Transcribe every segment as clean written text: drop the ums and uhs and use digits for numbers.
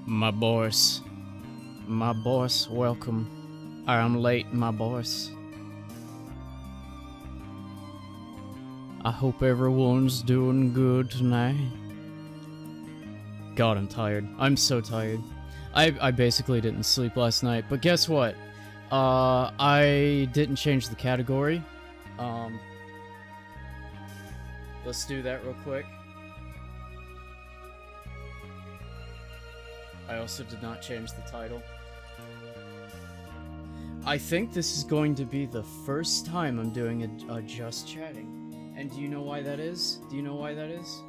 My boss. My boss, welcome. I'm late, my boss. I hope everyone's doing good tonight. God, I'm tired. I'm so tired. I basically didn't sleep last night, but guess what? I didn't change the category. Let's do that real quick. I also did not change the title. I think this is going to be the first time I'm doing a just chatting. And do you know why that is? Do you know why that is?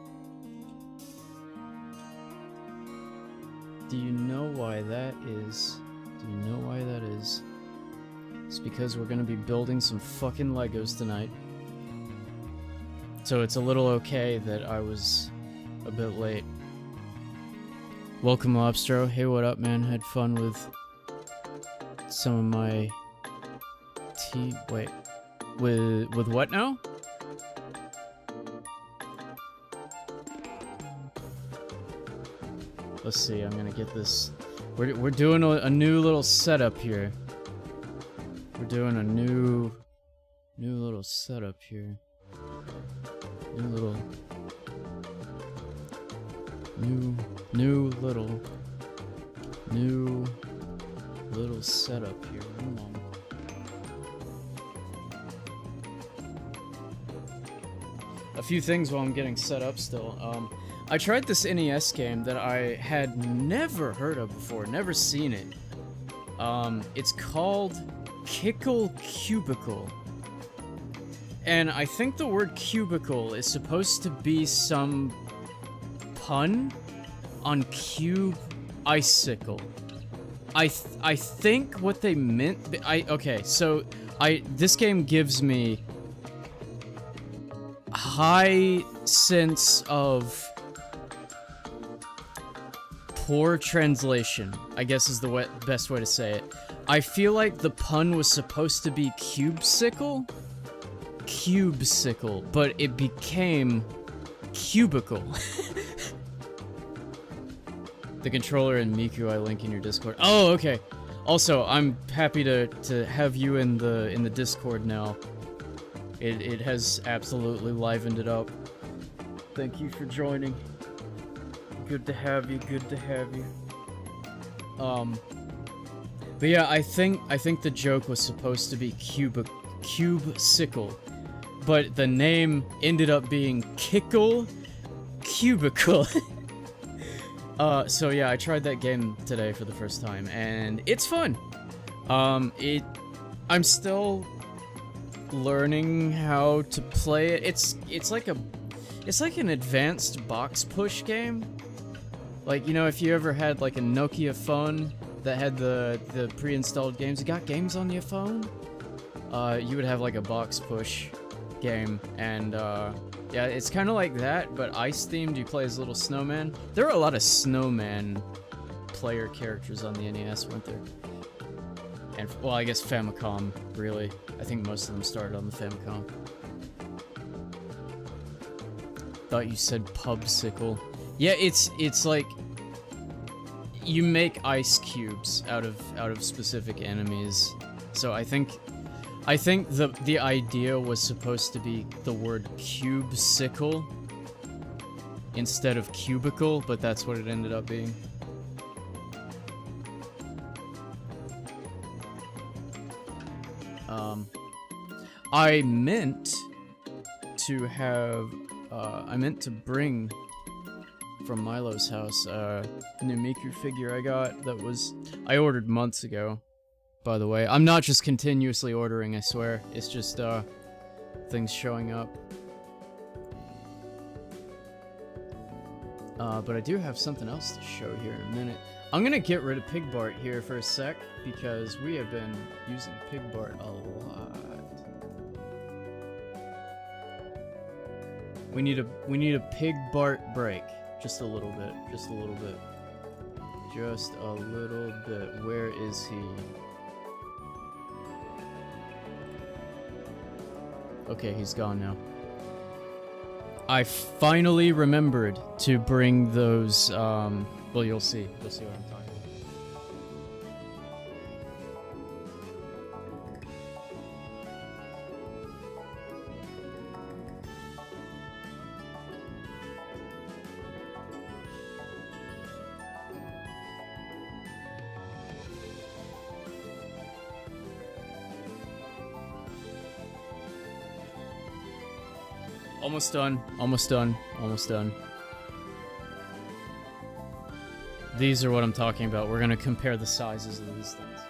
Do you know why that is? Do you know why that is? It's because we're gonna be building some fucking Legos tonight. So it's a little okay that I was a bit late. Welcome, Lobstro. Hey, what up, man? Had fun with some of my tea. Wait, with what now? Let's see. I'm gonna get this. We're doing a new little setup here. We're doing a new little setup here. New little setup here. One moment. A few things while I'm getting set up still. I tried this NES game that I had never heard of before, never seen it. It's called Kickle Cubicle. And I think the word cubicle is supposed to be some pun on cube icicle. I think what they meant. Okay, so this game gives me high sense of poor translation, I guess is the best way to say it. I feel like the pun was supposed to be cubesicle, but it became cubicle. The controller and Miku I link in your Discord. Oh, okay. Also, I'm happy to have you in the Discord now. It has absolutely livened it up. Thank you for joining. Good to have you. Good to have you. But yeah, I think the joke was supposed to be cubesicle, but the name ended up being Kickle Cubicle. So yeah, I tried that game today for the first time, and it's fun. I'm still learning how to play it. It's like an advanced box push game. Like, you know, if you ever had like a Nokia phone that had the pre-installed games, you got games on your phone, you would have like a box push game, and yeah, it's kind of like that, but ice-themed. You play as a little snowman. There were a lot of snowman player characters on the NES, weren't there? And, well, I guess Famicom, really. I think most of them started on the Famicom. Thought you said pubsicle. Yeah, it's like you make ice cubes out of specific enemies. So I think the idea was supposed to be the word cubesicle instead of cubicle, but that's what it ended up being. I meant to bring from Milo's house a new Miku figure I got I ordered months ago. By the way, I'm not just continuously ordering, I swear. It's just, things showing up. But I do have something else to show here in a minute. I'm gonna get rid of Pigbart here for a sec, because we have been using Pigbart a lot. We need a Pigbart break. Just a little bit. Just a little bit. Just a little bit. Where is he? Okay, he's gone now. I finally remembered to bring those, Well, you'll see. You'll see what I'm talking about. Almost done. Almost done. Almost done. These are what I'm talking about. We're gonna compare the sizes of these things.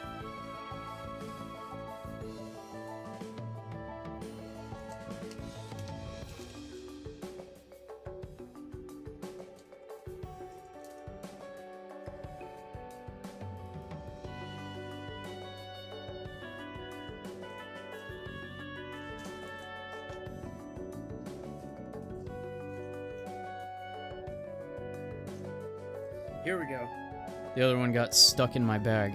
Here we go. The other one got stuck in my bag.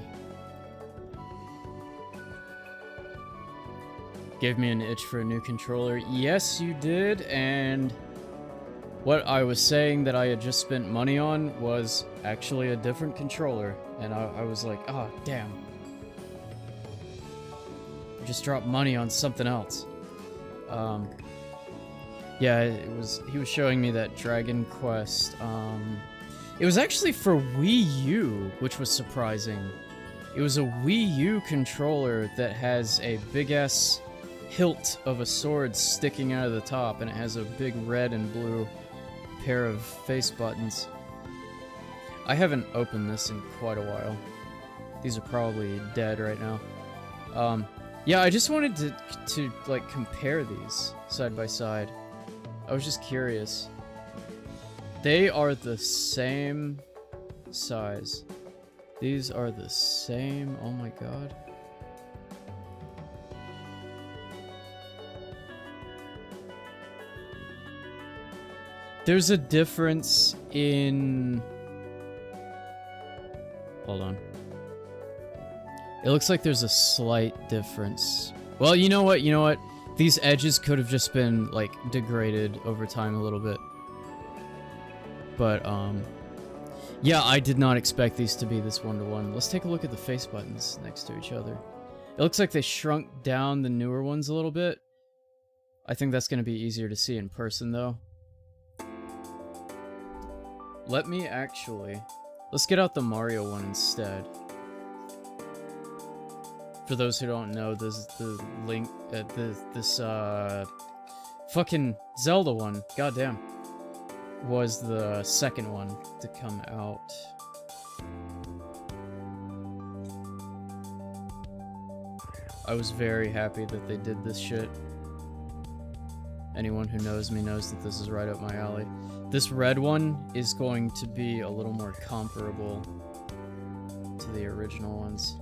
Gave me an itch for a new controller. Yes, you did, and what I was saying that I had just spent money on was actually a different controller, and I was like, oh, damn. I just dropped money on something else. Yeah, he was showing me that Dragon Quest, it was actually for Wii U, which was surprising. It was a Wii U controller that has a big-ass hilt of a sword sticking out of the top, and it has a big red and blue pair of face buttons. I haven't opened this in quite a while. These are probably dead right now. Yeah, I just wanted to like, compare these side by side. I was just curious. They are the same size. These are the same. Oh my god. There's a difference in... Hold on. It looks like there's a slight difference. Well, you know what? You know what? These edges could have just been, like, degraded over time a little bit. But, yeah, I did not expect these to be this one-to-one. Let's take a look at the face buttons next to each other. It looks like they shrunk down the newer ones a little bit. I think that's going to be easier to see in person, though. Let me actually... Let's get out the Mario one instead. For those who don't know, this the Link... fucking Zelda one. Goddamn. Was the second one to come out. I was very happy that they did this shit. Anyone who knows me knows that this is right up my alley. This red one is going to be a little more comparable to the original ones.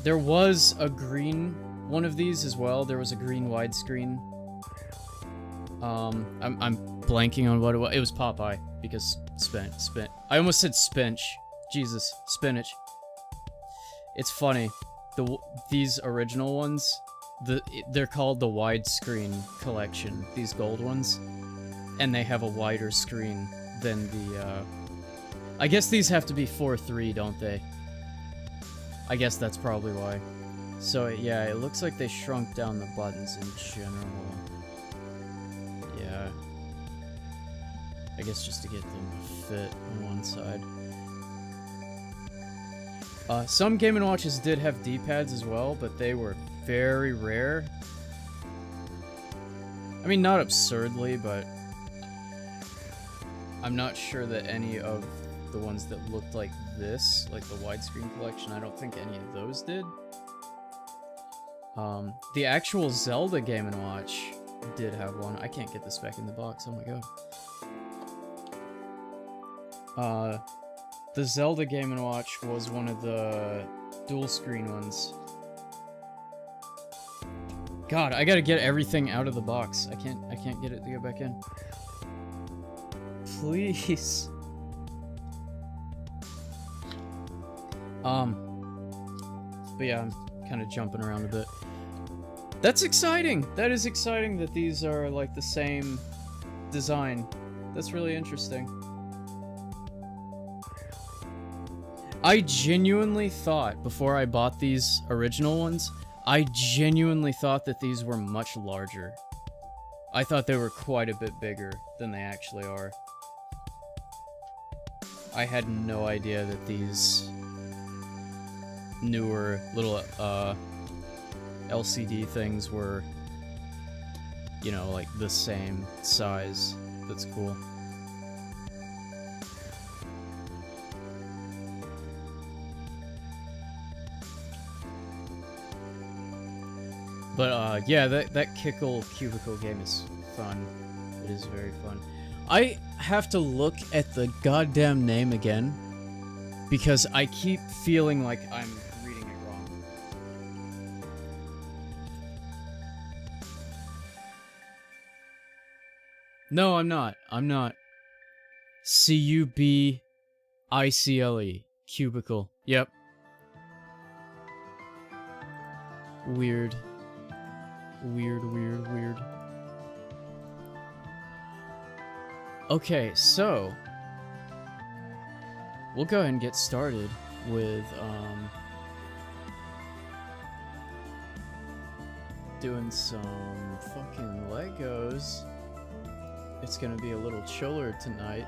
There was a green one of these as well. There was a green widescreen. I'm blanking on what it was. It was Popeye, because I almost said Spinch. Jesus, spinach. It's funny. These original ones, they're called the widescreen collection. These gold ones, and they have a wider screen than the. I guess these have to be 4:3, don't they? I guess that's probably why. So yeah, it looks like they shrunk down the buttons in general. Yeah. I guess just to get them to fit on one side. Some Game & Watches did have D-pads as well, but they were very rare. I mean, not absurdly, but I'm not sure that any of the ones that looked like this, like the widescreen collection, I don't think any of those did. The actual Zelda Game & Watch did have one. I can't get this back in the box, oh my god. The Zelda Game & Watch was one of the dual screen ones. God, I gotta get everything out of the box. I can't get it to go back in. Please. But yeah, I'm kind of jumping around a bit. That's exciting! That is exciting that these are like the same design. That's really interesting. I genuinely thought, before I bought these original ones, I genuinely thought that these were much larger. I thought they were quite a bit bigger than they actually are. I had no idea that these newer little LCD things were, you know, like the same size. That's cool. But yeah, that Cubicle game is fun. It is very fun. I have to look at the goddamn name again because I keep feeling like I'm reading it wrong. No, I'm not. I'm not. C-U-B-I-C-L-E. Cubicle. Yep. Weird. Weird. Okay, so we'll go ahead and get started with doing some fucking Legos. It's gonna be a little chiller tonight.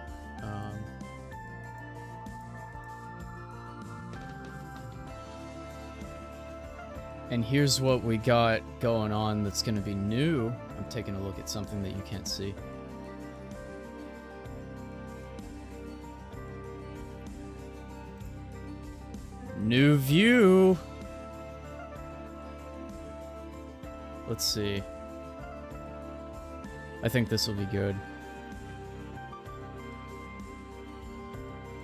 And here's what we got going on that's gonna be new. I'm taking a look at something that you can't see. New view! Let's see. I think this will be good.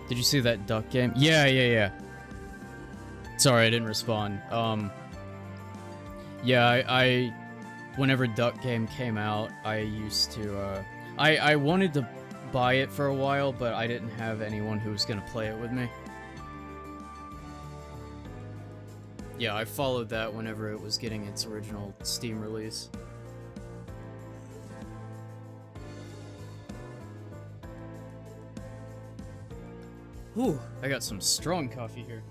Did you see that duck game? Yeah. Sorry, I didn't respond. Yeah, I whenever Duck Game came out, I used to, I wanted to buy it for a while, but I didn't have anyone who was gonna play it with me. Yeah, I followed that whenever it was getting its original Steam release. Whew, I got some strong coffee here.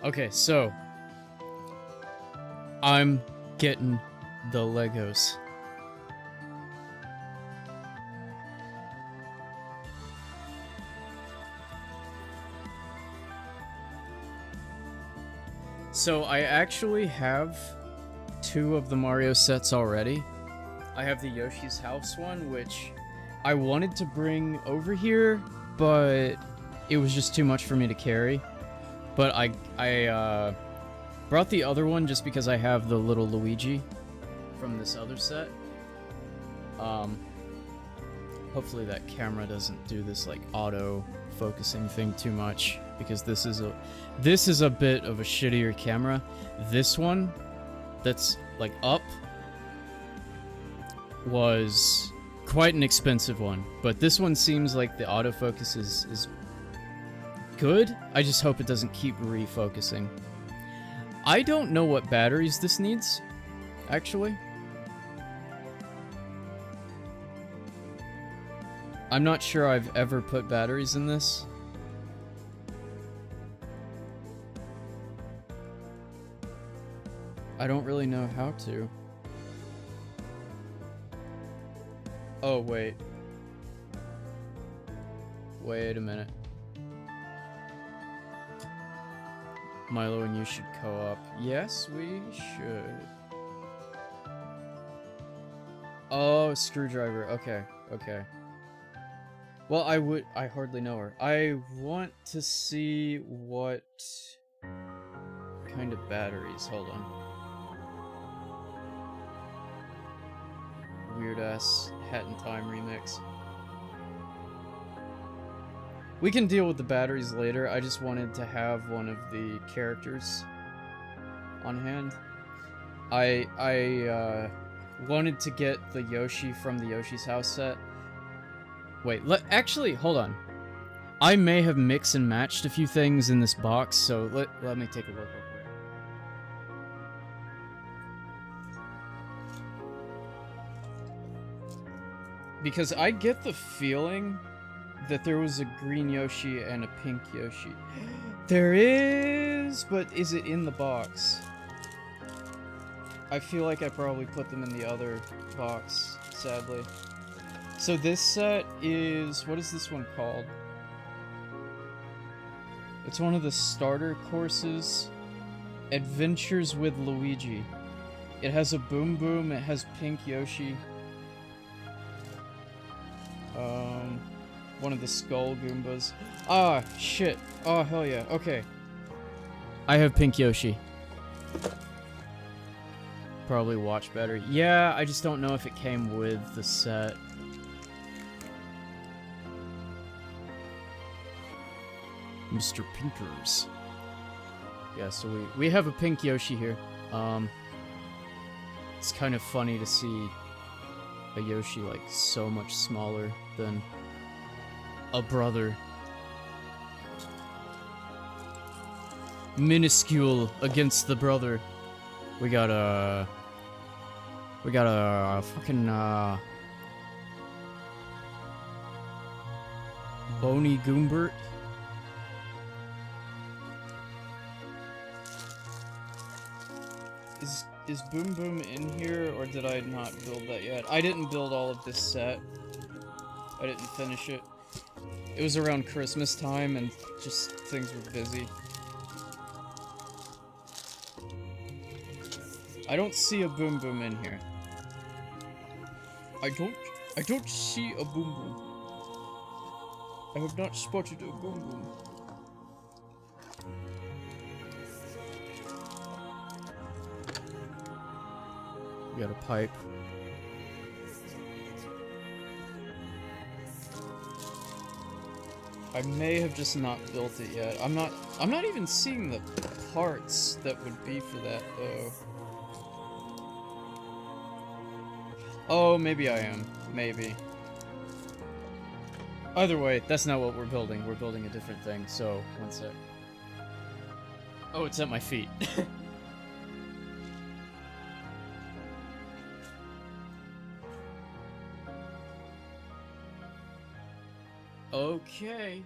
Okay, so I'm getting the Legos. So I actually have 2 of the Mario sets already. I have the Yoshi's House one, which I wanted to bring over here, but it was just too much for me to carry. But I brought the other one just because I have the little Luigi from this other set. Hopefully that camera doesn't do this like auto focusing thing too much, because this is a bit of a shittier camera. This one that's like up was quite an expensive one, but this one seems like the autofocus is good. I just hope it doesn't keep refocusing. I don't know what batteries this needs, actually. I'm not sure I've ever put batteries in this. I don't really know how to. Oh, wait. Wait a minute. Milo and you should co-op. Yes, we should. Oh, screwdriver. Okay, okay. Well, I hardly know her. I want to see what kind of batteries. Hold on. Weird-ass Hat in Time remix. We can deal with the batteries later. I just wanted to have one of the characters on hand. I wanted to get the Yoshi from the Yoshi's House set. Wait, actually, hold on. I may have mixed and matched a few things in this box, so let me take a look real quick. Because I get the feeling that there was a green Yoshi and a pink Yoshi. There is, but is it in the box? I feel like I probably put them in the other box, sadly. So this set is, what is this one called? It's one of the starter courses. Adventures with Luigi. It has a Boom Boom, it has pink Yoshi. One of the Skull Goombas. Ah, shit. Oh, hell yeah. Okay. I have pink Yoshi. Probably watch better. Yeah, I just don't know if it came with the set. Mr. Pinkers. Yeah, so we have a pink Yoshi here. It's kind of funny to see a Yoshi like so much smaller than a brother. Minuscule against the brother. We got a fucking Bony Goombert. Is Boom Boom in here, or did I not build that yet? I didn't build all of this set. I didn't finish it. It was around Christmas time, and just things were busy. I don't see a Boom Boom in here. I don't see a Boom Boom. I have not spotted a Boom Boom. We got a pipe. I may have just not built it yet. I'm not even seeing the parts that would be for that though. Oh, maybe I am. Maybe. Either way, that's not what we're building. We're building a different thing, so one sec. Oh, it's at my feet. Okay.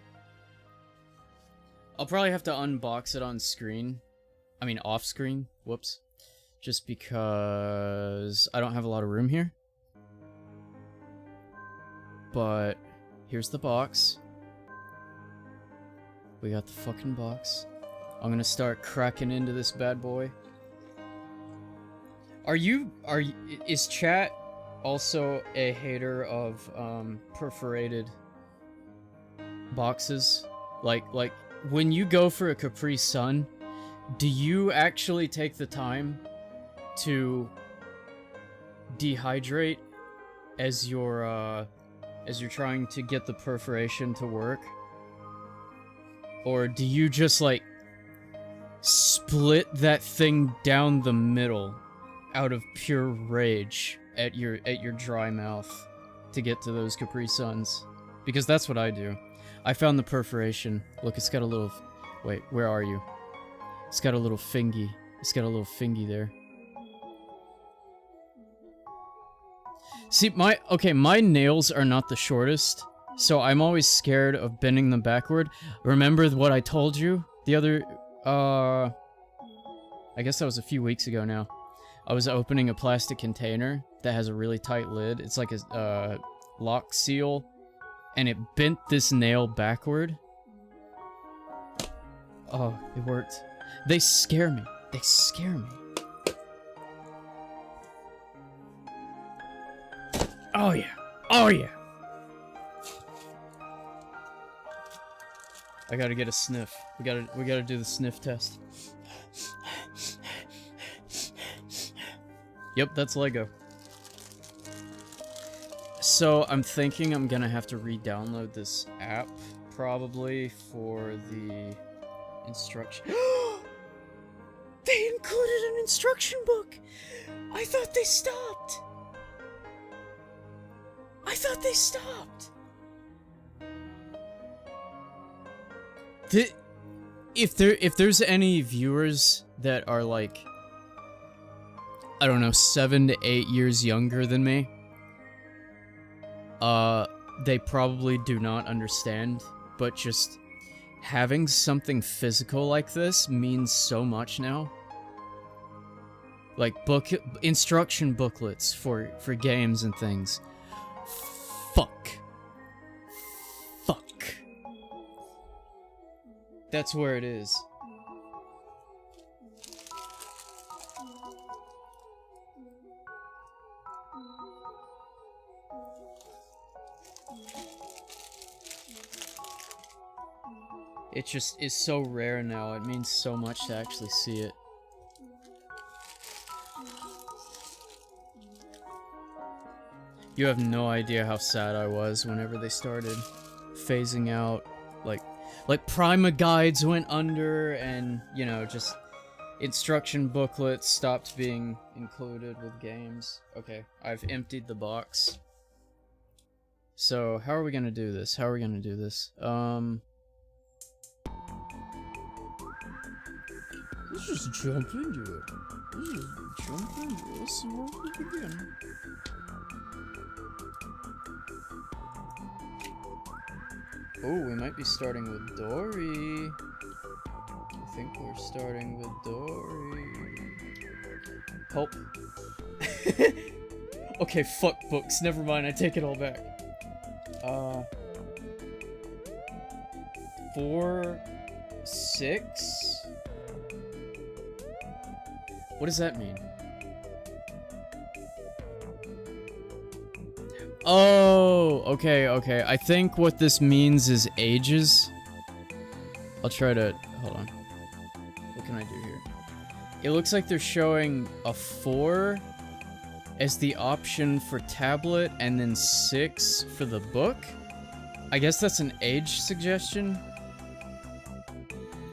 I'll probably have to unbox it on screen. I mean, off screen. Whoops. Just because I don't have a lot of room here. But here's the box. We got the fucking box. I'm gonna start cracking into this bad boy. Is chat also a hater of perforated boxes? Like when you go for a Capri Sun, do you actually take the time to dehydrate as you're trying to get the perforation to work? Or do you just like split that thing down the middle out of pure rage at your dry mouth to get to those Capri Suns? Because that's what I do. I found the perforation. Look, it's got a little... Wait, where are you? It's got a little fingy. It's got a little fingy there. See, my nails are not the shortest, so I'm always scared of bending them backward. Remember what I told you the other... I guess that was a few weeks ago now. I was opening a plastic container that has a really tight lid. It's like a lock seal. And it bent this nail backward. Oh, it worked. They scare me. They scare me. Oh yeah. Oh yeah. I gotta get a sniff. We gotta do the sniff test. Yep, that's Lego. So, I'm thinking I'm gonna have to re-download this app, probably, for the instruction. They included an instruction book! I thought they stopped! I thought they stopped! If there's any viewers that are like, I don't know, 7 to 8 years younger than me, they probably do not understand, but just having something physical like this means so much now. Like instruction booklets for games and things. Fuck. That's where it is. It just is so rare now. It means so much to actually see it. You have no idea how sad I was whenever they started phasing out, like Prima guides went under, and, you know, just instruction booklets stopped being included with games. Okay, I've emptied the box. So, how are we gonna do this? Let's just jump into it. Let's see where we begin. Oh, we might be starting with Dory. I think we're starting with Dory. Help. Okay, fuck books. Never mind, I take it all back. 4, 6? What does that mean? Oh, okay. I think what this means is ages. I'll try to... Hold on. What can I do here? It looks like they're showing a 4 as the option for tablet, and then 6 for the book. I guess that's an age suggestion.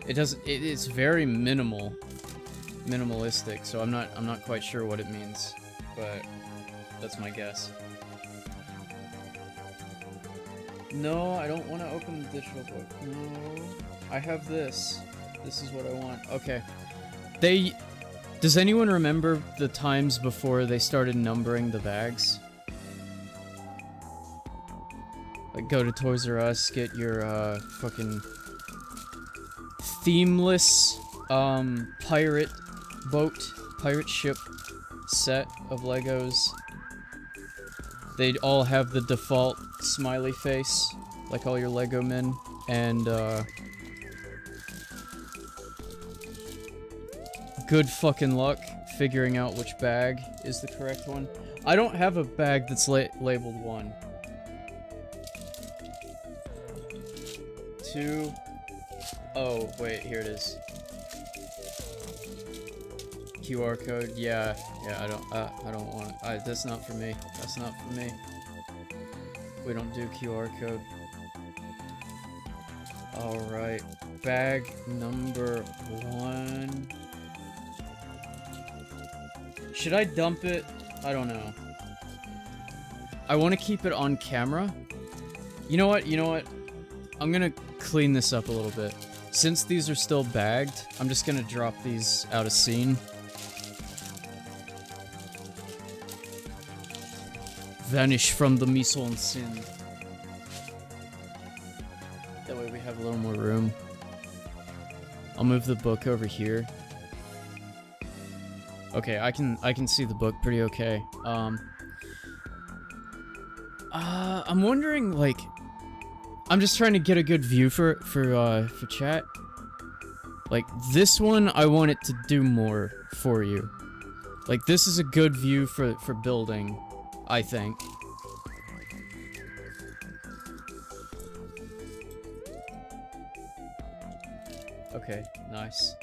It's very minimalistic, so I'm not quite sure what it means, but that's my guess. No, I don't want to open the digital book. No, I have this. This is what I want. Okay. Does anyone remember the times before they started numbering the bags? Like, go to Toys R Us, get your, fucking themeless, pirate ship set of Legos. They'd all have the default smiley face, like all your Lego men, and, good fucking luck figuring out which bag is the correct one. I don't have a bag that's labeled 1. 2. Oh, wait, here it is. QR code, yeah, I don't want it. That's not for me. That's not for me. We don't do QR code. Alright, bag number 1. Should I dump it? I don't know. I want to keep it on camera. You know what? I'm gonna clean this up a little bit. Since these are still bagged, I'm just gonna drop these out of scene. Vanish from the mise en scène. That way we have a little more room. I'll move the book over here. Okay, I can see the book pretty okay. I'm wondering, like, I'm just trying to get a good view for chat. Like, this one, I want it to do more for you. Like, this is a good view for building, I think. Okay, nice.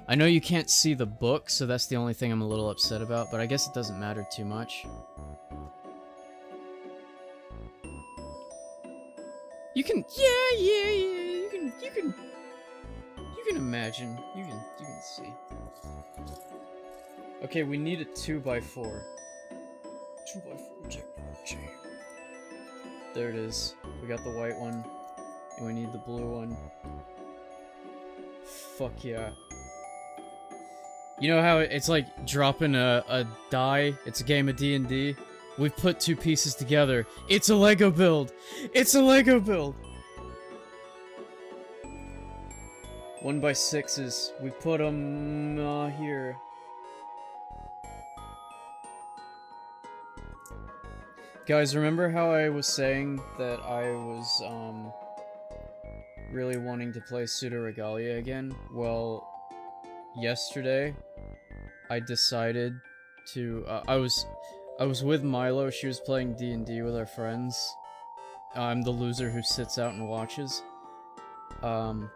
I know you can't see the book, so that's the only thing I'm a little upset about, but I guess it doesn't matter too much. You can, yeah, you can imagine, you can see. Okay, we need a 2x4. 2x4 technology. There it is. We got the white one, and we need the blue one. Fuck yeah. You know how it's like dropping a die? It's a game of D&D, We've put two pieces together. It's a Lego build! It's a Lego build! 1x6s. We put them here. Guys, remember how I was saying that I was really wanting to play Pseudo Regalia again? Well, yesterday I decided to I was with Milo. She was playing D&D with our friends. I'm the loser who sits out and watches. A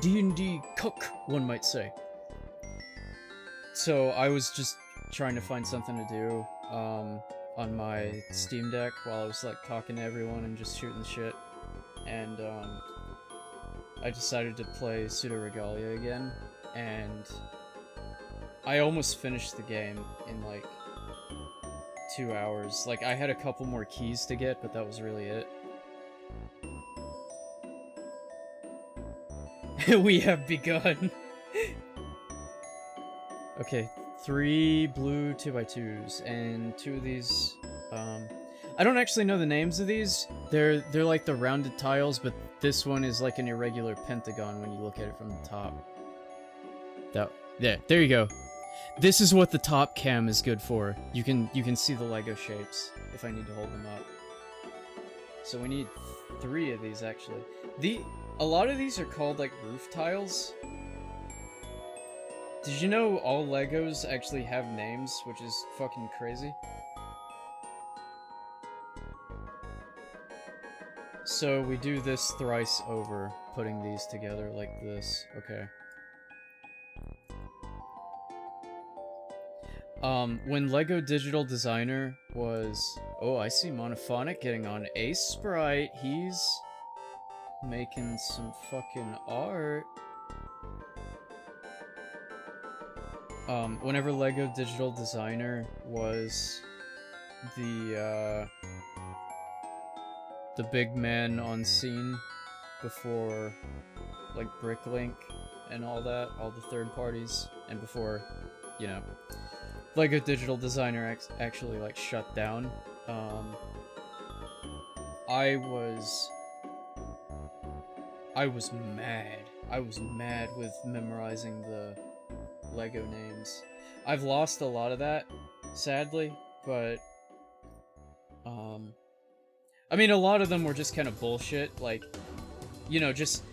D&D cook, one might say. So I was just trying to find something to do on my Steam Deck while I was like talking to everyone and just shooting the shit. And I decided to play Pseudo Regalia again, and I almost finished the game in like 2 hours. Like, I had a couple more keys to get, but that was really it. We have begun. Okay, 3 blue 2x2s, and 2 of these, I don't actually know the names of these. They're like the rounded tiles, but this one is like an irregular pentagon when you look at it from the top. Yeah, there you go. This is what the top cam is good for. You can see the Lego shapes if I need to hold them up. So we need 3 of these actually. A lot of these are called like roof tiles. Did you know all Legos actually have names, which is fucking crazy? So we do this thrice over, putting these together like this. Okay. When Lego Digital Designer was... Oh, I see Monophonic getting on Ace Sprite. He's making some fucking art. Whenever Lego Digital Designer was the big man on scene before, like, Bricklink and all that, all the third parties, and before, you know, Lego Digital Designer actually, like, shut down, I was mad. I was mad with memorizing the Lego names. I've lost a lot of that, sadly, but, I mean, a lot of them were just kind of bullshit, like, you know, just...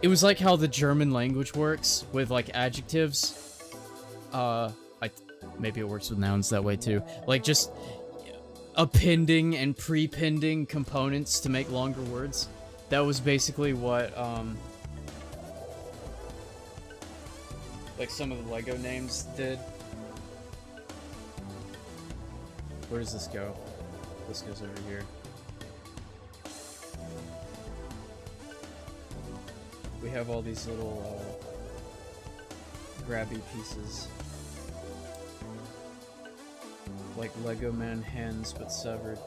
It was like how the German language works, with, like, adjectives. Maybe it works with nouns that way, too. Like, just appending and prepending components to make longer words. That was basically what, like, some of the Lego names did. Where does this go? This goes over here. We have all these little, grabby pieces. Like Lego Man hands, but severed.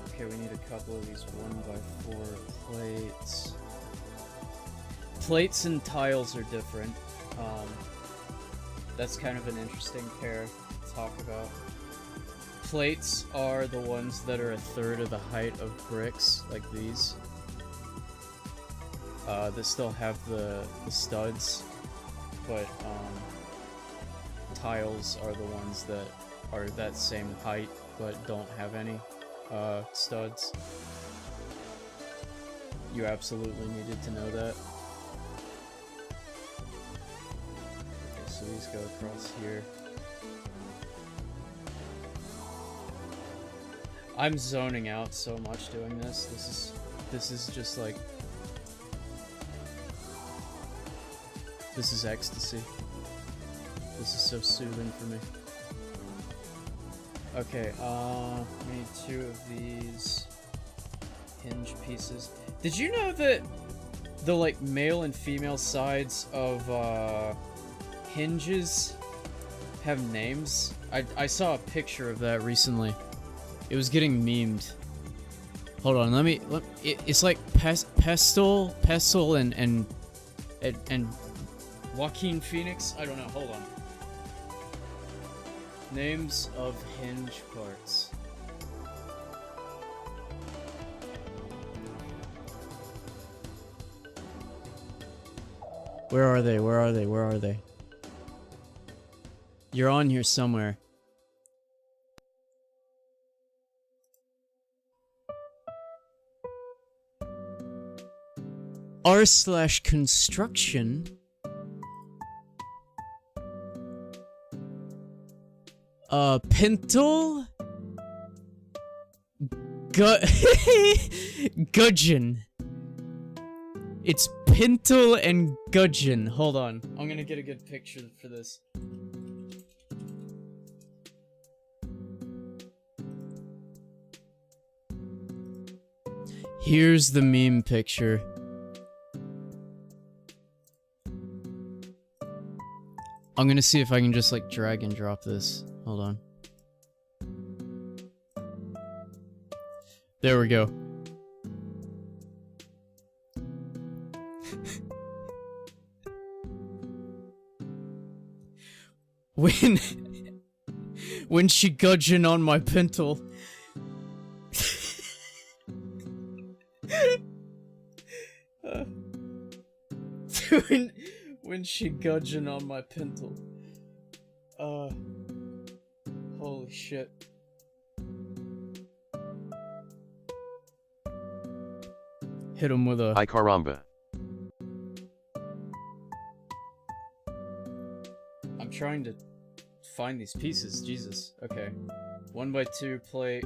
Okay, we need a couple of these 1x4 plates. Plates and tiles are different. That's kind of an interesting pair to talk about. Plates are the ones that are 1/3 of the height of bricks, like these. That still have the studs, but tiles are the ones that are that same height, but don't have any studs. You absolutely needed to know that. Okay, so these go across here. I'm zoning out so much doing this. This is just like... This is ecstasy. This is so soothing for me. Okay, we need 2 of these hinge pieces. Did you know that the, like, male and female sides of, hinges have names? I saw a picture of that recently. It was getting memed. Hold on, it's like pestle and Joaquin Phoenix? I don't know, hold on. Names of hinge parts. Where are they? Where are they? Where are they? You're on here somewhere. r/construction. Pintle? Gudgeon. It's Pintle and Gudgeon. Hold on. I'm gonna get a good picture for this. Here's the meme picture. I'm gonna see if I can just like drag and drop this. Hold on. There we go. When she gudgeon on my pintle. When she gudgeon on my pintle. Holy shit. Hit him with a... Ay caramba. I'm trying to find these pieces, Jesus. Okay. 1x2 plate.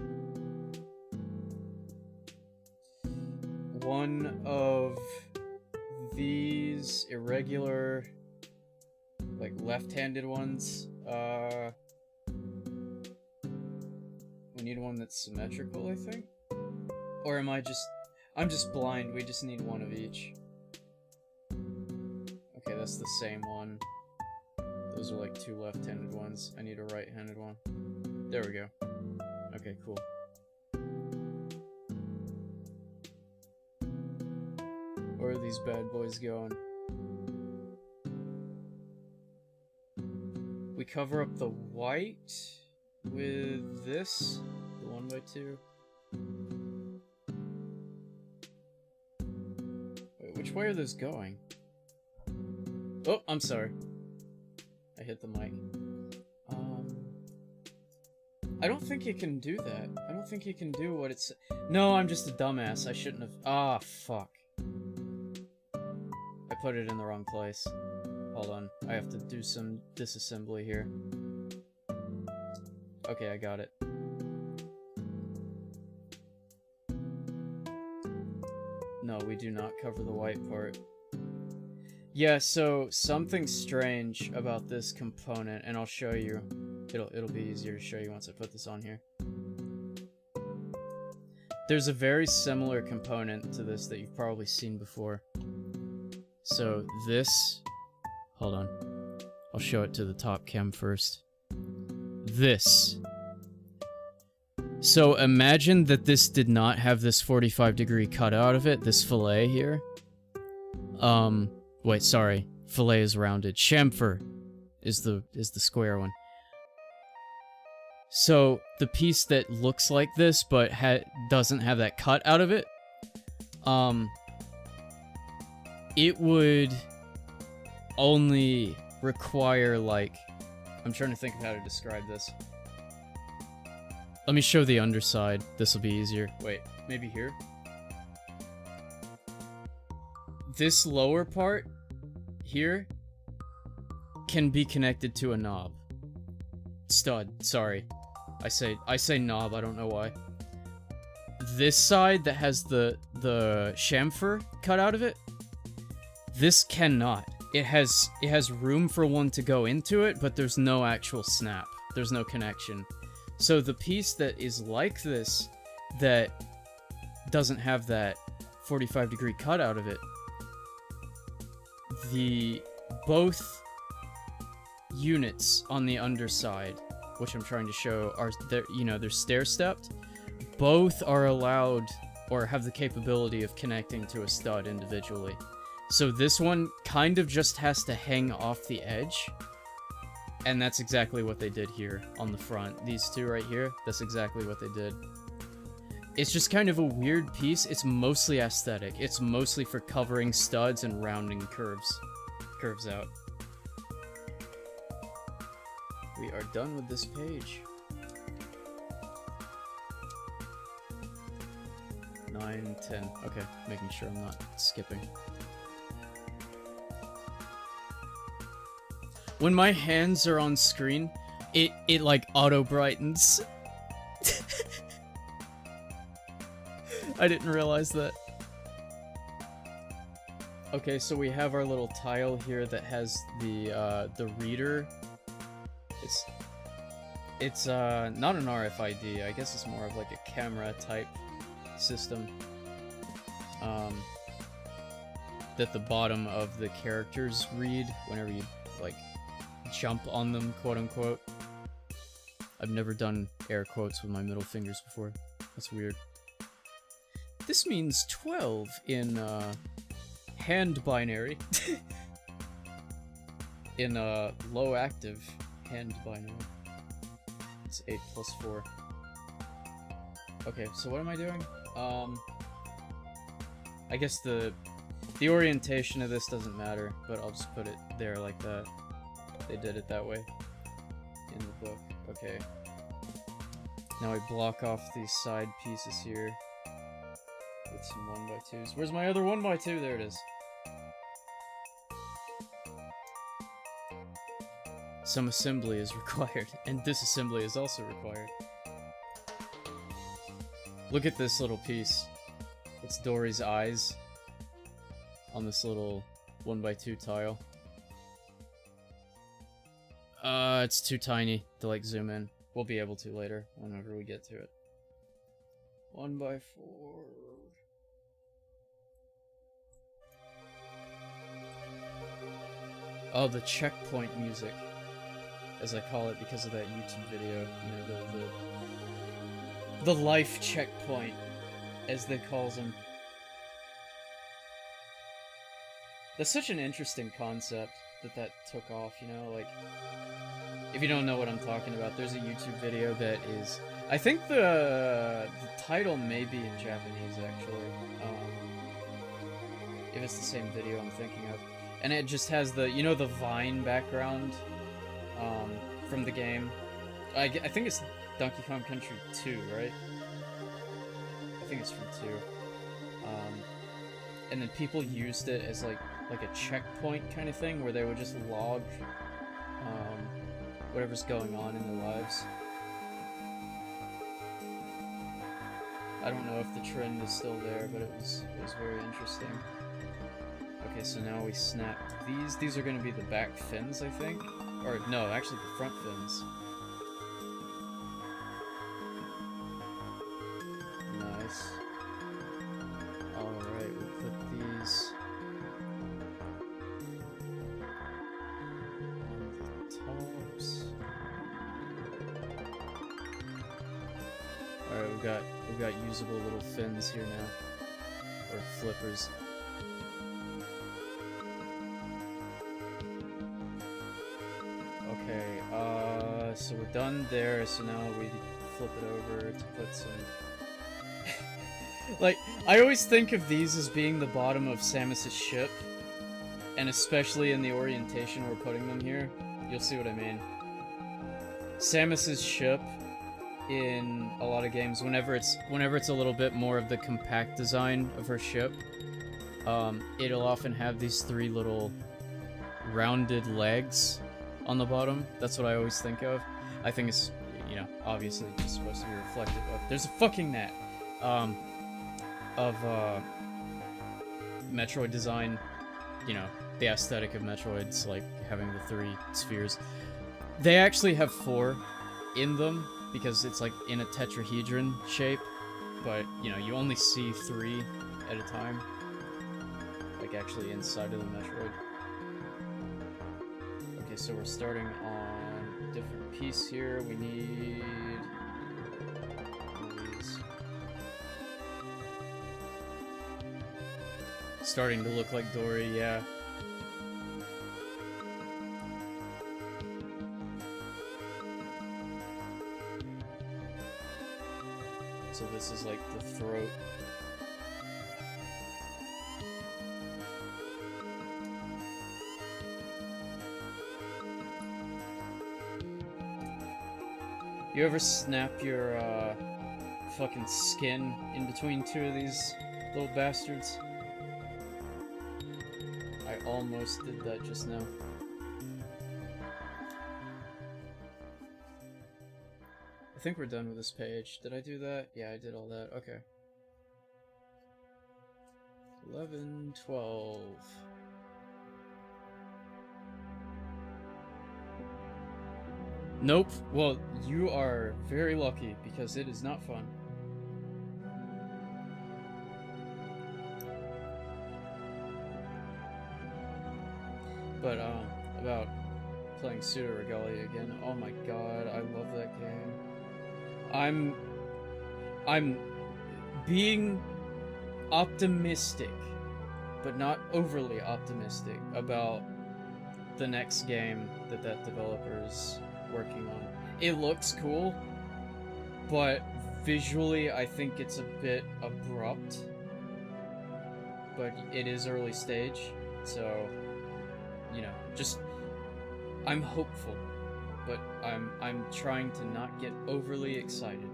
One of these irregular, like left-handed ones. We need one that's symmetrical, I think? Or am I just... I'm just blind, we just need one of each. Okay, that's the same one. Those are like two left-handed ones. I need a right-handed one. There we go. Okay, cool. Where are these bad boys going? We cover up the white with this, the 1x2. Wait, which way are those going? Oh, I'm sorry. I hit the mic. I don't think you can do that. I don't think you can do what it's... No, I'm just a dumbass. I shouldn't have... Ah, fuck. I put it in the wrong place. Hold on. I have to do some disassembly here. Okay, I got it. No, we do not cover the white part. Yeah, so something strange about this component, and I'll show you. It'll be easier to show you once I put this on here. There's a very similar component to this that you've probably seen before. So this... Hold on. I'll show it to the top cam first. This. So imagine that this did not have this 45-degree cut out of it, this fillet here. Wait, sorry. Fillet is rounded. Chamfer is the square one. So the piece that looks like this but doesn't have that cut out of it, it would only require like... I'm trying to think of how to describe this. Let me show the underside. This will be easier. Wait, maybe here? This lower part here can be connected to a knob. Stud, sorry. I say knob, I don't know why. This side that has the chamfer cut out of it, this cannot. It has room for one to go into it, but there's no actual snap. There's no connection. So the piece that is like this, that doesn't have that 45-degree cut out of it, both units on the underside, which I'm trying to show, are they're stair-stepped. Both are allowed or have the capability of connecting to a stud individually. So this one kind of just has to hang off the edge. And that's exactly what they did here on the front. These two right here, that's exactly what they did. It's just kind of a weird piece. It's mostly aesthetic. It's mostly for covering studs and rounding curves out. We are done with this page. 9, 10. Okay, making sure I'm not skipping. When my hands are on screen, it like auto brightens. I didn't realize that. Okay, so we have our little tile here that has the reader. It's not an RFID. I guess it's more of like a camera type system. That the bottom of the characters read whenever you like jump on them, quote unquote. I've never done air quotes with my middle fingers before. That's weird. This means 12 in hand binary. In low active hand binary. It's 8 plus 4. Okay, so what am I doing? I guess the orientation of this doesn't matter, but I'll just put it there like that. They did it that way in the book. Okay. Now I block off these side pieces here with some 1x2s. Where's my other 1x2? There it is. Some assembly is required, and disassembly is also required. Look at this little piece. It's Dory's eyes on this little 1x2 tile. It's too tiny to like zoom in. We'll be able to later whenever we get to it. 1x4. Oh, the checkpoint music, as I call it because of that YouTube video. You know, the life checkpoint, as they calls them. That's such an interesting concept that took off, you know, like, if you don't know what I'm talking about, there's a YouTube video that is, I think the title may be in Japanese, actually, if it's the same video I'm thinking of, and it just has the, you know, the Vine background, from the game. I think it's Donkey Kong Country 2, right? I think it's from 2. And then people used it as like a checkpoint kind of thing, where they would just log whatever's going on in their lives. I don't know if the trend is still there, but it was very interesting. Okay, so now we snap these. These are going to be the back fins, I think. Or no, actually the front fins. Nice. Alright, we'll put these on the tops. Alright, we've got usable little fins here now. Or flippers. Okay, so we're done there, so now we flip it over to put some... Like, I always think of these as being the bottom of Samus's ship, and especially in the orientation we're putting them here, you'll see what I mean. Samus's ship, in a lot of games, whenever it's a little bit more of the compact design of her ship, it'll often have these 3 little rounded legs on the bottom. That's what I always think of. I think it's, you know, obviously just supposed to be reflective of... There's a fucking net! Of Metroid design, you know, the aesthetic of Metroid's like having the 3 spheres. They actually have 4 in them, because it's like in a tetrahedron shape, but, you know, you only see 3 at a time, like actually inside of the Metroid. Okay, so we're starting on a different piece here. We need one of these. Starting to look like Dory, yeah. So this is like the throat. You ever snap your fucking skin in between two of these little bastards? I almost did that just now. I think we're done with this page. Did I do that? Yeah, I did all that. Okay. 11, 12. Nope. Well, you are very lucky because it is not fun. But, about playing Pseudo Regalia again. Oh my god, I love that game. I'm being optimistic, but not overly optimistic about the next game that developer's working on. It looks cool, but visually I think it's a bit abrupt. But it is early stage, so you know, just I'm hopeful, but I'm trying to not get overly excited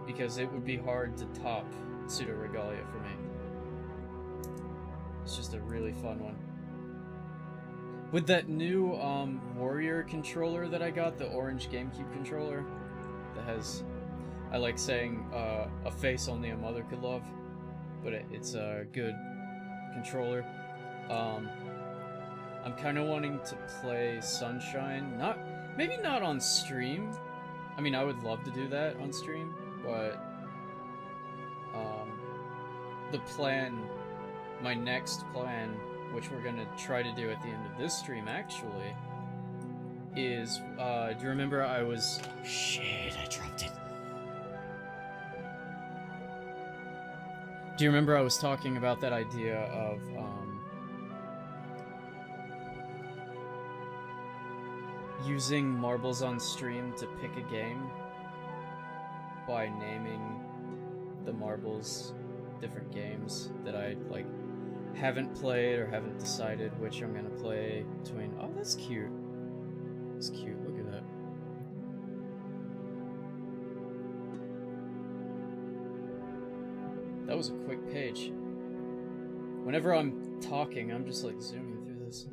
because it would be hard to top Pseudo Regalia for me. It's just a really fun one. With that new Warrior controller that I got, the orange GameCube controller, that has, I like saying, a face only a mother could love, but it's a good controller. I'm kind of wanting to play Sunshine, maybe not on stream. I mean, I would love to do that on stream, but the plan, my next plan, which we're gonna try to do at the end of this stream, actually, is, do you remember I was... Oh, shit, I dropped it. Do you remember I was talking about that idea of, using marbles on stream to pick a game by naming the marbles different games that I, like, haven't played or haven't decided which I'm gonna play between. Oh, that's cute. That's cute. Look at that. That was a quick page. Whenever I'm talking, I'm just like zooming through this.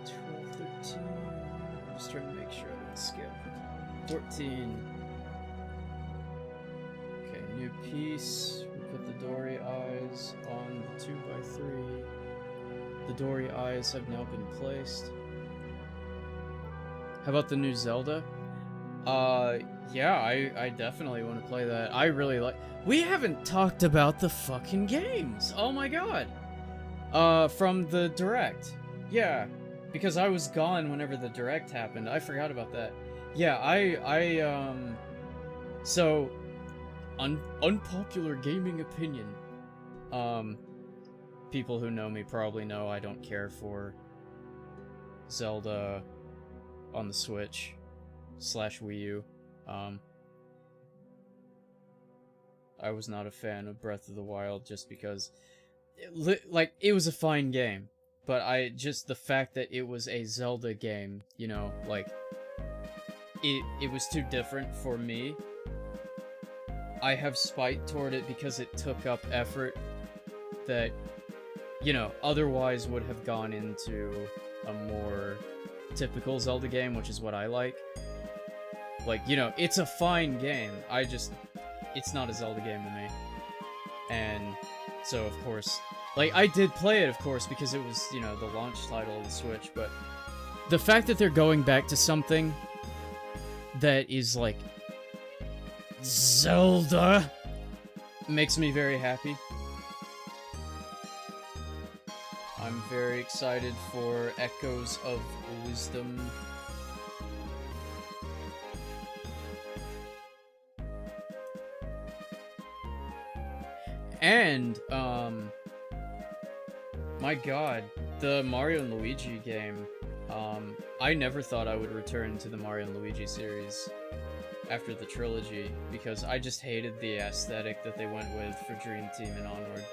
12, 13. I'm just trying to make sure I don't skip. 14. Okay, new piece. Put the Dory eyes on the 2x3. The Dory eyes have now been placed. How about the new Zelda? Yeah, I definitely want to play that. I really like... We haven't talked about the fucking games! Oh my god! From the Direct. Yeah, because I was gone whenever the Direct happened. I forgot about that. Yeah, so... unpopular gaming opinion. People who know me probably know I don't care for Zelda on the Switch / Wii U. I was not a fan of Breath of the Wild just because it was a fine game, but the fact that it was a Zelda game, you know, like it was too different for me. I have spite toward it because it took up effort that, you know, otherwise would have gone into a more typical Zelda game, which is what I like. Like, you know, it's a fine game. It's not a Zelda game to me. And so, of course, like, I did play it, of course, because it was, you know, the launch title of the Switch, but the fact that they're going back to something that is, like, Zelda makes me very happy. I'm very excited for Echoes of Wisdom. And, my god, the Mario and Luigi game, I never thought I would return to the Mario and Luigi series after the trilogy, because I just hated the aesthetic that they went with for Dream Team and onward.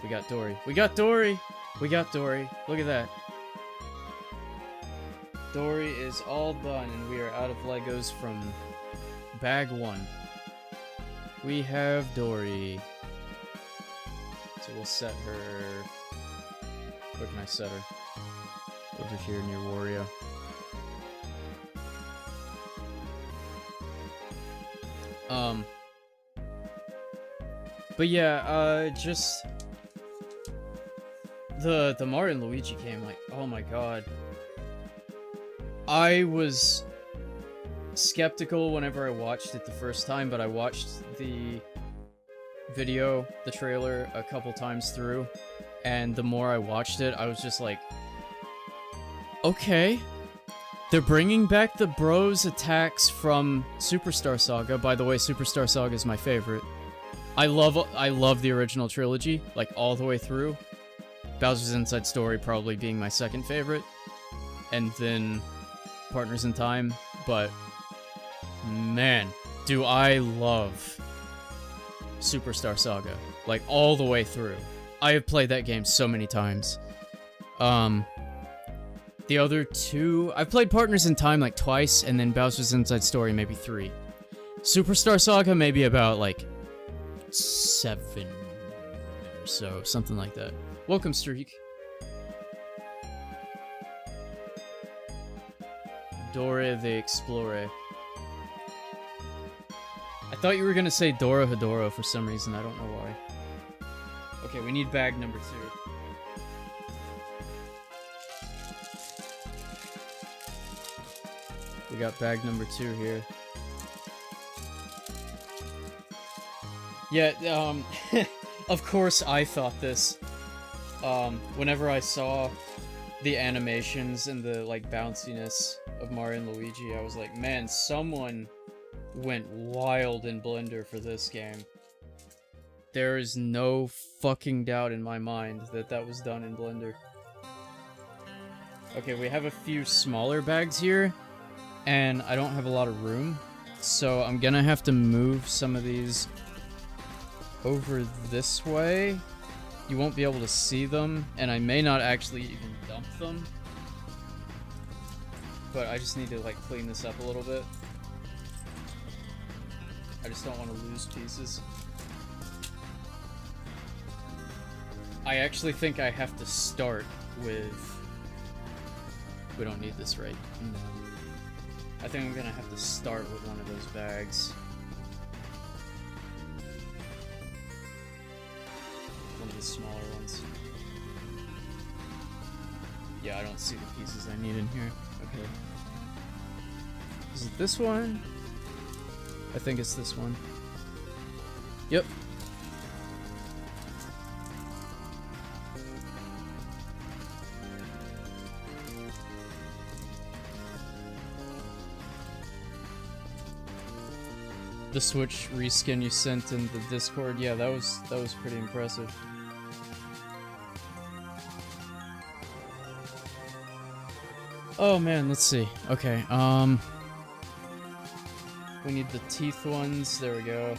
We got Dory. We got Dory! We got Dory. Look at that. Dory is all done, and we are out of Legos from bag 1. We have Dory. So we'll set her... Where can I set her? Over here near Wario. But yeah, just... The Mario and Luigi game, like, oh my god. I was skeptical whenever I watched it the first time, but I watched the video, the trailer, a couple times through, and the more I watched it, I was just like, okay, they're bringing back the bros attacks from Superstar Saga. By the way, Superstar Saga is my favorite. I love the original trilogy, like all the way through. Bowser's Inside Story probably being my second favorite, and then Partners in Time, but man, do I love Superstar Saga, like all the way through. I have played that game so many times. The other two, I've played Partners in Time like twice, and then Bowser's Inside Story maybe 3. Superstar Saga maybe about like 7 or so, something like that. Welcome, Streak. Dora the Explorer. I thought you were gonna say Dora Hedoro for some reason, I don't know why. Okay, we need bag number 2. We got bag number 2 here. Yeah, of course I thought this. Whenever I saw the animations and the, like, bounciness of Mario and Luigi, I was like, man, someone went wild in Blender for this game. There is no fucking doubt in my mind that that was done in Blender. Okay, we have a few smaller bags here, and I don't have a lot of room, so I'm gonna have to move some of these over this way. You won't be able to see them, and I may not actually even dump them. But I just need to, like, clean this up a little bit. I just don't want to lose pieces. I actually think I have to start with... We don't need this, right? No. I think I'm gonna have to start with one of those bags. One of the smaller ones. Yeah, I don't see the pieces I need in here. Okay. Is it this one? I think it's this one. Yep. The Switch reskin you sent in the Discord, yeah, that was pretty impressive. Oh man, let's see. Okay, we need the teeth ones, there we go.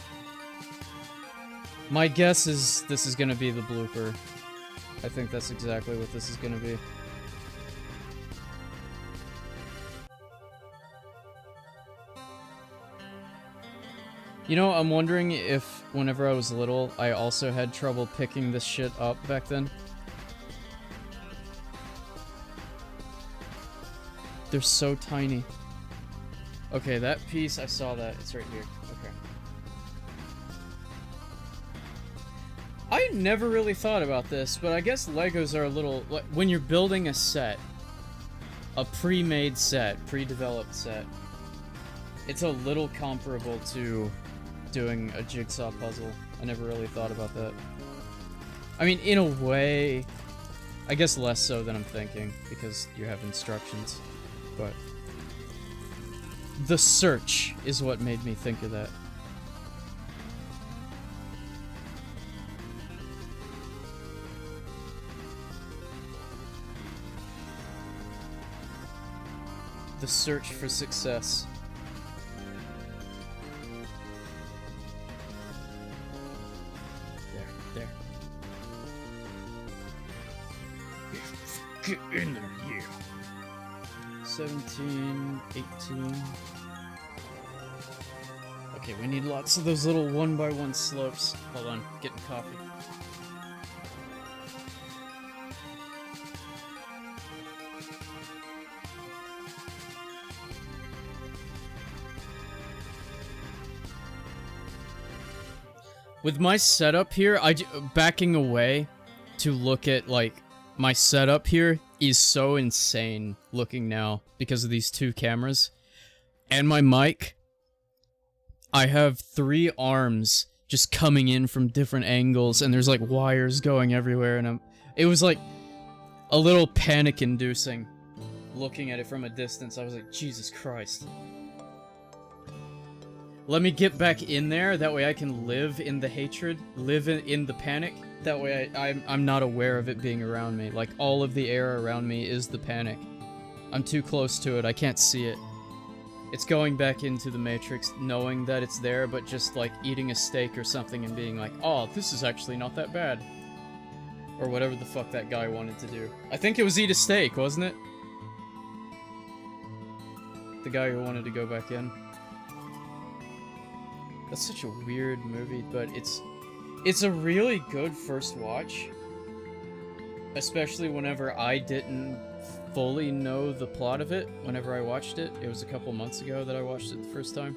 My guess is this is gonna be the blooper. I think that's exactly what this is gonna be. You know, I'm wondering if, whenever I was little, I also had trouble picking this shit up back then. They're so tiny. Okay, that piece, I saw that. It's right here. Okay. I never really thought about this, but I guess Legos are a little... When you're building a set, a pre-made set, pre-developed set, it's a little comparable to doing a jigsaw puzzle. I never really thought about that. I mean, in a way, I guess less so than I'm thinking, because you have instructions, but... The search is what made me think of that. The search for success. There. Get in there, yeah. 17, 18. Okay, we need lots of those little 1x1 slopes. Hold on, getting coffee. With my setup here, backing away to look at, like, my setup here is so insane looking now because of these two cameras. And my mic, I have 3 arms just coming in from different angles, and there's, like, wires going everywhere, and it was, like, a little panic-inducing looking at it from a distance. I was like, Jesus Christ. Let me get back in there, that way I can live in the hatred, live in the panic. That way I'm not aware of it being around me. Like, all of the air around me is the panic. I'm too close to it, I can't see it. It's going back into the Matrix, knowing that it's there, but just, like, eating a steak or something and being like, oh, this is actually not that bad. Or whatever the fuck that guy wanted to do. I think it was eat a steak, wasn't it? The guy who wanted to go back in. That's such a weird movie, but it's a really good first watch. Especially whenever I didn't fully know the plot of it whenever I watched it. It was a couple months ago that I watched it the first time.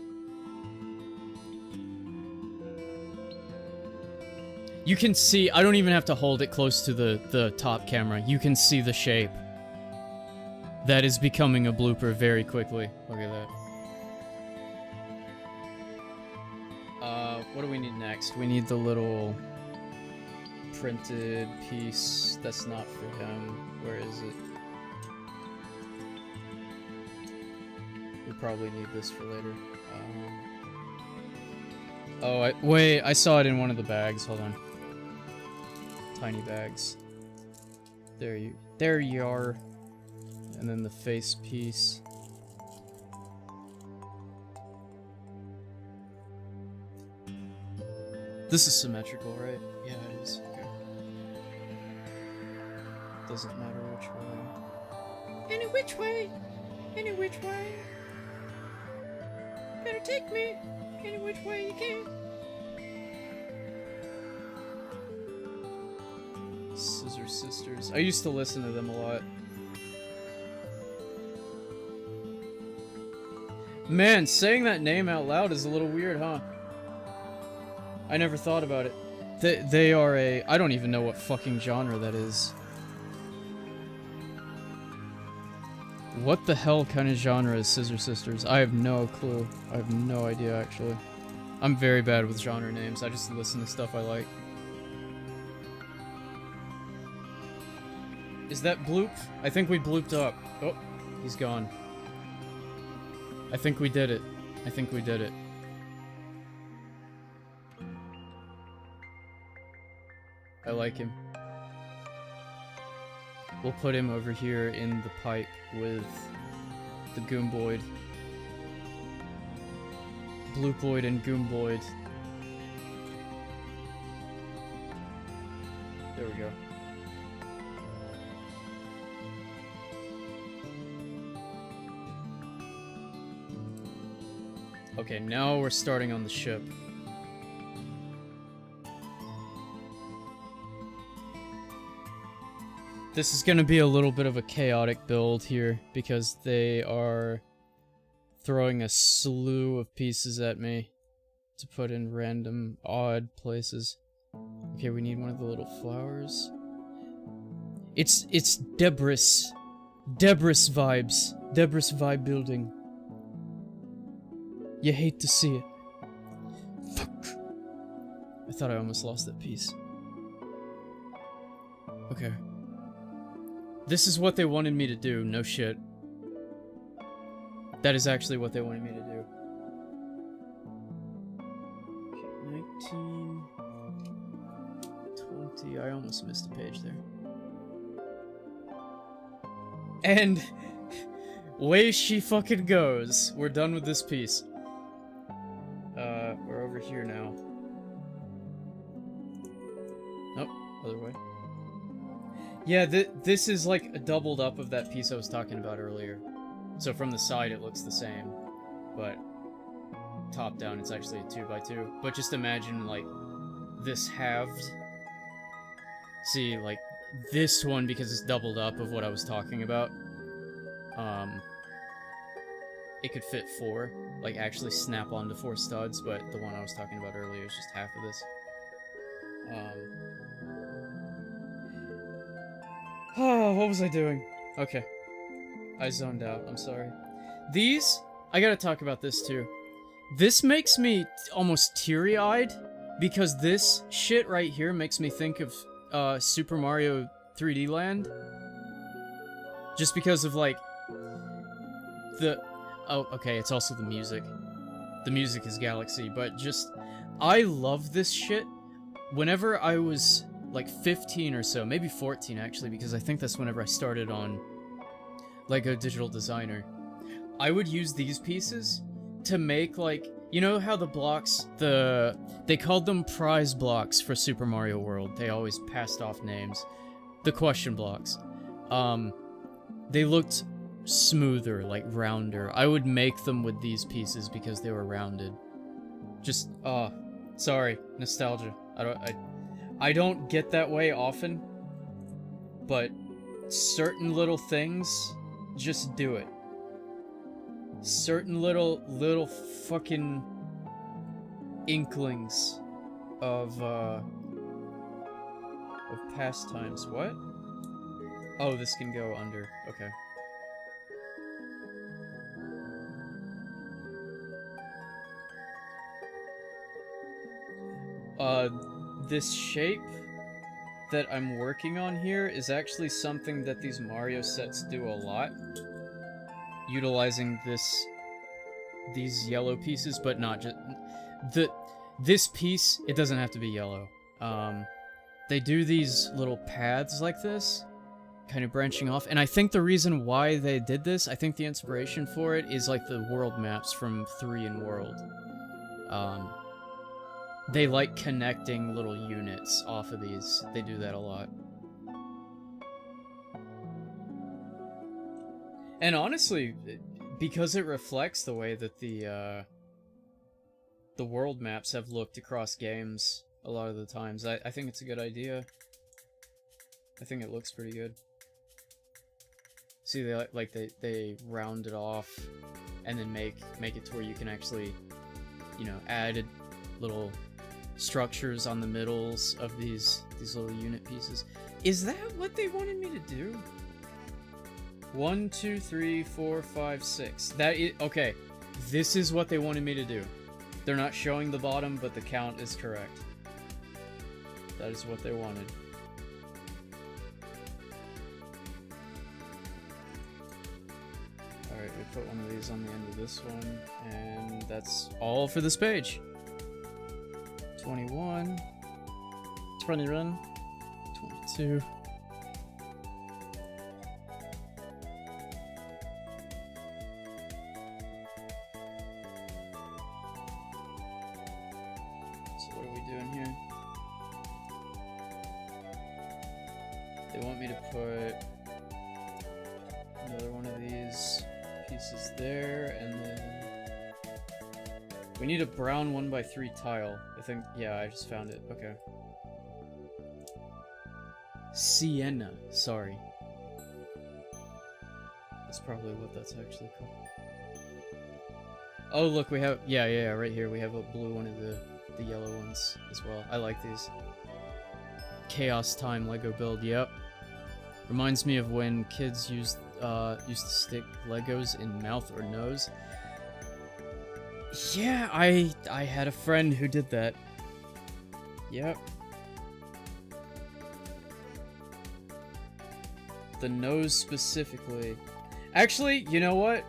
You can see, I don't even have to hold it close to the top camera. You can see the shape. That is becoming a blooper very quickly. Look at that. What do we need next? We need the little printed piece. That's not for him. Where is it? We probably need this for later. Oh, wait, I saw it in one of the bags. Hold on. Tiny bags. There you are. And then the face piece. This is symmetrical, right? Yeah, it is. Okay. Doesn't matter which way. Any which way! Any which way! Better take me! Any which way you can! Scissor Sisters. I used to listen to them a lot. Man, saying that name out loud is a little weird, huh? I never thought about it. They are a... I don't even know what fucking genre that is. What the hell kind of genre is Scissor Sisters? I have no clue. I have no idea, actually. I'm very bad with genre names. I just listen to stuff I like. Is that bloop? I think we blooped up. Oh, he's gone. I think we did it. I think we did it. I like him. We'll put him over here in the pipe with the Goomboid. Bloopoid and Goomboid. There we go. Okay, now we're starting on the ship. This is gonna be a little bit of a chaotic build here, because they are throwing a slew of pieces at me to put in random, odd places. Okay, we need one of the little flowers. It's Debris. Debris vibes. Debris vibe building. You hate to see it. Fuck. I thought I almost lost that piece. Okay. This is what they wanted me to do, no shit. That is actually what they wanted me to do. Okay, 19... 20... I almost missed a page there. And... Way she fucking goes. We're done with this piece. We're over here now. Nope, other way. Yeah, this is like a doubled up of that piece I was talking about earlier. So from the side it looks the same, but top down it's actually a 2x2. But just imagine like this halved. See, like this one, because it's doubled up of what I was talking about. It could fit 4, like actually snap onto 4 studs, but the one I was talking about earlier is just half of this. Oh, what was I doing? Okay. I zoned out, I'm sorry. These, I gotta talk about this too. This makes me almost teary-eyed, because this shit right here makes me think of Super Mario 3D Land. Just because of, like, the... Oh, okay, it's also the music. The music is Galaxy, but just... I love this shit. Whenever I was, like, 15 or so, maybe 14, actually, because I think that's whenever I started on LEGO Digital Designer, I would use these pieces to make, like... You know how the blocks, they called them prize blocks for Super Mario World. They always passed off names. The question blocks. They looked smoother, like rounder. I would make them with these pieces because they were rounded. Just, sorry, nostalgia. I don't get that way often, but certain little things, just do it. Certain little fucking inklings of pastimes. What? Oh, this can go under. Okay. This shape that I'm working on here is actually something that these Mario sets do a lot. Utilizing these yellow pieces, but not just this piece. It doesn't have to be yellow. They do these little paths like this, kind of branching off. And I think the reason why they did this, I think the inspiration for it is like the world maps from 3 and World. They like connecting little units off of these. They do that a lot. And honestly, because it reflects the way that the world maps have looked across games a lot of the times, I think it's a good idea. I think it looks pretty good. See, they round it off and then make it to where you can actually, you know, add little structures on the middles of these little unit pieces. Is that what they wanted me to do? 1, 2, 3, 4, 5, 6. That is okay. This is what they wanted me to do. They're not showing the bottom, but the count is correct. That is what they wanted. Alright, we put one of these on the end of this one, and that's all for this page. 21, 21, 22. So what are we doing here? They want me to put another one of these pieces there, and then we need a brown 1x3 tile. I think, yeah, I just found it. Okay. Sienna, sorry. That's probably what that's actually called. Oh, look, we have, yeah, right here, we have a blue one of the yellow ones as well. I like these. Chaos Time Lego build, yep. Reminds me of when kids used to stick Legos in mouth or nose. Yeah, I had a friend who did that. Yep. The nose specifically. Actually, you know what?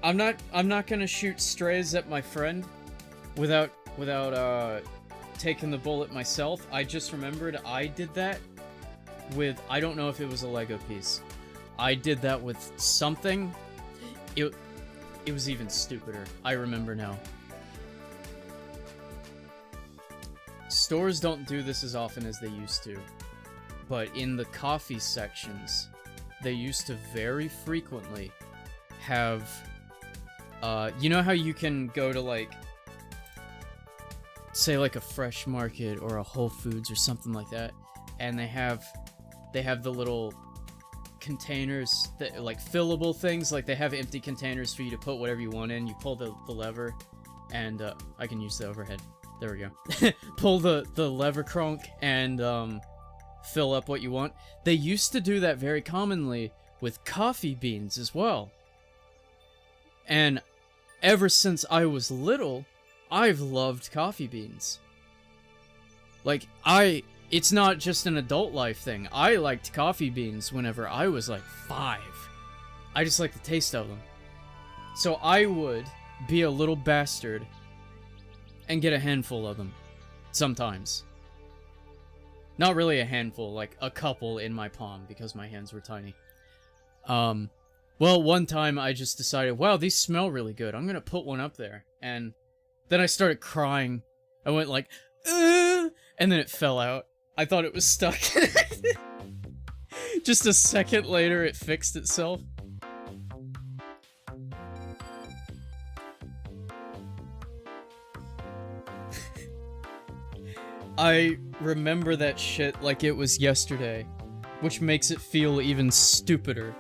I'm not gonna shoot strays at my friend without taking the bullet myself. I just remembered I did that with, I don't know if it was a Lego piece. I did that with something. It was even stupider. I remember now. Stores don't do this as often as they used to, but in the coffee sections, they used to very frequently have, you know how you can go to, like, say like a Fresh Market or a Whole Foods or something like that, and they have the little containers that, like, fillable things, like they have empty containers for you to put whatever you want in. You pull the lever, and I can use the overhead. There we go. Pull the lever crunk and fill up what you want. They used to do that very commonly with coffee beans as well. And ever since I was little, I've loved coffee beans. Like, it's not just an adult life thing. I liked coffee beans whenever I was like 5. I just like the taste of them. So I would be a little bastard and get a handful of them. Sometimes. Not really a handful, like a couple in my palm, because my hands were tiny. Well, one time I just decided, wow, these smell really good. I'm gonna put one up there. And then I started crying. I went like, ugh! And then it fell out. I thought it was stuck. Just a second later, it fixed itself. I remember that shit like it was yesterday, which makes it feel even stupider.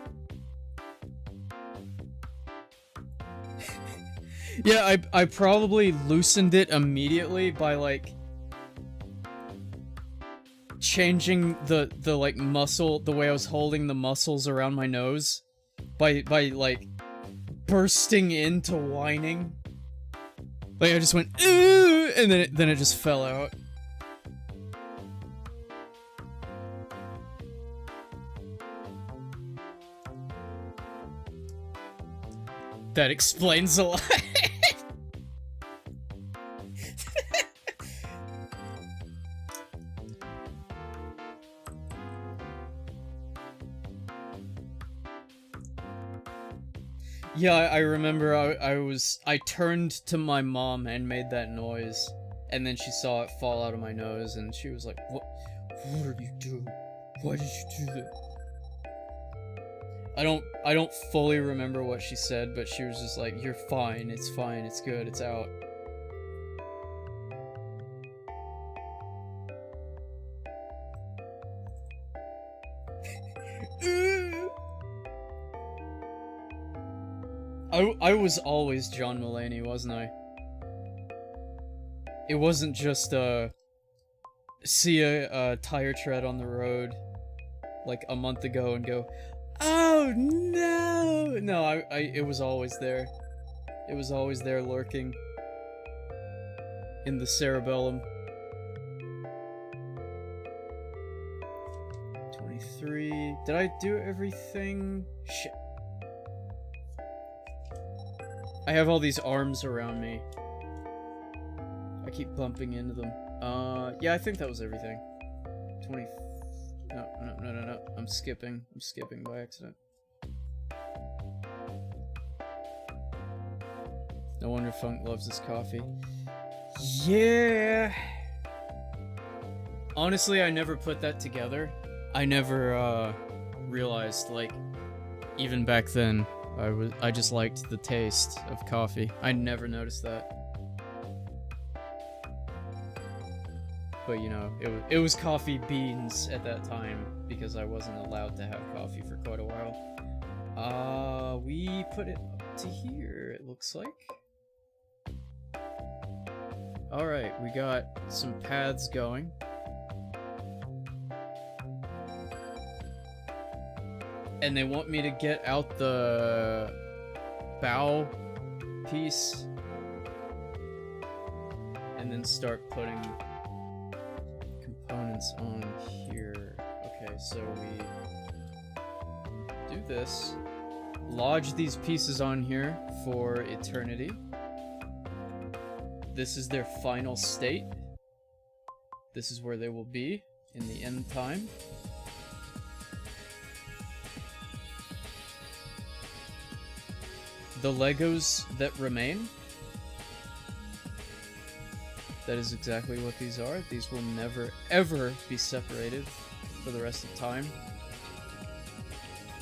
Yeah, I probably loosened it immediately by, like, changing the like muscle, the way I was holding the muscles around my nose, by like bursting into whining. Like I just went ooh, and then it just fell out. That explains a lot. Yeah, I remember I turned to my mom and made that noise, and then she saw it fall out of my nose, and she was like, What are you doing? Why did you do that? I don't fully remember what she said, but she was just like, you're fine, it's good, it's out. I was always John Mulaney, wasn't I? It wasn't just, see a tire tread on the road, like, a month ago and go, oh no! No, it was always there. It was always there lurking. In the cerebellum. 23. Did I do everything? Shit. I have all these arms around me. I keep bumping into them. Yeah, I think that was everything. 20. No. I'm skipping by accident. No wonder Funk loves his coffee. Yeah. Honestly, I never put that together. I never, realized, like, even back then, I just liked the taste of coffee. I never noticed that. But, you know, it was coffee beans at that time, because I wasn't allowed to have coffee for quite a while. We put it up to here, it looks like. Alright, we got some paths going. And they want me to get out the bow piece and then start putting components on here. Okay, so we do this, lodge these pieces on here for eternity. This is their final state. This is where they will be in the end time. the Legos that remain. That is exactly what these are. These will never, ever be separated for the rest of time.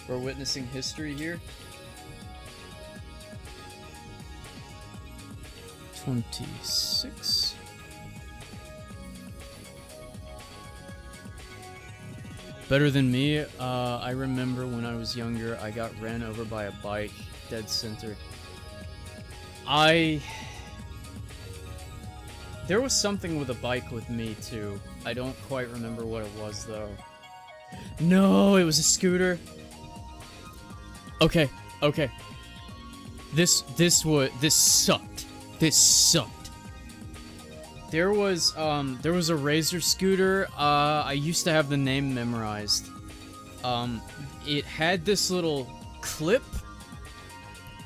We're witnessing history here. 26. Better than me. I remember when I was younger, I got ran over by a bike, dead center. There was something with a bike with me too. I don't quite remember what it was though. No, it was a scooter. Okay, okay. This sucked. This sucked. There was a Razor scooter. I used to have the name memorized. It had this little clip.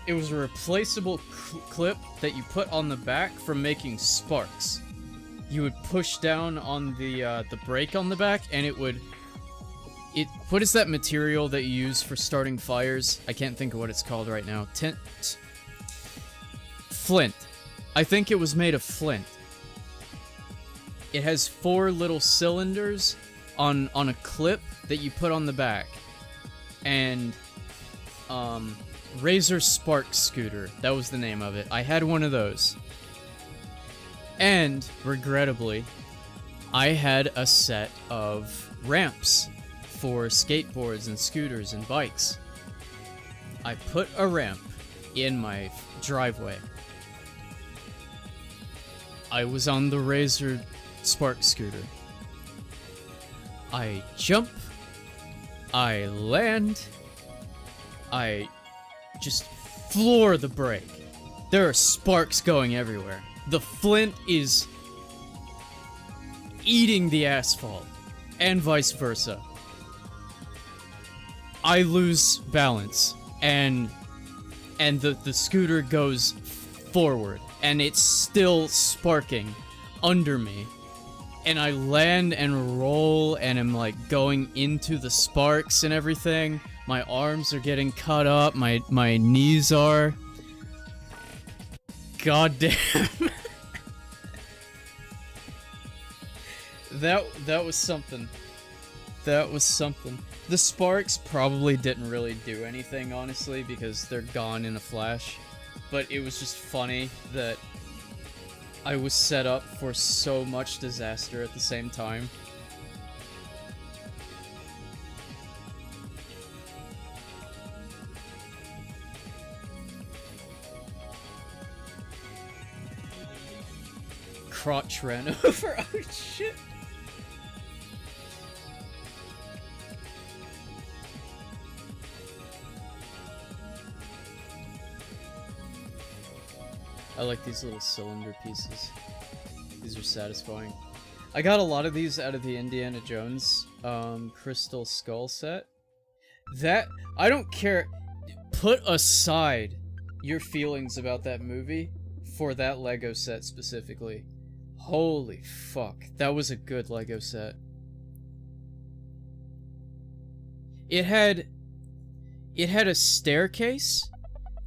It was a replaceable clip that you put on the back for making sparks. You would push down on the brake on the back, and what is that material that you use for starting fires? I can't think of what it's called right now. Flint. I think it was made of flint. It has 4 little cylinders on a clip that you put on the back. And, Razor Spark Scooter. That was the name of it. I had one of those. And, regrettably, I had a set of ramps for skateboards and scooters and bikes. I put a ramp in my driveway. I was on the Razor Spark Scooter. I jump. I land. I just floor the brake. There are sparks going everywhere. The flint is eating the asphalt, and vice versa. I lose balance, and the scooter goes forward, and it's still sparking under me. And I land and roll, and I'm like going into the sparks and everything. My arms are getting cut up, my knees are. God damn. That was something. That was something. The sparks probably didn't really do anything, honestly, because they're gone in a flash. But it was just funny that I was set up for so much disaster at the same time. Crotch ran over. Oh shit. I like these little cylinder pieces. These are satisfying. I got a lot of these out of the Indiana Jones Crystal Skull set. That, I don't care. Put aside your feelings about that movie for that Lego set specifically. Holy fuck. That was a good Lego set. It had a staircase,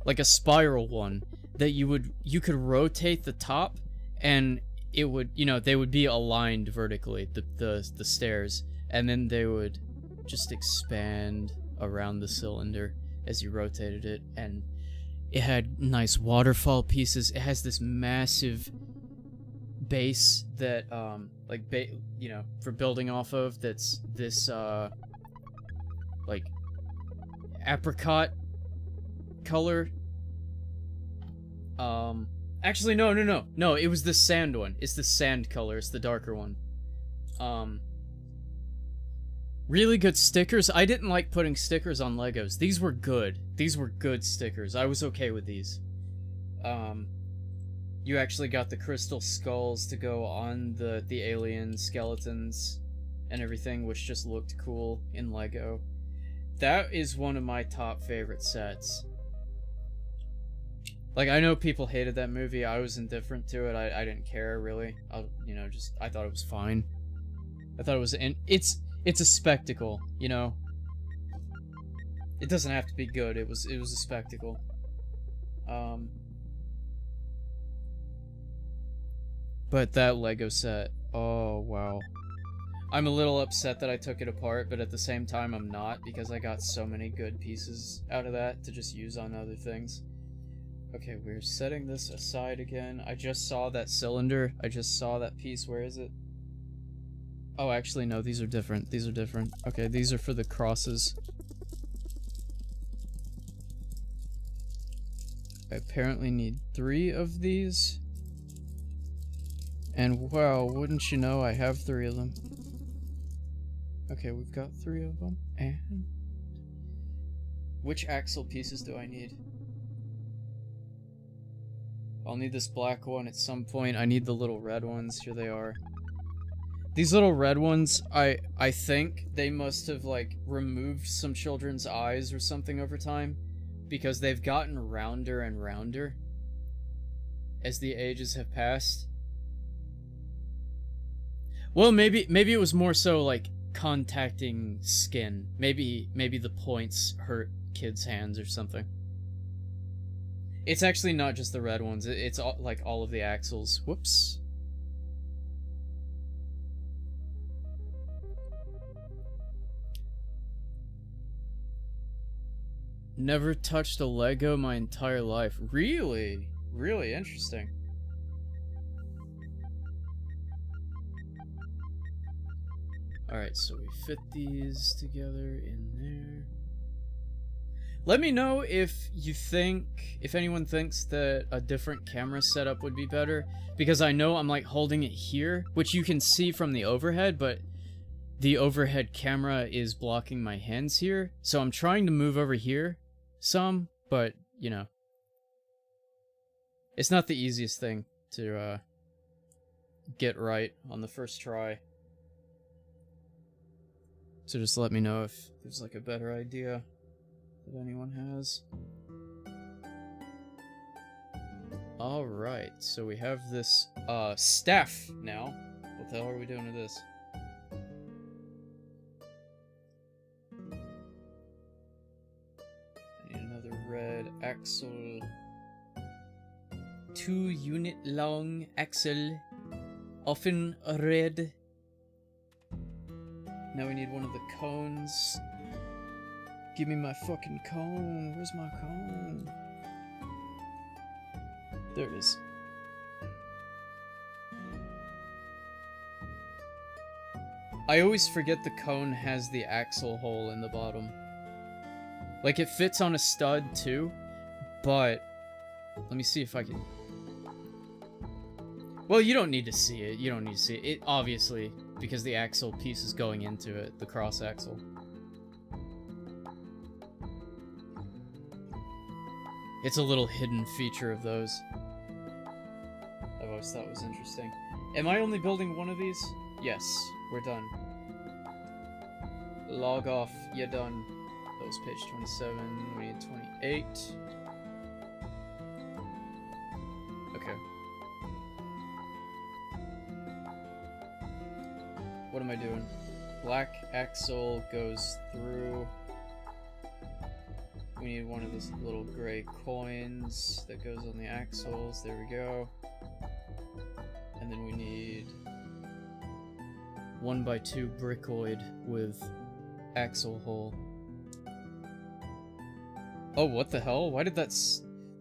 like a spiral one, that you could rotate the top, and it would, you know, they would be aligned vertically, the stairs, and then they would just expand around the cylinder as you rotated it, and it had nice waterfall pieces. It has this massive base that you know, for building off of, that's this like apricot color. Actually, no, it was the sand one. It's the sand color, it's the darker one. Really good stickers. I didn't like putting stickers on Legos. These were good. These were good stickers. I was okay with these. You actually got the crystal skulls to go on the alien skeletons and everything, which just looked cool in Lego. That is one of my top favorite sets. Like, I know people hated that movie. I was indifferent to it. I didn't care, really. You know, I thought it was fine. I thought it was... It's a spectacle, you know? It doesn't have to be good. It was a spectacle. But that Lego set, oh wow. I'm a little upset that I took it apart, but at the same time I'm not, because I got so many good pieces out of that to just use on other things. Okay, we're setting this aside again. I just saw that cylinder. I just saw that piece. Where is it? Oh, actually, no, these are different. These are different. Okay, these are for the crosses. I apparently need 3 of these. And wow, wouldn't you know, I have 3 of them. Okay, we've got 3 of them. And which axle pieces do I need? I'll need this black one at some point. I need the little red ones. Here they are. These little red ones, I think they must have, like, removed some children's eyes or something over time, because they've gotten rounder and rounder as the ages have passed. Well, maybe it was more so, like, contacting skin. Maybe the points hurt kids' hands or something. It's actually not just the red ones. It's all, like, all of the axles. Whoops. Never touched a Lego my entire life. Really? Really interesting. Alright, so we fit these together in there. Let me know if anyone thinks that a different camera setup would be better, because I know I'm like holding it here, which you can see from the overhead, but the overhead camera is blocking my hands here, so I'm trying to move over here some, but, you know, it's not the easiest thing to get right on the first try. So just let me know if there's like a better idea that anyone has. Alright, so we have this staff now. What the hell are we doing with this? I need another red axle. 2-unit long axle. Often red. Now we need one of the cones. Give me my fucking cone. Where's my cone? There it is. I always forget the cone has the axle hole in the bottom. Like, it fits on a stud too, but let me see if I can... Well, you don't need to see it. You don't need to see it. It obviously, because the axle piece is going into it, the cross axle. It's a little hidden feature of those. I've always thought was interesting. Am I only building one of these? Yes, we're done. Log off, you're done. That was page 27, we need 28. Okay. What am I doing? Black axle goes through. We need one of those little gray coins that goes on the axles. There we go. And then we need 1x2 brickoid with axle hole. Oh, what the hell? Why did that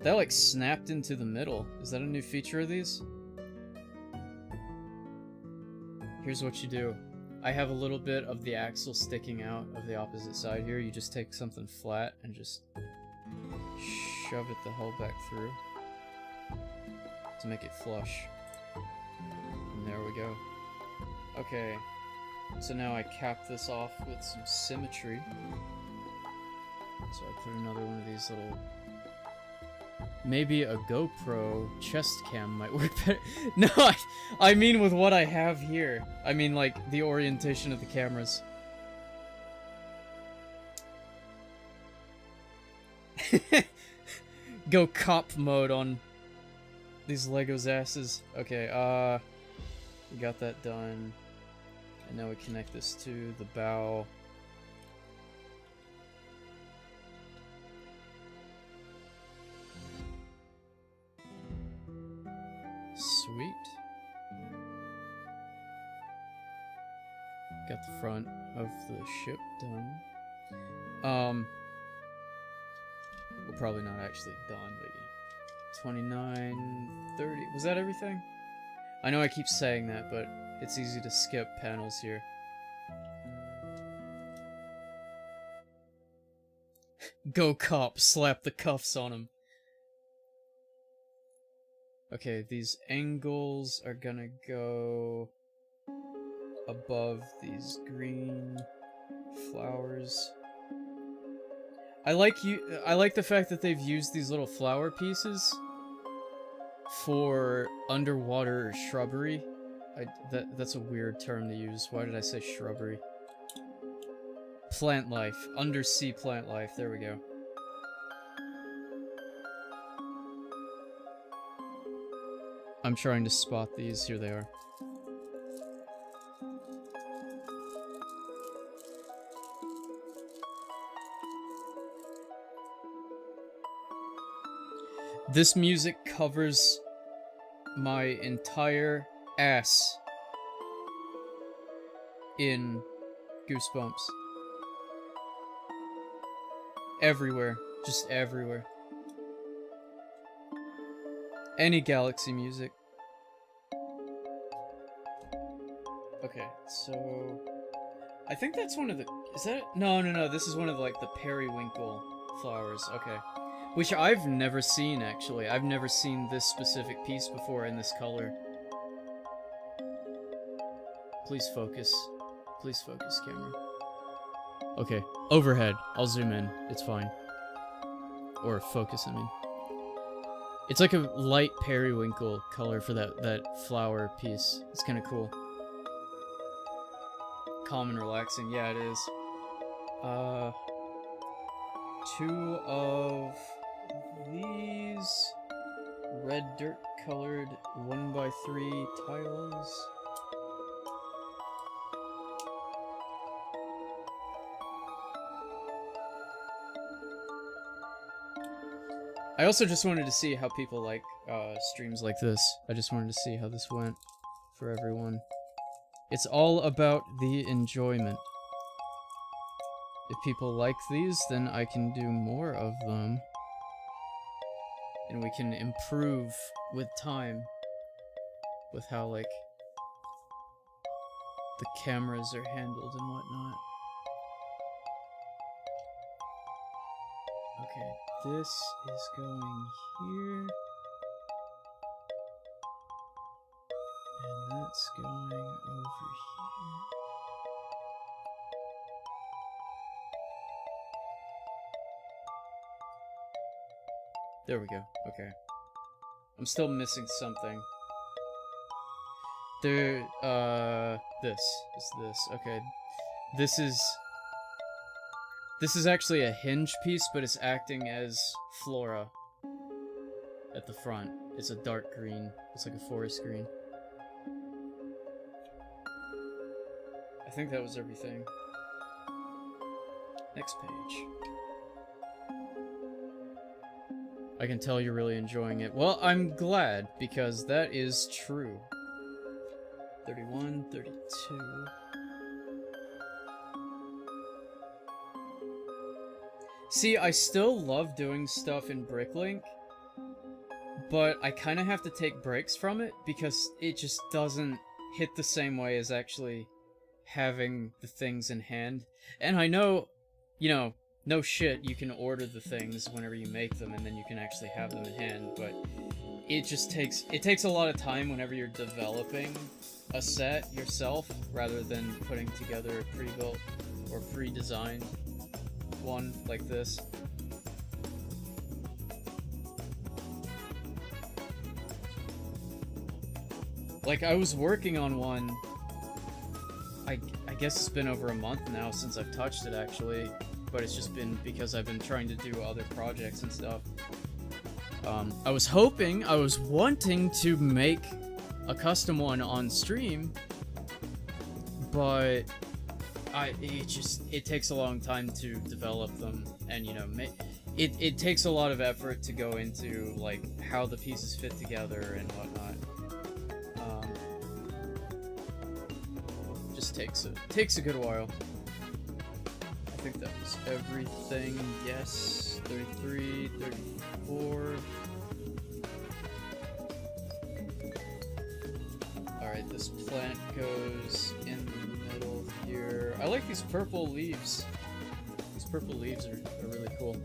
like snapped into the middle? Is that a new feature of these? Here's what you do. I have a little bit of the axle sticking out of the opposite side here. You just take something flat and just shove it the hell back through to make it flush. And there we go. Okay, so now I cap this off with some symmetry. So I put another one of these little... Maybe a GoPro chest cam might work better. No, I mean with what I have here. I mean, like, the orientation of the cameras. Go cop mode on these Legos asses. Okay, we got that done. And now we connect this to the bow. front of the ship done. Well, probably not actually done, but yeah. 29, 30. Was that everything? I know I keep saying that, but it's easy to skip panels here. Go cop, slap the cuffs on him. Okay, these angles are gonna go above these green flowers. I like the fact that they've used these little flower pieces for underwater shrubbery. That's a weird term to use. Why did I say shrubbery? Plant life. Undersea plant life. There we go. I'm trying to spot these. Here they are. This music covers my entire ass in goosebumps. Everywhere. Just everywhere. Any Galaxy music. Okay, so... I think that's one of the... Is that... No, this is one of, like, the periwinkle flowers. Okay. Which I've never seen, actually. I've never seen this specific piece before in this color. Please focus. Please focus, camera. Okay, overhead. I'll zoom in. It's fine. Or focus, I mean. It's like a light periwinkle color for that flower piece. It's kind of cool. Calm and relaxing. Yeah, it is. 2 of these red dirt colored 1x3 tiles. I also just wanted to see how people like streams like this. I just wanted to see how this went for everyone. It's all about the enjoyment. If people like these, then I can do more of them. And we can improve with time. With how, like, the cameras are handled and whatnot. Okay, this is going here. And that's going over here. There we go. Okay. I'm still missing something. There, this is this. Okay. This is actually a hinge piece, but it's acting as flora at the front. It's a dark green. It's like a forest green. I think that was everything. Next page. I can tell you're really enjoying it. Well, I'm glad, because that is true. 31, 32... See, I still love doing stuff in Bricklink, but I kind of have to take breaks from it because it just doesn't hit the same way as actually having the things in hand. And I know, you know, no shit, you can order the things whenever you make them and then you can actually have them in hand, but it just takes a lot of time whenever you're developing a set yourself rather than putting together a pre-built or pre-designed one like this. Like, I was working on one, I guess it's been over a month now since I've touched it actually, but it's just been because I've been trying to do other projects and stuff. I was wanting to make a custom one on stream, but it takes a long time to develop them, and you know, it takes a lot of effort to go into like how the pieces fit together and whatnot. Just just takes a good while. I think that was everything. Yes, 33, 34. Alright, this plant goes in the middle here. I like these purple leaves. These purple leaves are really cool.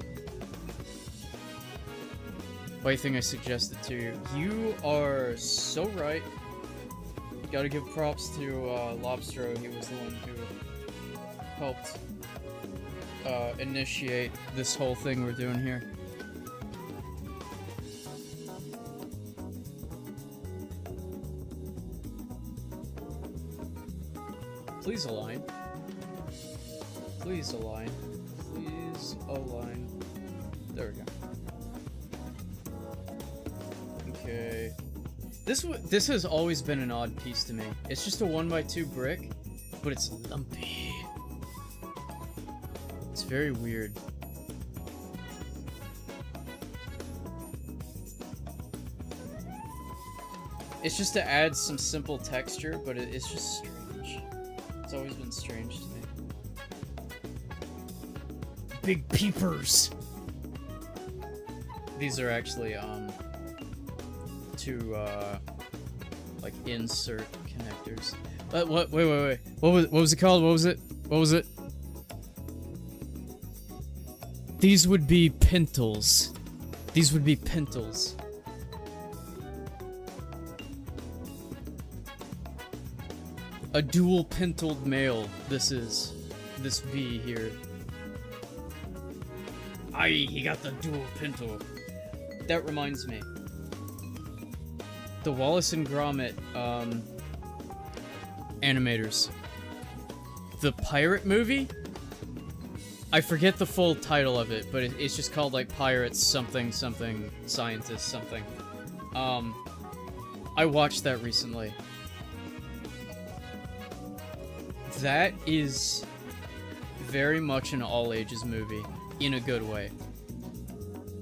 Why thing I suggested to you. You are so right. Gotta give props to Lobstro. He was the one who helped initiate this whole thing we're doing here. Please align. Please align. Please align. There we go. Okay. This has always been an odd piece to me. It's just a 1x2 brick, but it's lumpy. It's very weird. It's just to add some simple texture, but it's just strange. It's always been strange to me. Big peepers! These are actually, two, like, insert connectors. What? Wait. What was it called? What was it? These would be pintles. These would be pintles. A dual pintled male, this bee here. Aye, he got the dual pintle. That reminds me. The Wallace and Gromit, animators. The pirate movie? I forget the full title of it, but it's just called, like, Pirates something, scientist something. I watched that recently. That is very much an all-ages movie, in a good way.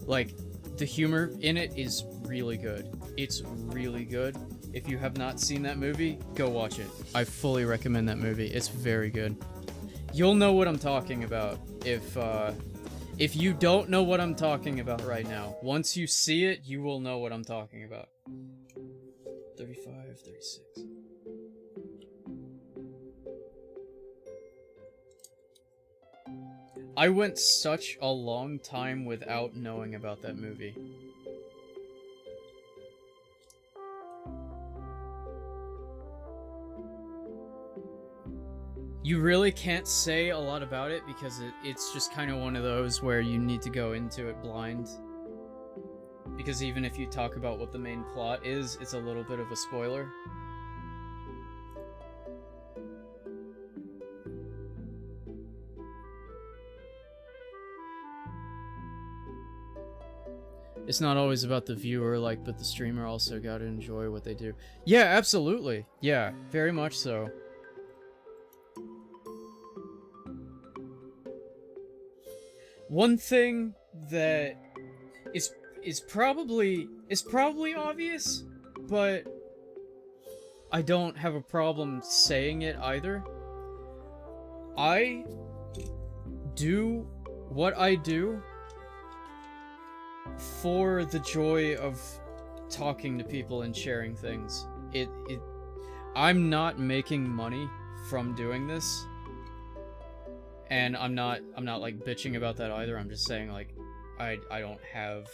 Like, the humor in it is really good. It's really good. If you have not seen that movie, go watch it. I fully recommend that movie. It's very good. You'll know what I'm talking about if you don't know what I'm talking about right now. Once you see it, you will know what I'm talking about. 35, 36. I went such a long time without knowing about that movie. You really can't say a lot about it because it's just kind of one of those where you need to go into it blind. Because even if you talk about what the main plot is, it's a little bit of a spoiler. It's not always about the viewer, like, but the streamer also gotta enjoy what they do. Yeah, absolutely. Yeah, very much so. One thing that is probably obvious, but I don't have a problem saying it either. I do what I do for the joy of talking to people and sharing things. I'm not making money from doing this. And I'm not like bitching about that either. I'm just saying, like, I don't have,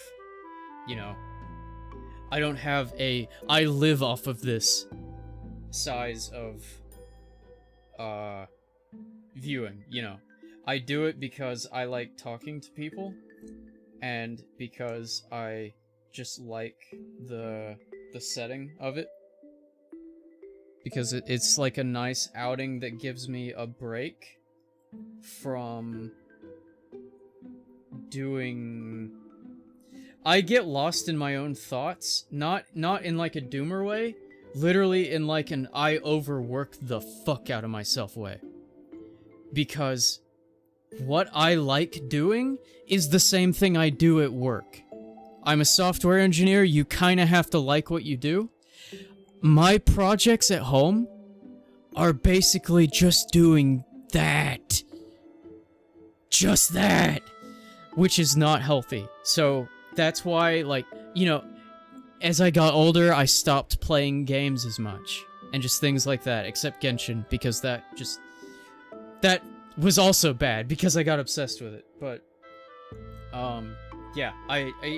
you know, I don't have I live off of this size of viewing, you know. I do it because I like talking to people and because I just like the setting of it. Because it's like a nice outing that gives me a break from doing... I get lost in my own thoughts, not in like a doomer way, literally in like an I overworked the fuck out of myself way. Because what I like doing is the same thing I do at work. I'm a software engineer, you kinda have to like what you do. My projects at home are basically just doing that. Just that. Which is not healthy. So that's why, like, you know, as I got older, I stopped playing games as much. And just things like that, except Genshin, because that was also bad, because I got obsessed with it. But, yeah,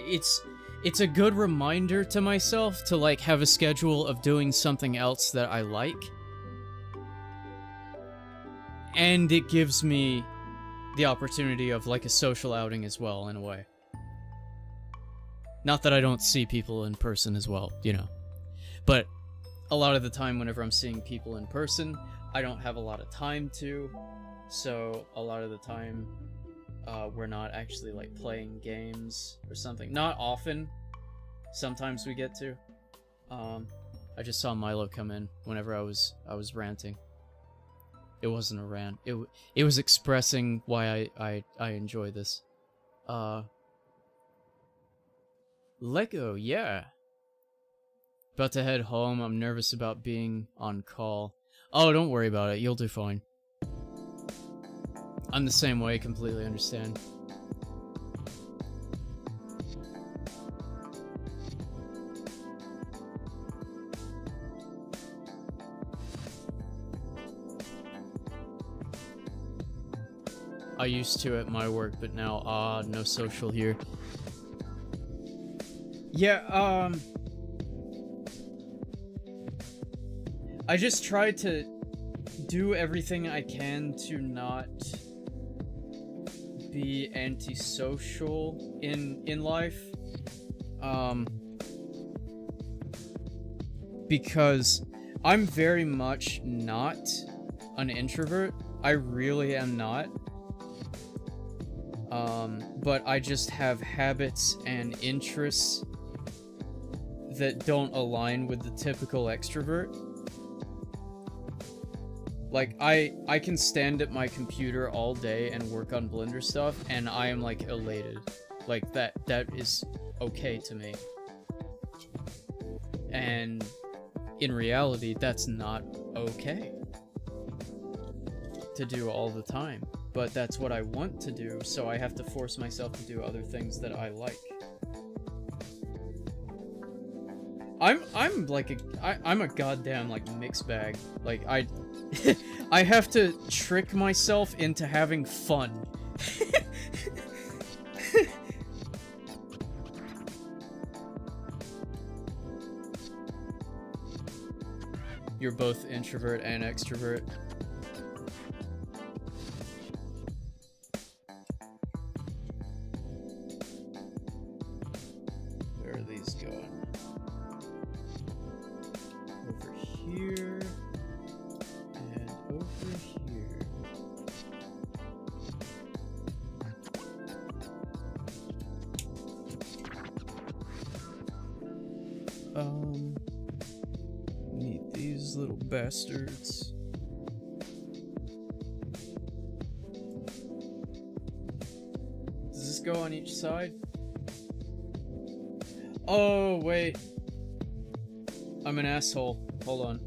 it's a good reminder to myself to, like, have a schedule of doing something else that I like. And it gives me the opportunity of, like, a social outing as well, in a way. Not that I don't see people in person as well, you know. But a lot of the time, whenever I'm seeing people in person, I don't have a lot of time to. So a lot of the time, we're not actually, like, playing games or something. Not often. Sometimes we get to. I just saw Milo come in whenever I was ranting. It wasn't a rant. It was expressing why I enjoy this. Lego, yeah. About to head home. I'm nervous about being on call. Oh, don't worry about it. You'll do fine. I'm the same way. Completely understand. I used to at my work, but now, no social here. Yeah, I just try to do everything I can to not be antisocial in life. Because I'm very much not an introvert. I really am not. But I just have habits and interests that don't align with the typical extrovert. Like, I can stand at my computer all day and work on Blender stuff, and I am, like, elated. Like, that is okay to me. And in reality, that's not okay to do all the time. But that's what I want to do, so I have to force myself to do other things that I like. I'm like I'm a goddamn, like, mixed bag. Like, I have to trick myself into having fun. You're both introvert and extrovert. Where are these going? Over here. And over here. Need these little bastards. Does this go on each side? Oh, wait. I'm an asshole. Hold on.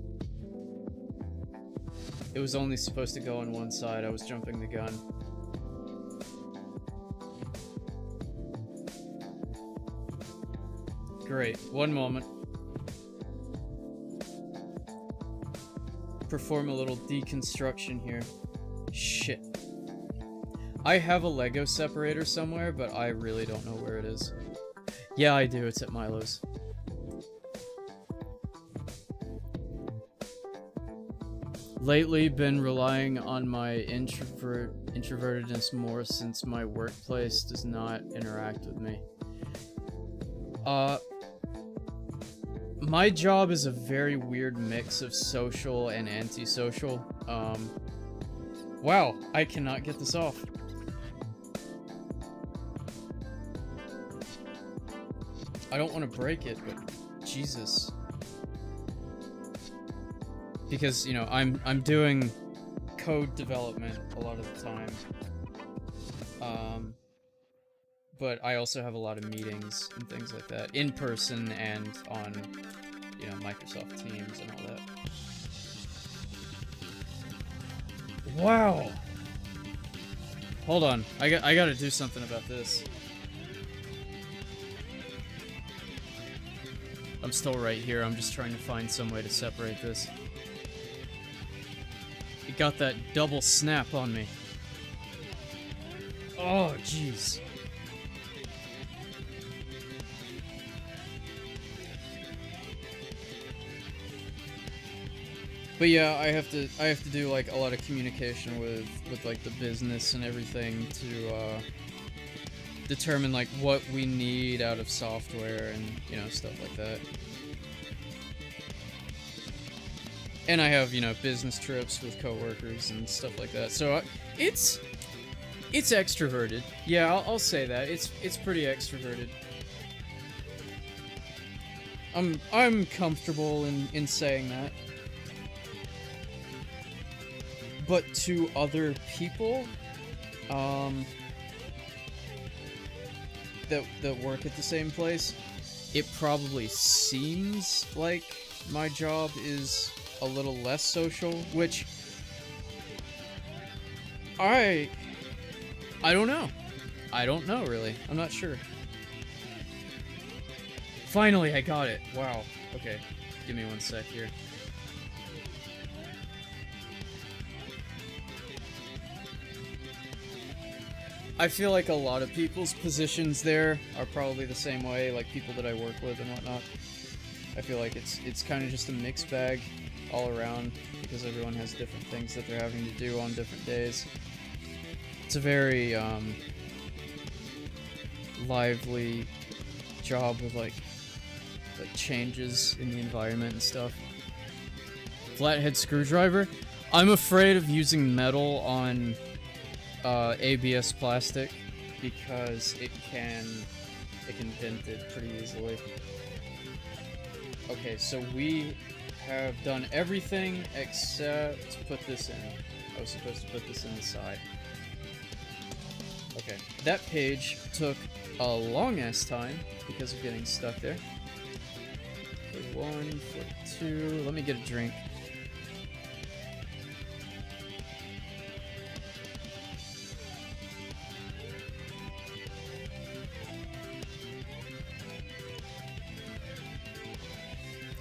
It was only supposed to go on one side. I was jumping the gun. Great. One moment. Perform a little deconstruction here. Shit. I have a Lego separator somewhere, but I really don't know where it is. Yeah, I do. It's at Milo's. Lately, been relying on my introvertedness more since my workplace does not interact with me. My job is a very weird mix of social and antisocial. Wow, I cannot get this off. I don't want to break it, but Jesus. Because, you know, I'm doing code development a lot of the time. But I also have a lot of meetings and things like that, in person and on, you know, Microsoft Teams and all that. Wow. Hold on. I gotta do something about this. I'm still right here. I'm just trying to find some way to separate this. It got that double snap on me. Oh, jeez. But yeah, I have to do like a lot of communication with like the business and everything to determine like what we need out of software and, you know, stuff like that. And I have, you know, business trips with coworkers and stuff like that. So it's extroverted. Yeah, I'll say that. It's pretty extroverted. I'm comfortable in saying that. But to other people, that work at the same place, it probably seems like my job is a little less social, which I don't know. I don't know, really. I'm not sure. Finally, I got it. Wow. Okay. Give me one sec here. I feel like a lot of people's positions there are probably the same way, like people that I work with and whatnot. I feel like it's kind of just a mixed bag all around because everyone has different things that they're having to do on different days. It's a very lively job with like changes in the environment and stuff. Flathead screwdriver. I'm afraid of using metal on ABS plastic because it can dent it pretty easily. Okay, so we have done everything except put this in. I was supposed to put this in the side. Okay, that page took a long ass time because of getting stuck there. Foot 1, foot 2. Let me get a drink.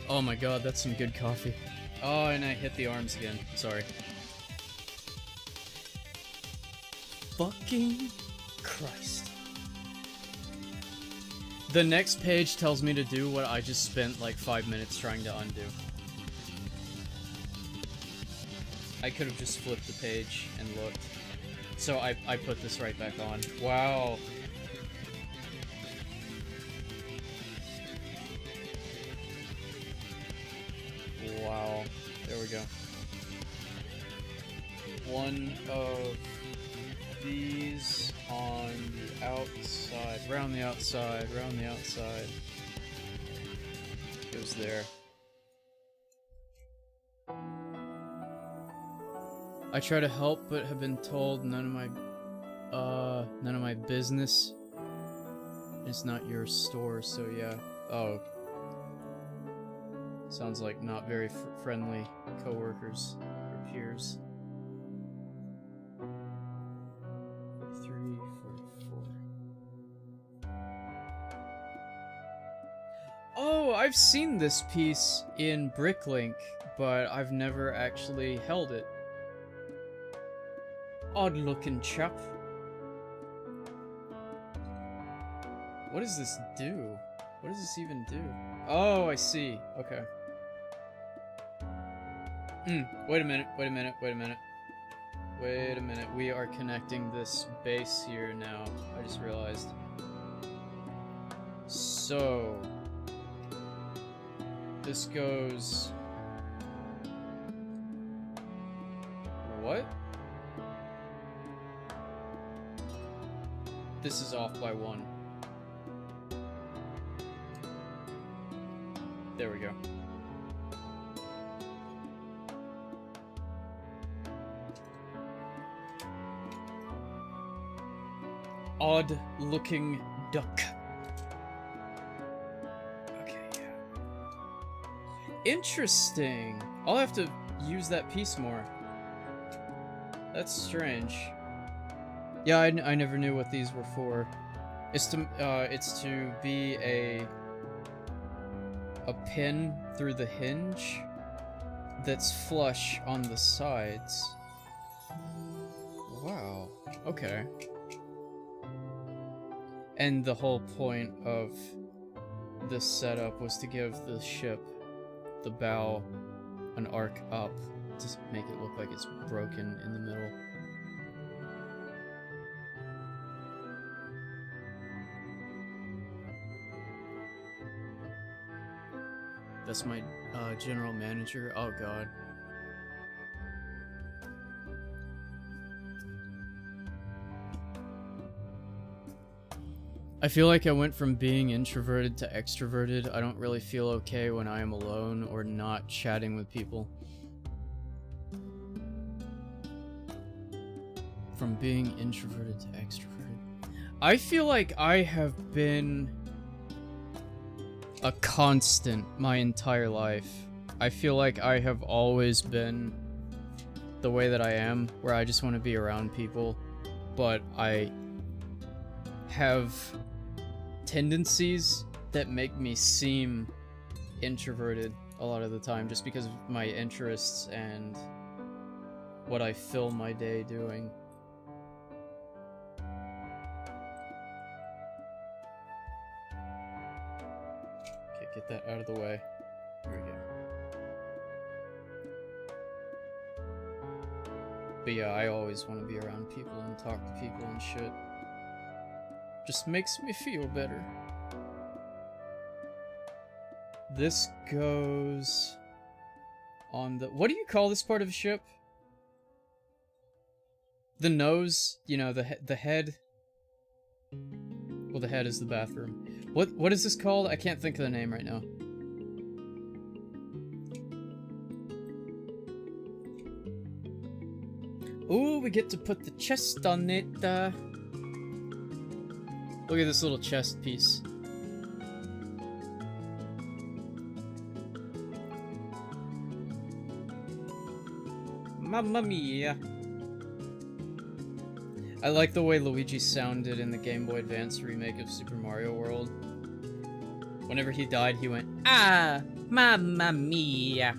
Oh my god, that's some good coffee. Oh, and I hit the arms again. Sorry. Fucking Christ. The next page tells me to do what I just spent like 5 minutes trying to undo. I could have just flipped the page and looked. So I put this right back on. Wow. Wow. There we go. One of these on the outside. Round the outside. Round the outside. Goes there. I try to help, but have been told none of my business. It's not your store, so yeah. Oh. Sounds like not very friendly coworkers or peers. 43, 44. Oh, I've seen this piece in Bricklink, but I've never actually held it. Odd-looking chap. What does this do? What does this even do? Oh, I see. Okay. Wait a minute, wait a minute, wait a minute. Wait a minute, we are connecting this base here now. I just realized. So... this goes... what? This is off by 1. There we go. Odd-looking duck. Okay, yeah. Interesting. I'll have to use that piece more. That's strange. Yeah, I never knew what these were for. It's to be a pin through the hinge that's flush on the sides. Wow. Okay. And the whole point of this setup was to give the ship, the bow, an arc up to make it look like it's broken in the middle. That's my general manager. Oh god. I feel like I went from being introverted to extroverted. I don't really feel okay when I am alone or not chatting with people. From being introverted to extroverted. I feel like I have been a constant my entire life. I feel like I have always been the way that I am, where I just want to be around people, but I have tendencies that make me seem introverted a lot of the time, just because of my interests and what I fill my day doing. Okay, get that out of the way. Here we go. But yeah, I always want to be around people and talk to people and shit. Just makes me feel better. This goes on the... What do you call this part of a ship? The nose, you know, the head. Well, the head is the bathroom. What is this called? I can't think of the name right now. Ooh, we get to put the chest on it. Look at this little chest piece. Mamma mia. I like the way Luigi sounded in the Game Boy Advance remake of Super Mario World. Whenever he died, he went, "Ah, mamma mia."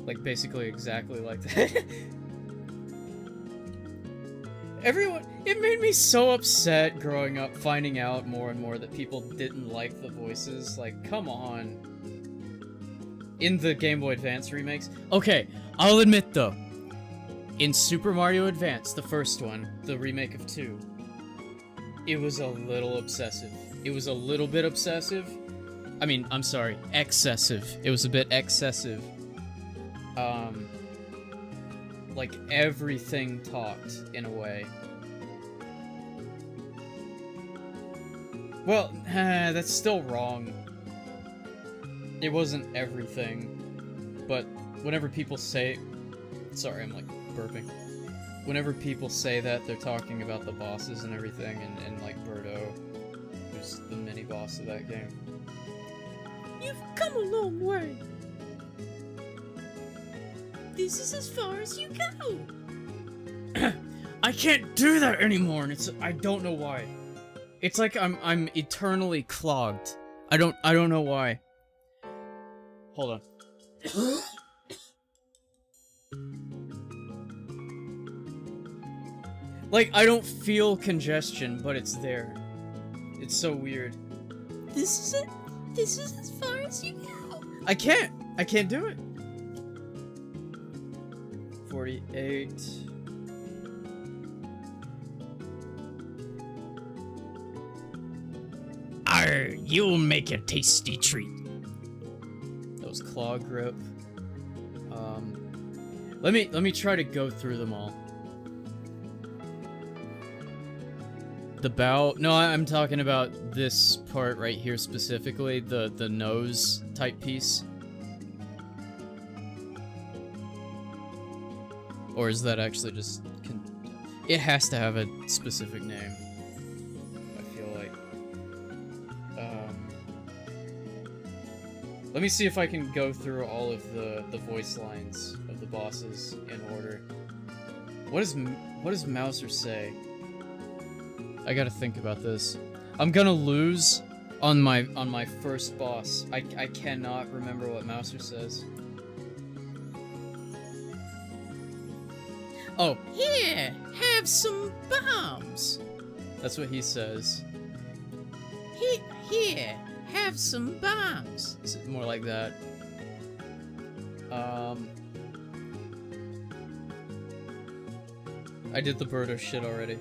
Like, basically exactly like that. It made me so upset growing up, finding out more and more that people didn't like the voices. Like, come on. In the Game Boy Advance remakes. Okay, I'll admit though, in Super Mario Advance, the first one, the remake of 2, it was a little obsessive. It was a little bit obsessive. I mean, I'm sorry, excessive. It was a bit excessive. Like, everything talked, in a way. Well, that's still wrong. It wasn't everything, but whenever people say... Sorry, I'm, like, burping. Whenever people say that, they're talking about the bosses and everything, and like, Birdo, who's the mini-boss of that game. You've come a long way! This is as far as you go! I can't do that anymore, and I don't know why. It's like I'm eternally clogged. I don't know why. Hold on. Like, I don't feel congestion, but it's there. It's so weird. This is it? This is as far as you go? I can't do it. 48. Arr, you'll make a tasty treat. That was claw grip. Let me try to go through them all. The bow. No, I'm talking about this part right here specifically, the nose type piece. Or is that actually just... It has to have a specific name, I feel like. Let me see if I can go through all of the voice lines of the bosses in order. What does Mouser say? I gotta think about this. I'm gonna lose on my first boss. I cannot remember what Mouser says. Oh, here, have some bombs. That's what he says. Here, have some bombs. Is it more like that? I did the Birdo shit already.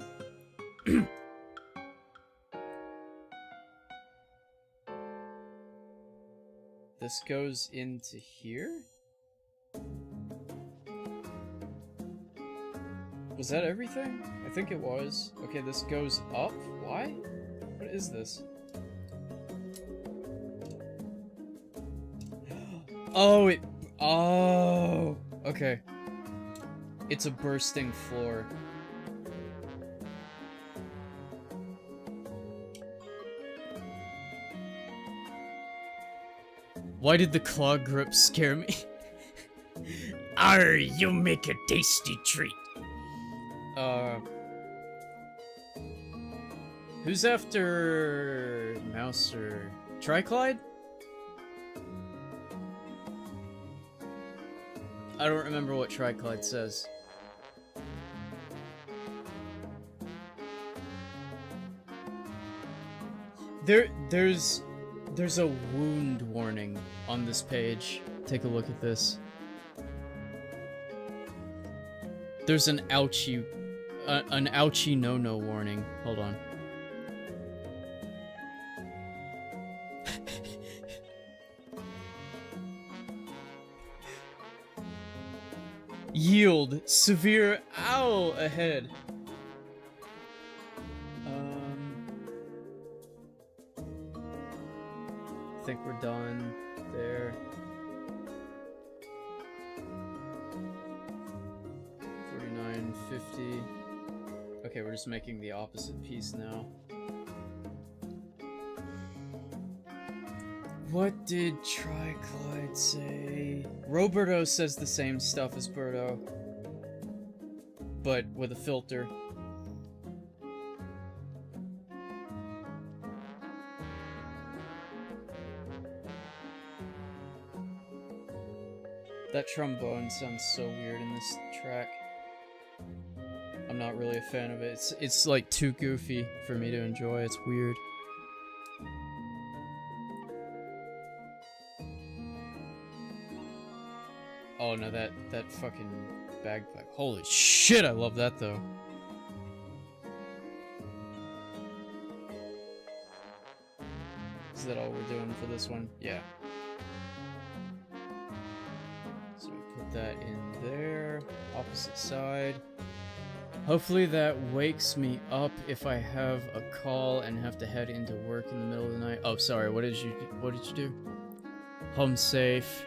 This goes into here? Was that everything? I think it was. Okay, this goes up? Why? What is this? Oh, oh! Okay. It's a bursting floor. Why did the claw grip scare me? Arr, you make a tasty treat. Who's after Mouser? Triclide? I don't remember what Triclide says. There's a wound warning on this page. Take a look at this. There's an ouchie no-no warning. Hold on. Yield. Severe owl ahead. I think we're done there. 49.50. Okay, we're just making the opposite piece now. What did Triclide say? Roberto says the same stuff as Birdo, but with a filter. That trombone sounds so weird in this track. I'm not really a fan of it. It's like too goofy for me to enjoy. It's weird. Oh no, that fucking bagpipe. Holy shit, I love that though. Is that all we're doing for this one? Yeah. So we put that in there. Opposite side. Hopefully that wakes me up if I have a call and have to head into work in the middle of the night. Oh, sorry, what did you do? Home safe.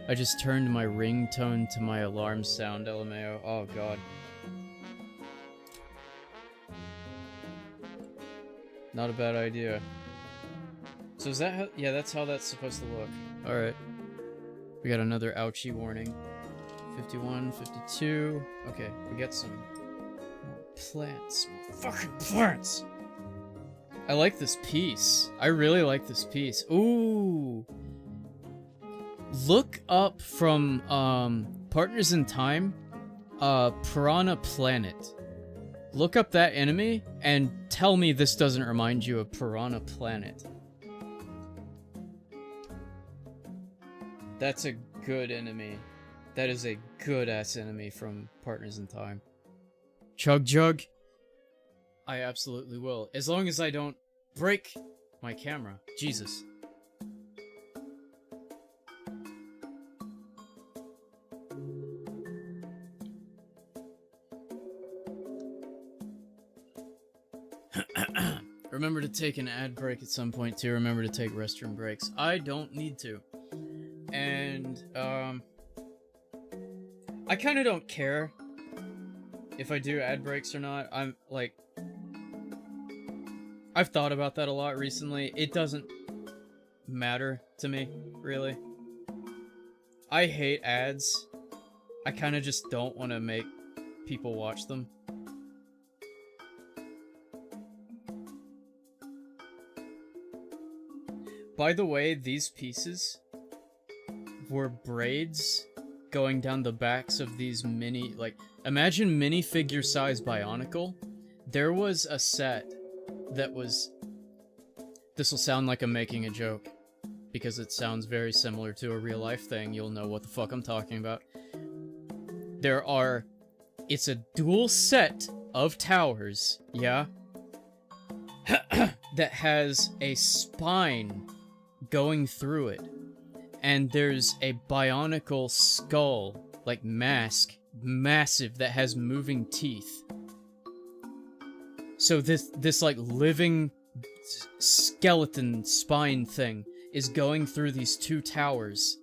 I just turned my ringtone to my alarm sound, LMAO. Oh god. Not a bad idea. So is that how— yeah, that's how that's supposed to look. Alright. We got another ouchie warning. 51, 52. Okay, we got some more plants. More fucking plants! I like this piece. I really like this piece. Ooh! Look up from, Partners in Time, Piranha Planet. Look up that enemy, and tell me this doesn't remind you of Piranha Planet. That's a good enemy. That is a good-ass enemy from Partners in Time. Chug Jug? I absolutely will. As long as I don't break my camera. Jesus. Remember to take an ad break at some point too. Remember to take restroom breaks. I don't need to. And, I kinda don't care if I do ad breaks or not. I'm, like... I've thought about that a lot recently. It doesn't matter to me, really. I hate ads. I kind of just don't want to make people watch them. By the way, these pieces were braids going down the backs of these mini, like, imagine minifigure size Bionicle. There was a set that was, this will sound like I'm making a joke, because it sounds very similar to a real life thing. You'll know what the fuck I'm talking about. It's a dual set of towers, yeah? That has a spine going through it. And there's a Bionicle skull, like mask, massive, that has moving teeth. So this like living skeleton spine thing is going through these two towers.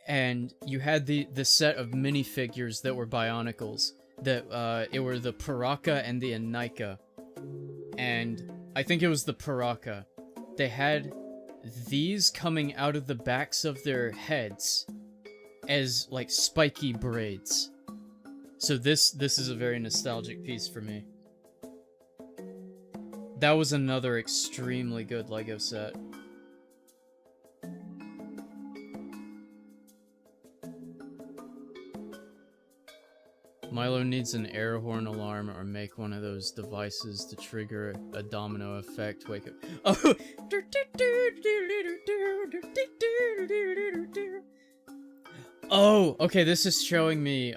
And you had the set of minifigures that were Bionicles. It were the Paraka and the Anika. And I think it was the Paraka. They had these coming out of the backs of their heads as like spiky braids. So this is a very nostalgic piece for me. That was another extremely good Lego set. Milo needs an air horn alarm or make one of those devices to trigger a domino effect. Wake up. Oh! Oh, okay, this is showing me,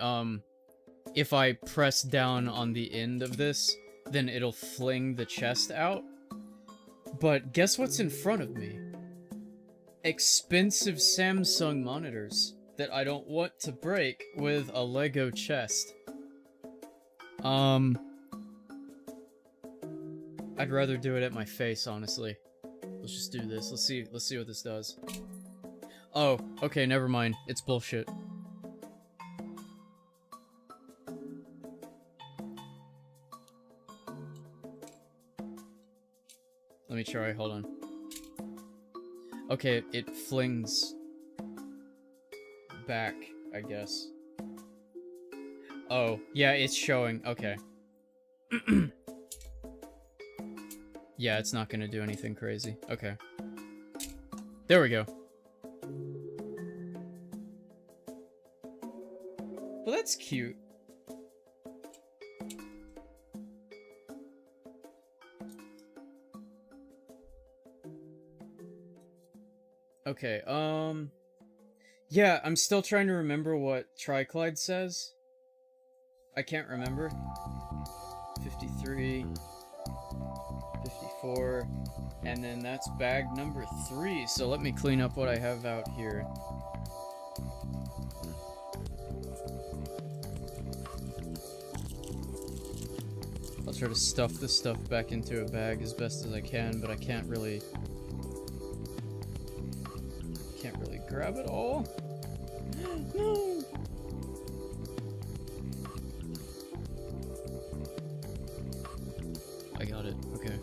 if I press down on the end of this, then it'll fling the chest out. But guess what's in front of me? Expensive Samsung monitors that I don't want to break with a Lego chest. I'd rather do it at my face, honestly. Let's just do this. Let's see what this does. Oh, okay, never mind. It's bullshit. Let me try, hold on. Okay, it flings back, I guess. Oh, yeah, it's showing. Okay. Yeah, it's not gonna do anything crazy. Okay. There we go. Well, that's cute. Okay, yeah, I'm still trying to remember what Triclide says. I can't remember. 53, 54, and then that's bag number 3, so let me clean up what I have out here. I'll try to stuff this stuff back into a bag as best as I can, but I can't really grab it all. No! I got it. Okay.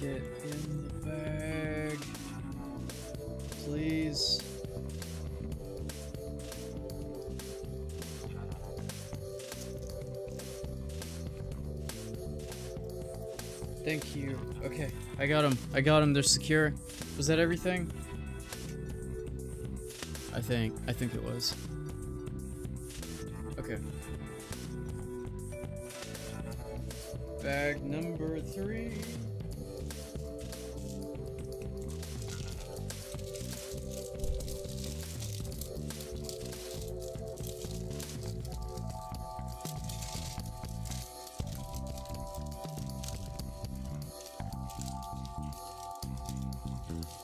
Get in the bag. Please. Thank you. Okay, I got them. I got them. They're secure. Was that everything? I think it was. Okay. Bag number 3.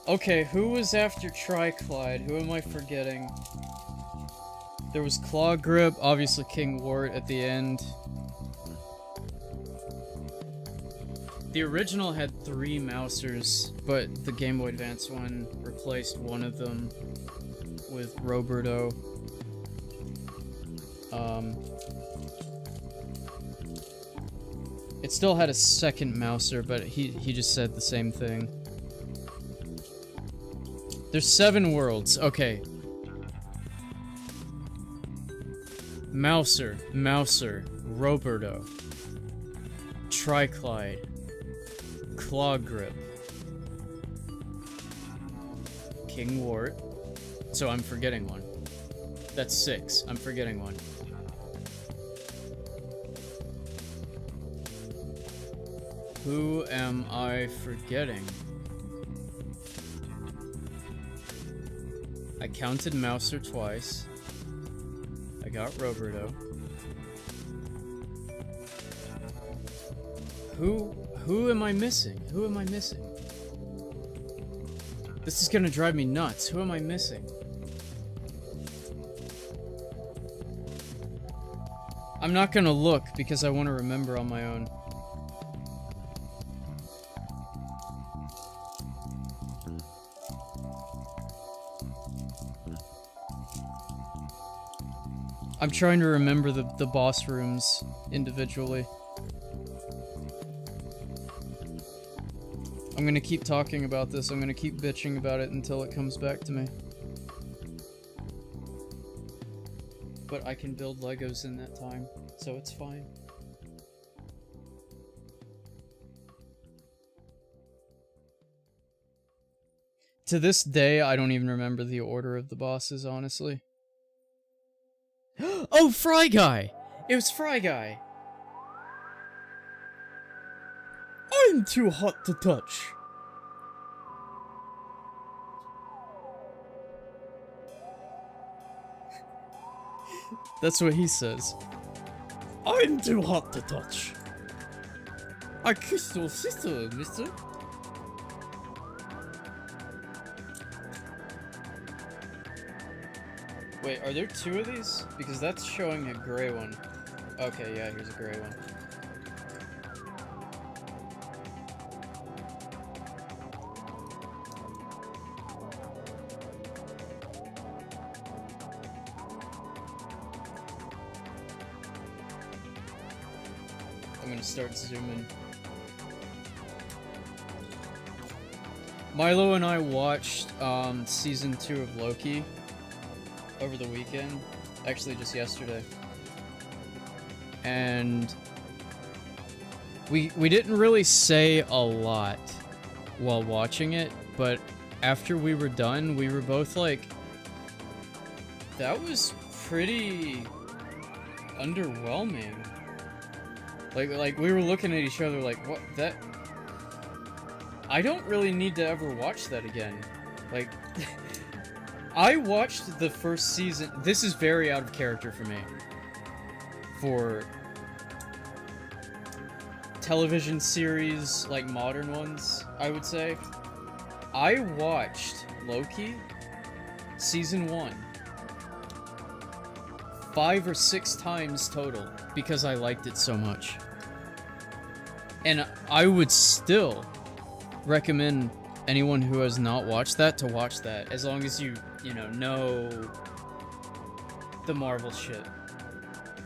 Okay, who was after Triclide? Who am I forgetting? There was Claw Grip, obviously King Wart at the end. The original had 3 Mousers, but the Game Boy Advance one replaced one of them with Roberto. It still had a second mouser, but he just said the same thing. There's 7 worlds. Okay. Mouser, Roberto, Triclide, Claw Grip, King Wart. So I'm forgetting one. That's 6. I'm forgetting one. Who am I forgetting? I counted Mouser twice. I got Roberto. Who am I missing? Who am I missing? This is gonna drive me nuts. Who am I missing? I'm not gonna look because I want to remember on my own. I'm trying to remember the boss rooms individually. I'm gonna keep talking about this. I'm gonna keep bitching about it until it comes back to me. But I can build Legos in that time, so it's fine. To this day, I don't even remember the order of the bosses, honestly. Oh, Fry Guy! It was Fry Guy! I'm too hot to touch. That's what he says. I'm too hot to touch. I kissed your sister, mister. Wait, are there 2 of these? Because that's showing a gray one. Okay, yeah, here's a gray one. I'm gonna start zooming. Milo and I watched season 2 of Loki over the weekend, actually just yesterday, and we didn't really say a lot while watching it, but after we were done, we were both like, that was pretty underwhelming. Like we were looking at each other like, what, that, I don't really need to ever watch that again. Like, I watched the first season. This is very out of character for me. For television series, like modern ones, I would say. I watched Loki season 1 5 or 6 times total because I liked it so much. And I would still recommend anyone who has not watched that to watch that, as long as you know the Marvel shit.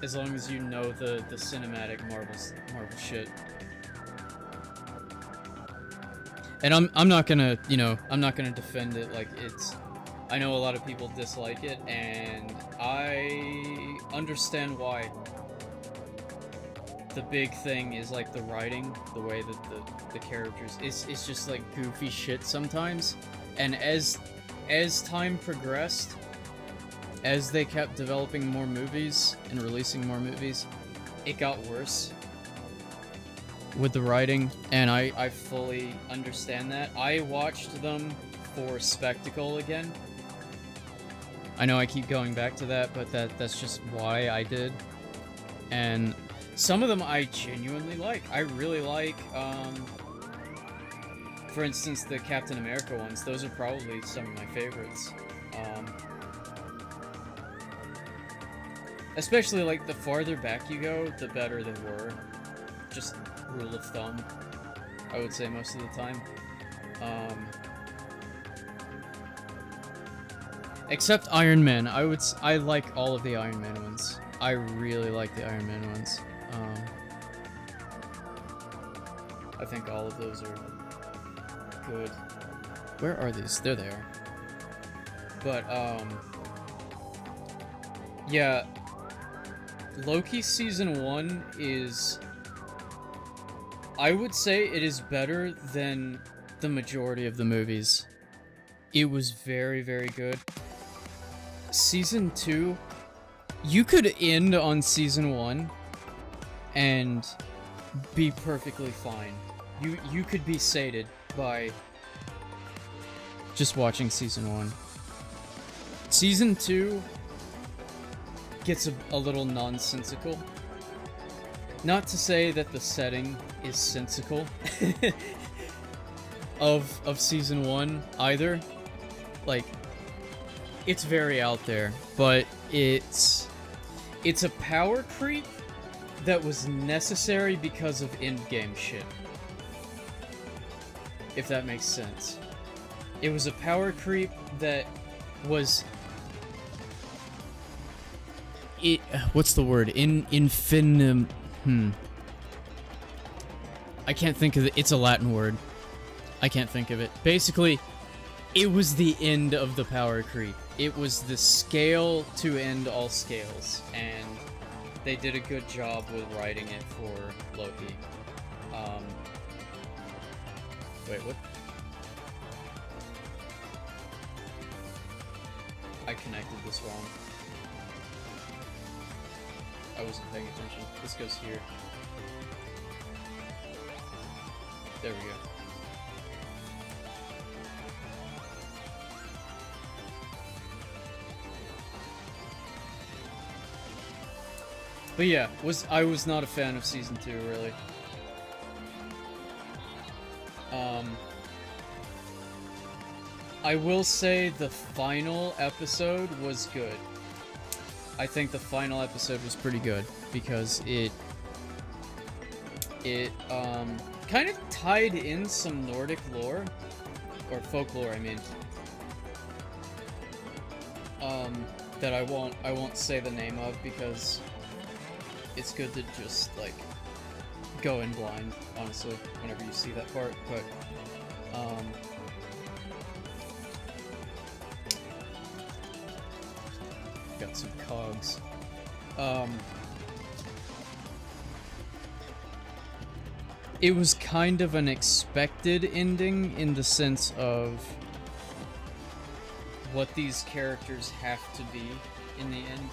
As long as you know the cinematic Marvel shit. And I'm not gonna, I'm not gonna defend it like it's... I know a lot of people dislike it, and I understand why. The big thing is like the writing, the way that the characters... It's just like goofy shit sometimes. And as time progressed, as they kept developing more movies and releasing more movies, it got worse with the writing, and I fully understand that. I watched them for spectacle again. I know I keep going back to that, but that's just why I did. And some of them I genuinely like. I really like, for instance, the Captain America ones. Those are probably some of my favorites. Especially, like, the farther back you go, the better they were. Just rule of thumb, I would say most of the time. Except Iron Man. I like all of the Iron Man ones. I really like the Iron Man ones. I think all of those are good. Where are these? There they are. But, yeah, Loki Season 1 is, I would say it is better than the majority of the movies. It was very, very good. Season 2, you could end on Season 1 and be perfectly fine. You could be sated by just watching Season 1. Season 2 gets a little nonsensical. Not to say that the setting is sensical of Season 1 either. Like, it's very out there, but it's a power creep that was necessary because of endgame shit. If that makes sense. It was a power creep that was... what's the word? I can't think of it. It's a Latin word. I can't think of it. Basically, it was the end of the power creep. It was the scale to end all scales, and they did a good job with writing it for Loki. Wait, what? I connected this wrong. I wasn't paying attention. This goes here. There we go. But yeah, I was not a fan of Season 2, really. I will say the final episode was good. I think the final episode was pretty good because it kind of tied in some Nordic lore, or folklore, I mean. That I won't say the name of because it's good to just like go in blind, honestly, whenever you see that part. But got some cogs. It was kind of an expected ending in the sense of what these characters have to be in the end.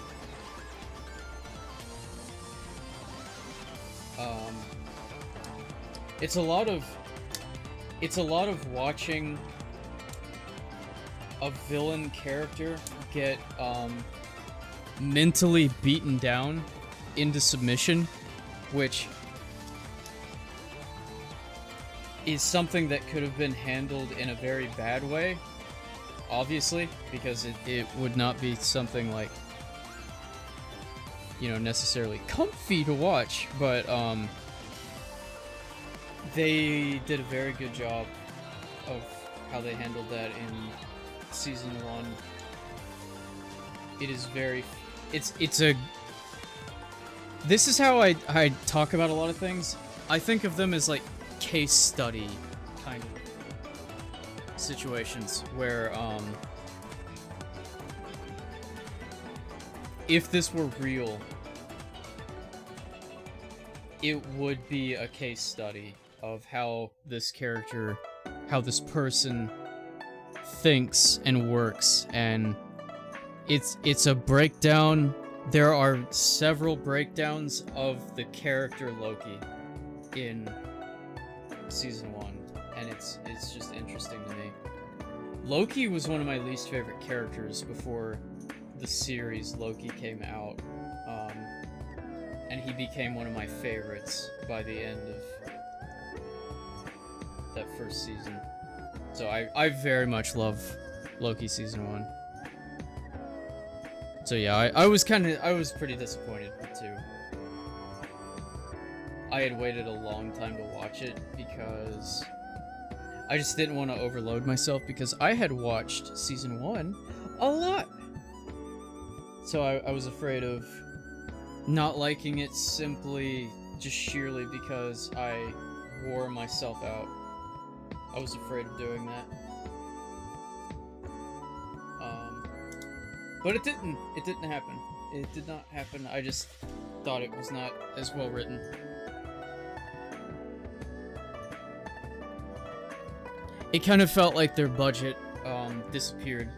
It's a lot of watching a villain character get mentally beaten down into submission, which is something that could have been handled in a very bad way, obviously, because it would not be something like, you know, necessarily comfy to watch, but they did a very good job of how they handled that in Season 1. It is very... This is how I talk about a lot of things. I think of them as like case study kind of situations where if this were real, it would be a case study of how this character, how this person thinks and works, and it's a breakdown. There are several breakdowns of the character Loki in Season 1, and it's just interesting to me. Loki was one of my least favorite characters before the series Loki came out, and he became one of my favorites by the end of that first season. So I very much love Loki Season 1. So yeah, I was pretty disappointed too. I had waited a long time to watch it because I just didn't want to overload myself, because I had watched Season 1 a lot. So I was afraid of not liking it simply just sheerly because I wore myself out. I was afraid of doing that. But it didn't. It didn't happen. It did not happen. I just thought it was not as well written. It kind of felt like their budget disappeared.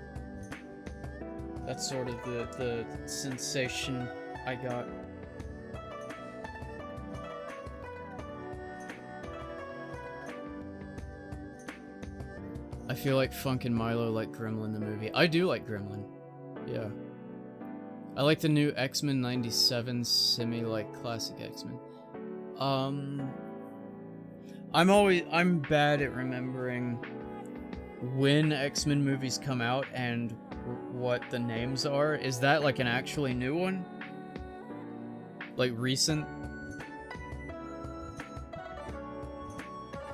That's sort of the sensation I got. I feel like Funk and Milo like Gremlin the movie. I do like Gremlin. Yeah. I like the new X-Men 97 semi-like classic X-Men. I'm bad at remembering when X-Men movies come out and what the names are. Is that like an actually new one? Like recent?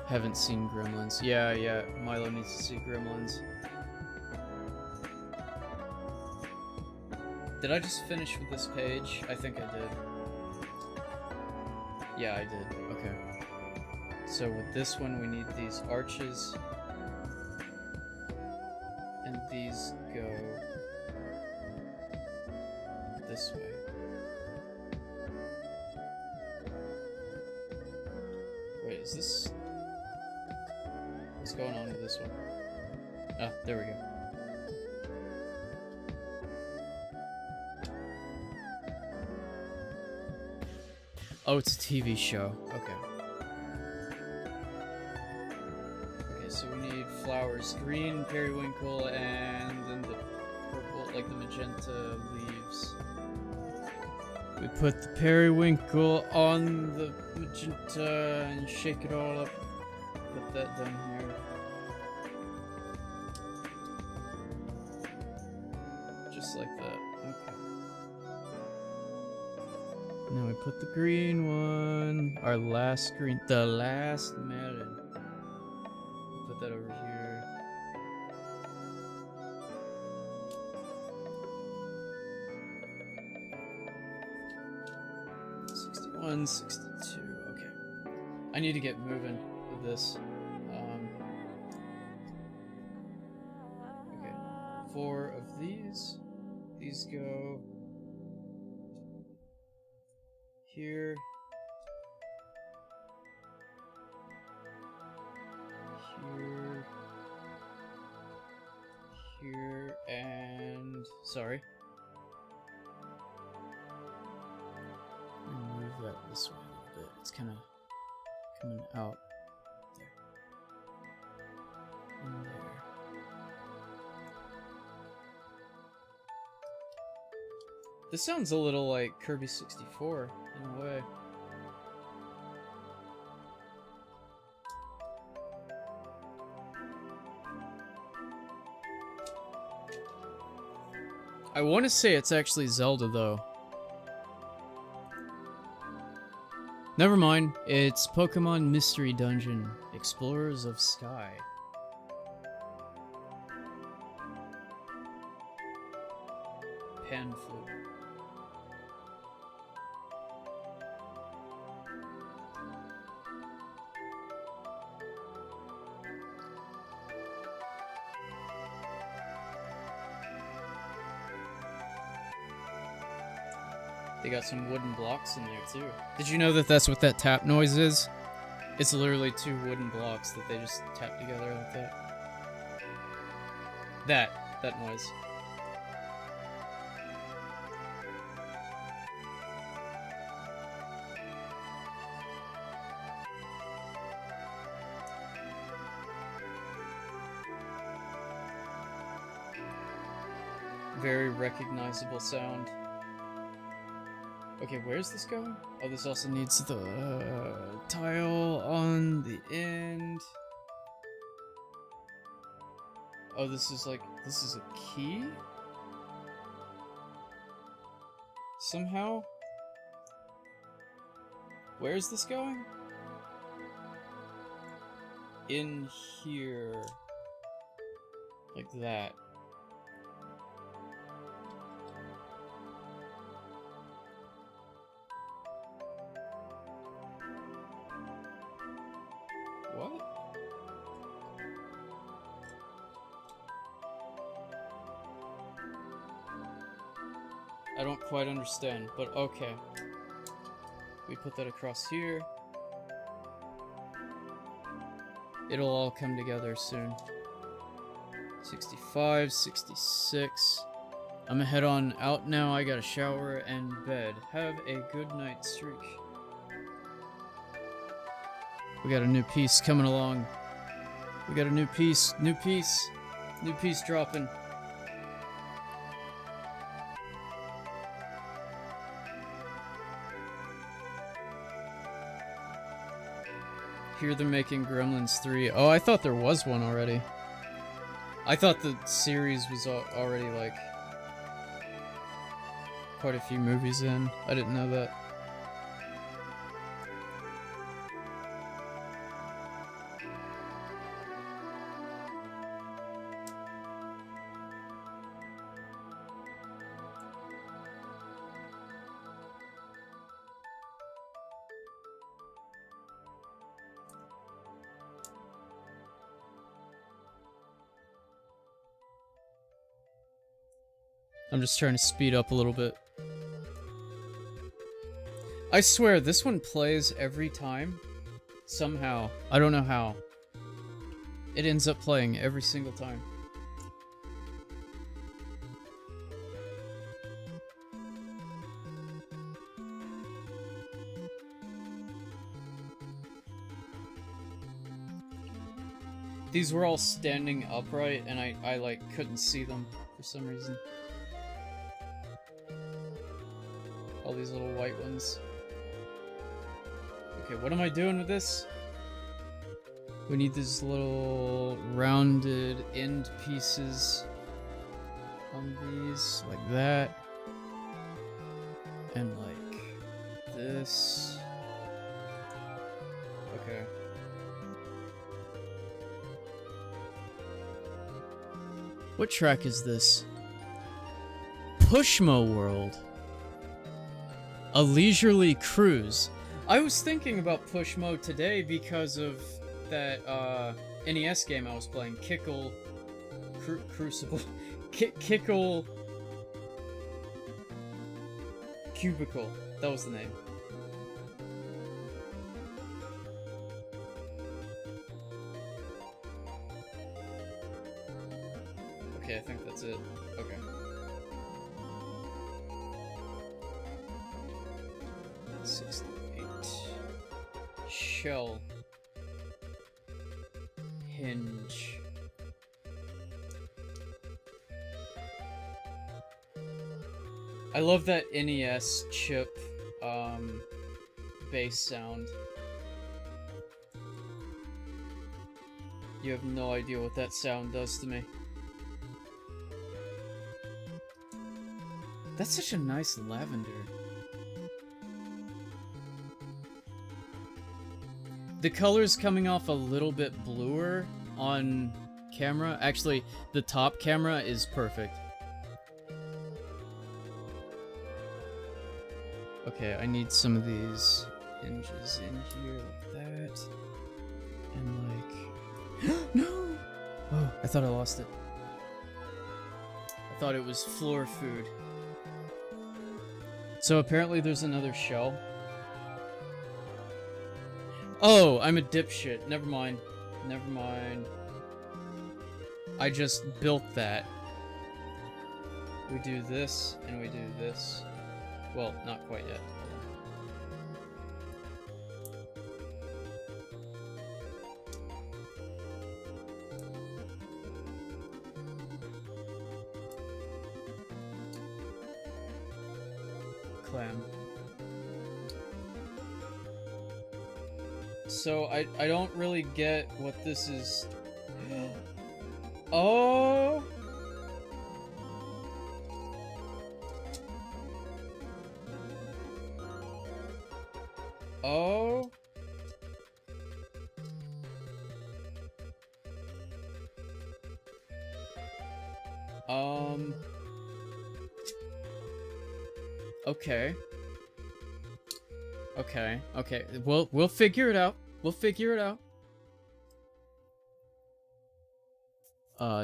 Haven't seen Gremlins. Yeah, Milo needs to see Gremlins. Did I just finish with this page? I think I did. Yeah, I did. Okay. So with this one, we need these arches. And these go this way. Wait, is this... What's going on with this one? Ah, there we go. Oh, it's a TV show. Okay. Okay, so we need flowers. Green, periwinkle, and then the purple, like the magenta leaves. We put the periwinkle on the magenta and shake it all up. Put that down here. Just like that. Okay. Now we put the green one. Our last green. The last melon. Put that over here. '61, '62. Okay. I need to get moving with this. Okay. 4 of these. These go here. Here. Here. And... sorry. Move that this way a little bit. It's kind of coming out. There. And there. This sounds a little like Kirby 64 in a way. I want to say it's actually Zelda though. Never mind, it's Pokemon Mystery Dungeon, Explorers of Sky. Pan flute. They got some wooden blocks in there too. Did you know that that's what that tap noise is? It's literally 2 wooden blocks that they just tap together like that. That noise. Very recognizable sound. Okay, where's this going? Oh, this also needs the tile on the end. Oh, this is a key? Somehow? Where's this going? In here. Like that. I don't quite understand, but okay. We put that across here. It'll all come together soon. 65, 66. I'm gonna head on out now. I got a shower and bed. Have a good night streak. We got a new piece coming along. We got a new piece, new piece dropping. Here they're making Gremlins 3. Oh, I thought there was one already. I thought the series was already, like, quite a few movies in. I didn't know that. I'm just trying to speed up a little bit. I swear, this one plays every time. Somehow. I don't know how. It ends up playing every single time. These were all standing upright, and I like, couldn't see them for some reason. All these little white ones. Okay, what am I doing with this? We need these little rounded end pieces on these, like that. And like this. Okay. What track is this? Pushmo World. A leisurely cruise. I was thinking about Pushmo today because of that NES game I was playing, Kickle Crucible, Kickle Cubicle. That was the name. Okay, I think that's it. Okay. Shell. Hinge. I love that NES chip, bass sound. You have no idea what that sound does to me. That's such a nice lavender. The color's coming off a little bit bluer on camera. Actually, the top camera is perfect. Okay, I need some of these hinges in here like that. And like... No! Oh, I thought I lost it. I thought it was floor food. So apparently there's another shell. Oh, I'm a dipshit. Never mind. Never mind. I just built that. We do this, and we do this. Well, not quite yet. Clam. So, I don't really get what this is. Oh! Oh! Okay. Okay, okay. We'll figure it out. We'll figure it out.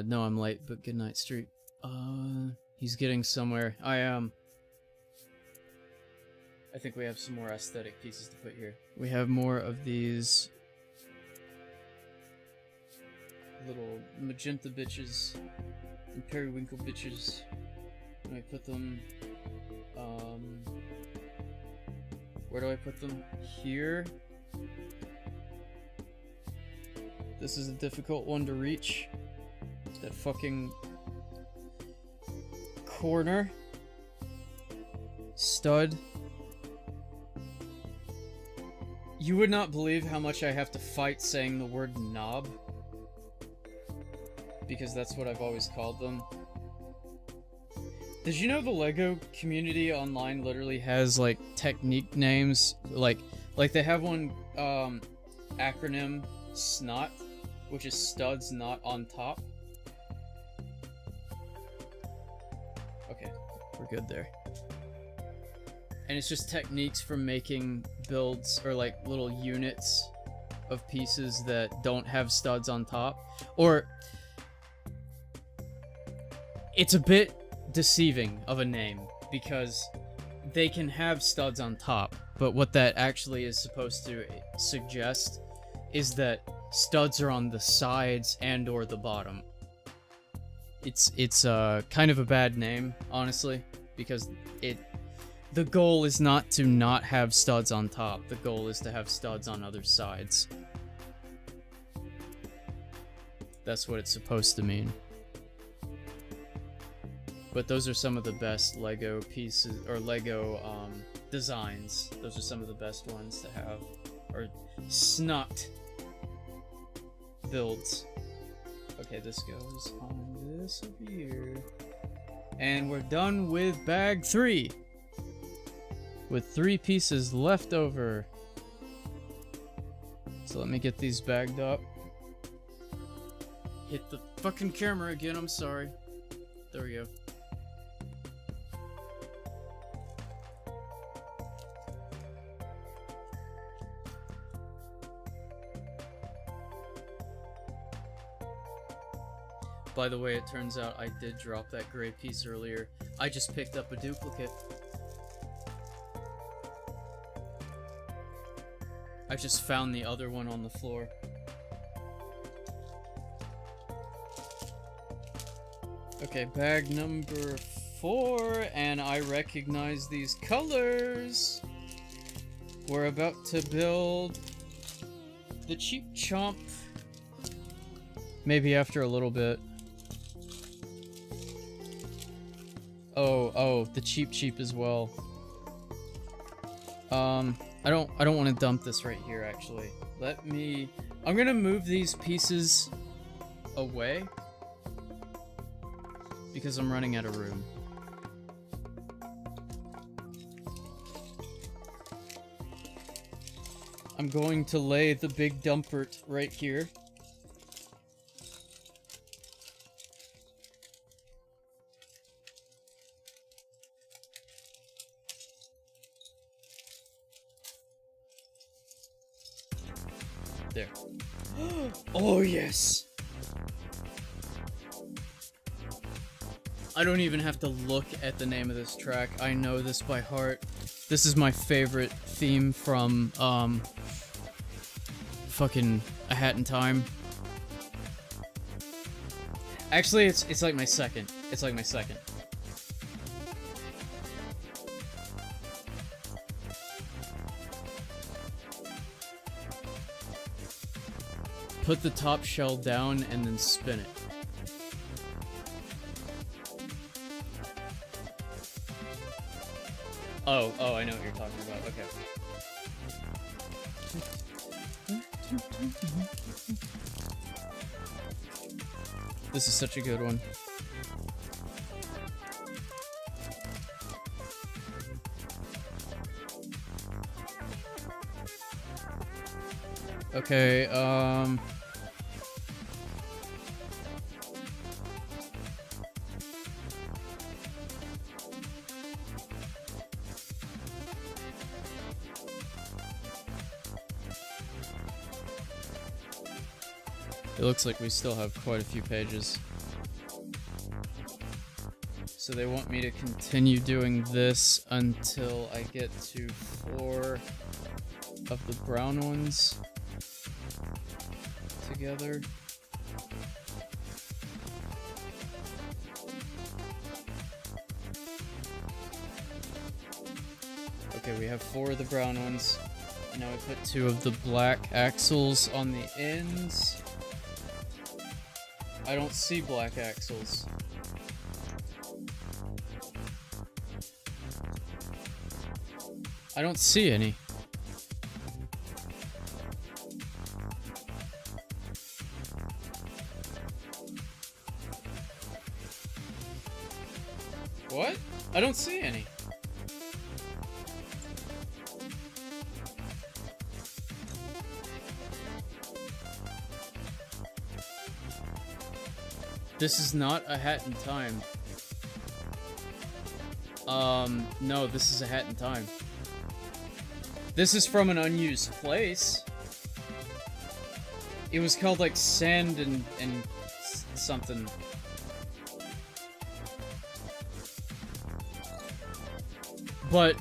No, I'm late, but good night, Street. He's getting somewhere. I am. I think we have some more aesthetic pieces to put here. We have more of these little magenta bitches and periwinkle bitches. And I put them, where do I put them? Here. This is a difficult one to reach. That fucking corner. Stud. You would not believe how much I have to fight saying the word knob. Because that's what I've always called them. Did you know the LEGO community online literally has, like, technique names? Like they have one, acronym, SNOT, which is studs not on top. Okay, we're good there. And it's just techniques for making builds, or like little units of pieces that don't have studs on top. Or it's a bit deceiving of a name, because they can have studs on top, but what that actually is supposed to suggest is that studs are on the sides and or the bottom. It's kind of a bad name, honestly, because the goal is not to not have studs on top. The goal is to have studs on other sides. That's what it's supposed to mean. But those are some of the best LEGO pieces, or LEGO designs. Those are some of the best ones to have, or SNOT builds. Okay, this goes on this over here. And we're done with bag 3. With 3 pieces left over. So let me get these bagged up. Hit the fucking camera again, I'm sorry. There we go. By the way, it turns out I did drop that gray piece earlier. I just picked up a duplicate. I just found the other one on the floor. Okay, bag number 4, and I recognize these colors. We're about to build the Cheap Chomp. Maybe after a little bit. Oh, the Cheap as well. I don't want to dump this right here, actually. I'm gonna move these pieces away because I'm running out of room. I'm going to lay the big dumpert right here. There. Oh, yes! I don't even have to look at the name of this track. I know this by heart. This is my favorite theme from, fucking A Hat in Time. Actually, it's like my second. It's like my second. Put the top shell down and then spin it. Oh, I know what you're talking about. Okay. This is such a good one. Okay, it looks like we still have quite a few pages. So they want me to continue doing this until I get to 4 of the brown ones together. Okay, we have 4 of the brown ones. Now I put 2 of the black axles on the ends. I don't see black axles. I don't see any. What? I don't see any. This is not a Hat in Time. No, this is a Hat in Time. This is from an unused place. It was called like Sand and something. But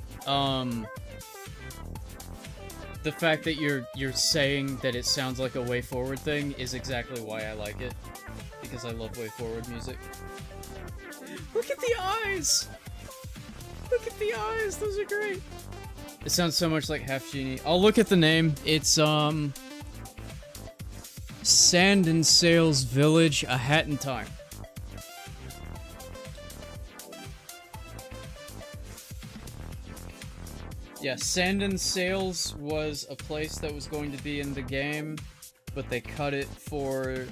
the fact that you're saying that it sounds like a Way Forward thing is exactly why I like it. Because I love Way Forward music. Look at the eyes! Look at the eyes, those are great. It sounds so much like Half Genie. I'll look at the name. It's Sand and Sails Village, A Hat in Time. Yeah, Sand and Sails was a place that was going to be in the game, but they cut it for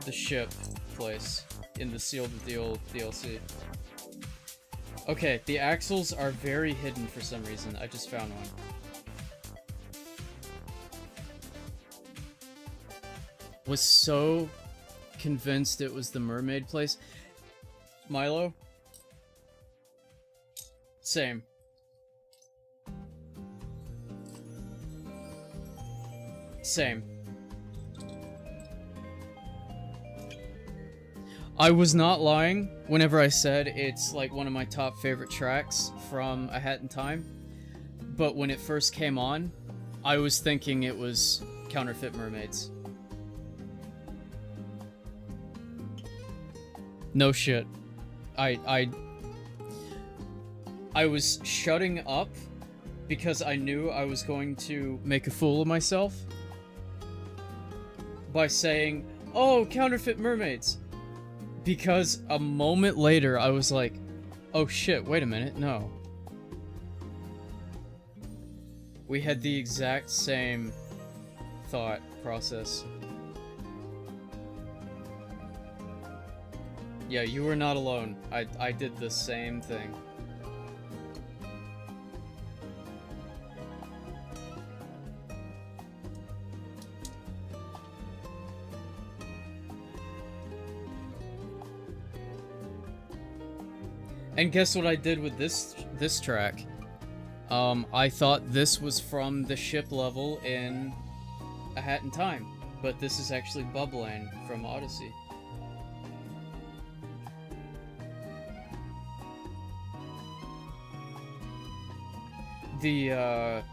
the ship place in the Sealed with Deal DLC. Okay, the axles are very hidden for some reason. I just found one. Was so convinced it was the mermaid place. Milo? Same. Same. I was not lying whenever I said it's like one of my top favorite tracks from A Hat in Time, but when it first came on, I was thinking it was Counterfeit Mermaids. No shit. I was shutting up because I knew I was going to make a fool of myself by saying, "Oh, Counterfeit Mermaids." Because a moment later, I was like, oh shit, wait a minute, no. We had the exact same thought process. Yeah, you were not alone. I did the same thing. And guess what I did with this track? I thought this was from the ship level in A Hat in Time, but this is actually Bubbline from Odyssey. The A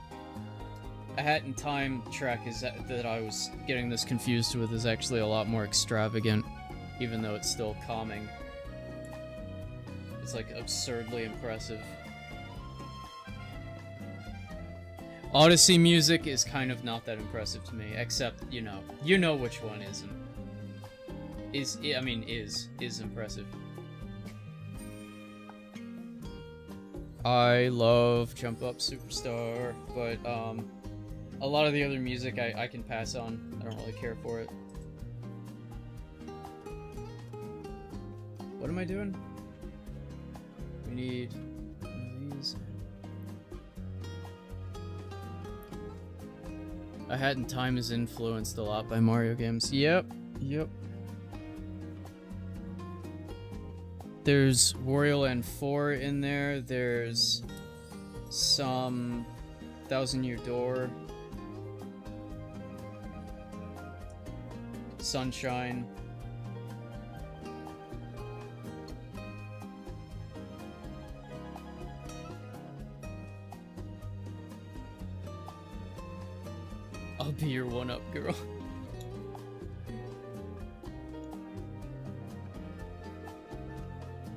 Hat in Time track is that I was getting this confused with is actually a lot more extravagant, even though it's still calming. It's like absurdly impressive. Odyssey music is kind of not that impressive to me, except, you know which one isn't. Is impressive. I love Jump Up Superstar, but a lot of the other music I can pass on. I don't really care for it. What am I doing? We need one of these. A Hat in Time is influenced a lot by Mario games. Yep. There's Wario Land 4 in there. There's some Thousand Year Door. Sunshine. your one-up girl.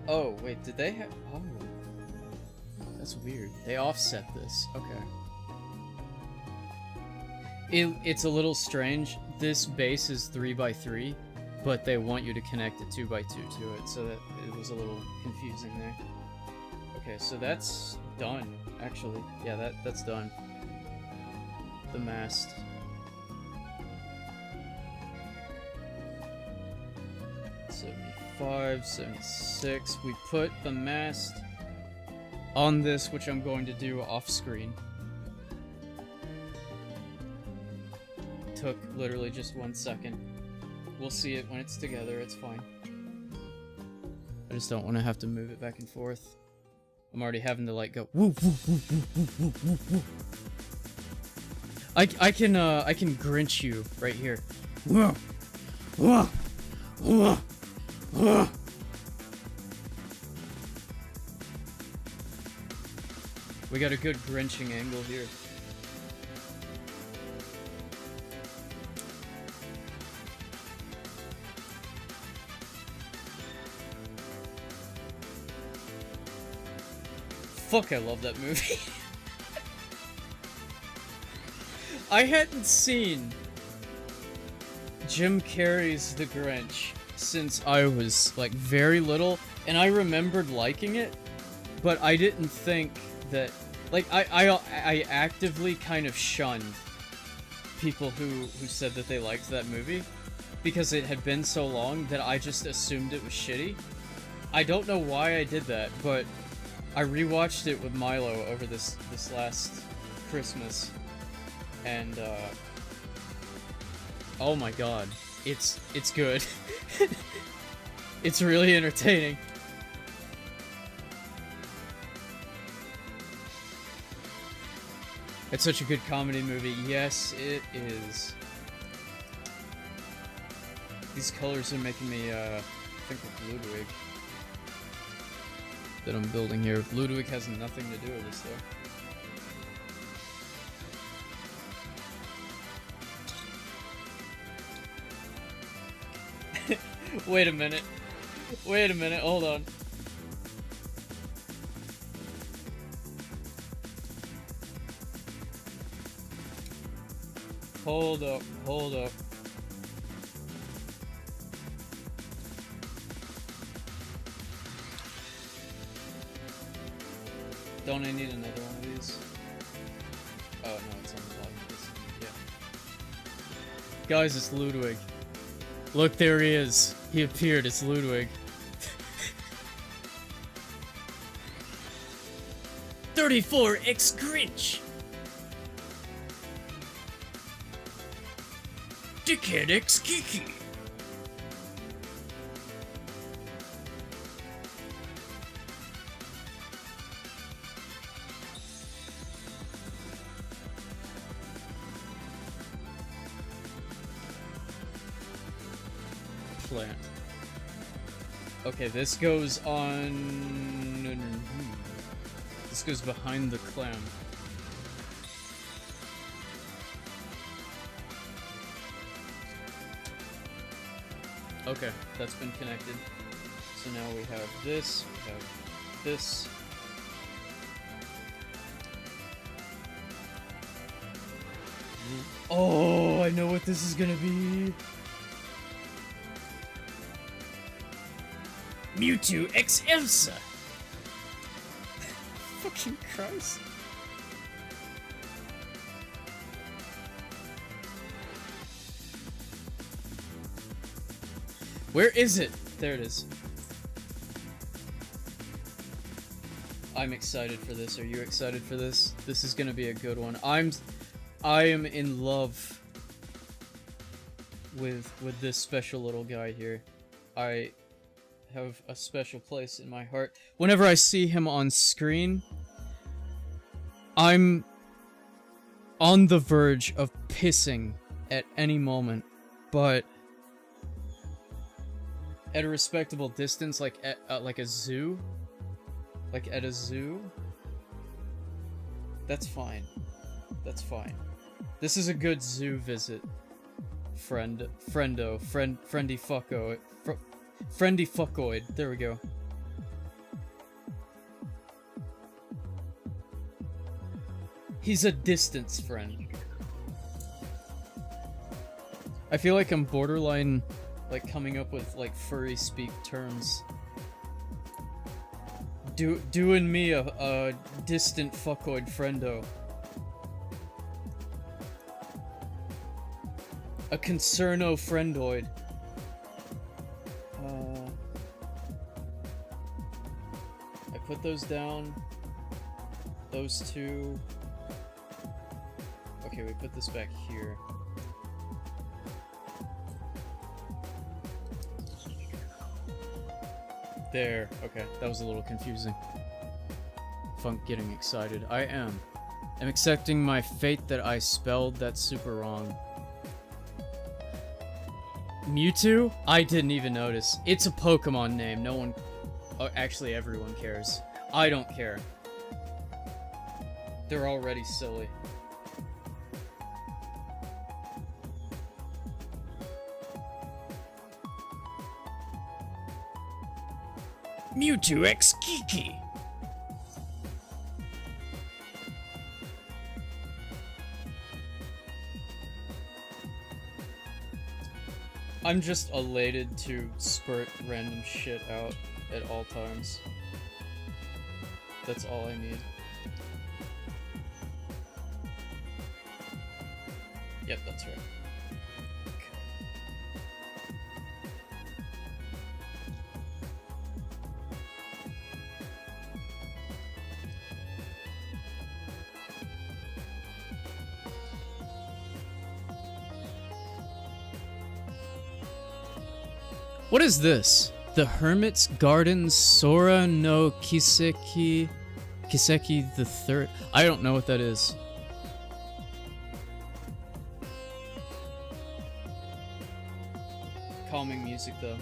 Oh, wait, did they have... Oh. That's weird. They offset this. Okay. It's a little strange. This base is 3x3, but they want you to connect a 2x2 to it, so that it was a little confusing there. Okay, so that's done, actually. Yeah, that's done. The mast. $75, $76. We put the mast on this, which I'm going to do off screen. Took literally just 1 second. We'll see it when it's together, it's fine. I just don't want to have to move it back and forth. I'm already having to like go woo woo woo woo woo woo woo woo. I can Grinch you right here. Whoa, whoa, whoa, whoa. We got a good Grinching angle here. Fuck, I love that movie. I hadn't seen Jim Carrey's The Grinch since I was, like, very little, and I remembered liking it, but I didn't think that... Like, I actively kind of shunned people who said that they liked that movie, because it had been so long that I just assumed it was shitty. I don't know why I did that, but I rewatched it with Milo over this last Christmas, and oh my god, it's good. It's really entertaining. It's such a good comedy movie. Yes, it is. These colors are making me think of Ludwig that I'm building here. Ludwig has nothing to do with this though. Wait a minute. Wait a minute, hold on. Hold up, hold up. Don't I need another one of these? Oh, no, it's on the bottom of this. Yeah. Guys, it's Ludwig. Look, there he is. He appeared. It's Ludwig. 34x Grinch! Dickhead X Kiki! Plant. Okay, this goes on... This goes behind the clam. Okay, that's been connected. So now we have this, we have this. Oh, I know what this is gonna be. Mewtwo X Elsa! Fucking Christ. Where is it? There it is. I'm excited for this. Are you excited for this? This is gonna be a good one. I am in love with this special little guy here. I have a special place in my heart. Whenever I see him on screen, I'm on the verge of pissing at any moment, but at a respectable distance, like at like a zoo, like at a zoo, that's fine. That's fine. This is a good zoo visit. Friendy fuckoid. There we go. He's a distance friend. I feel like I'm borderline, like, coming up with, like, furry speak terms. Doing me a distant fuckoid friendo. A concerno friendoid. I put those down. Those two. Okay, we put this back here. There. Okay, that was a little confusing. Funk getting excited. I am. I'm accepting my fate that I spelled that super wrong. Mewtwo? I didn't even notice. It's a Pokemon name. No one... Oh, actually, everyone cares. I don't care. They're already silly. Mewtwo X Kiki! I'm just elated to spurt random shit out at all times. That's all I need. Yep, that's right. What is this? The Hermit's Garden Sora no Kiseki the Third? I don't know what that is. Calming music though.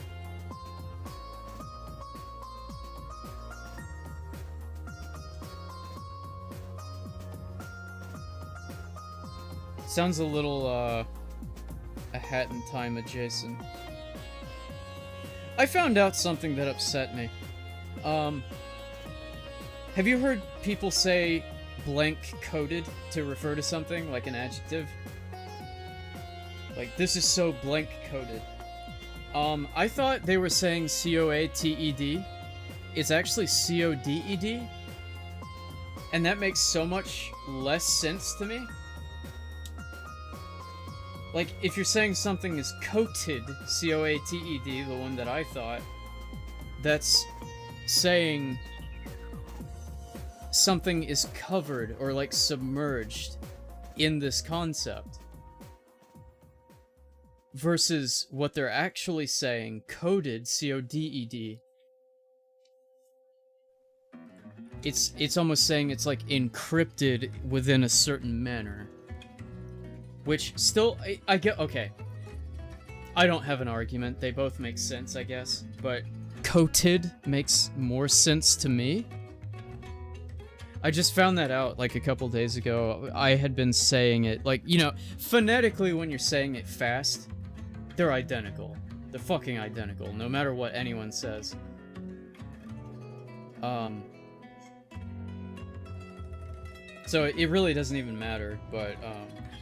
Sounds a little a Hat in Time adjacent. I found out something that upset me. Have you heard people say blank coded to refer to something, like an adjective? Like, this is so blank coded. I thought they were saying C-O-A-T-E-D. It's actually C-O-D-E-D. And that makes so much less sense to me. Like, if you're saying something is coated, C-O-A-T-E-D, the one that I thought, that's saying something is covered or, like, submerged in this concept. Versus what they're actually saying, coded, C-O-D-E-D. It's almost saying it's, like, encrypted within a certain manner. Which, still, I get, okay. I don't have an argument, they both make sense, I guess, but coated makes more sense to me. I just found that out, like, a couple days ago. I had been saying it, like, you know, phonetically when you're saying it fast, they're identical. They're fucking identical, no matter what anyone says. So it really doesn't even matter, but,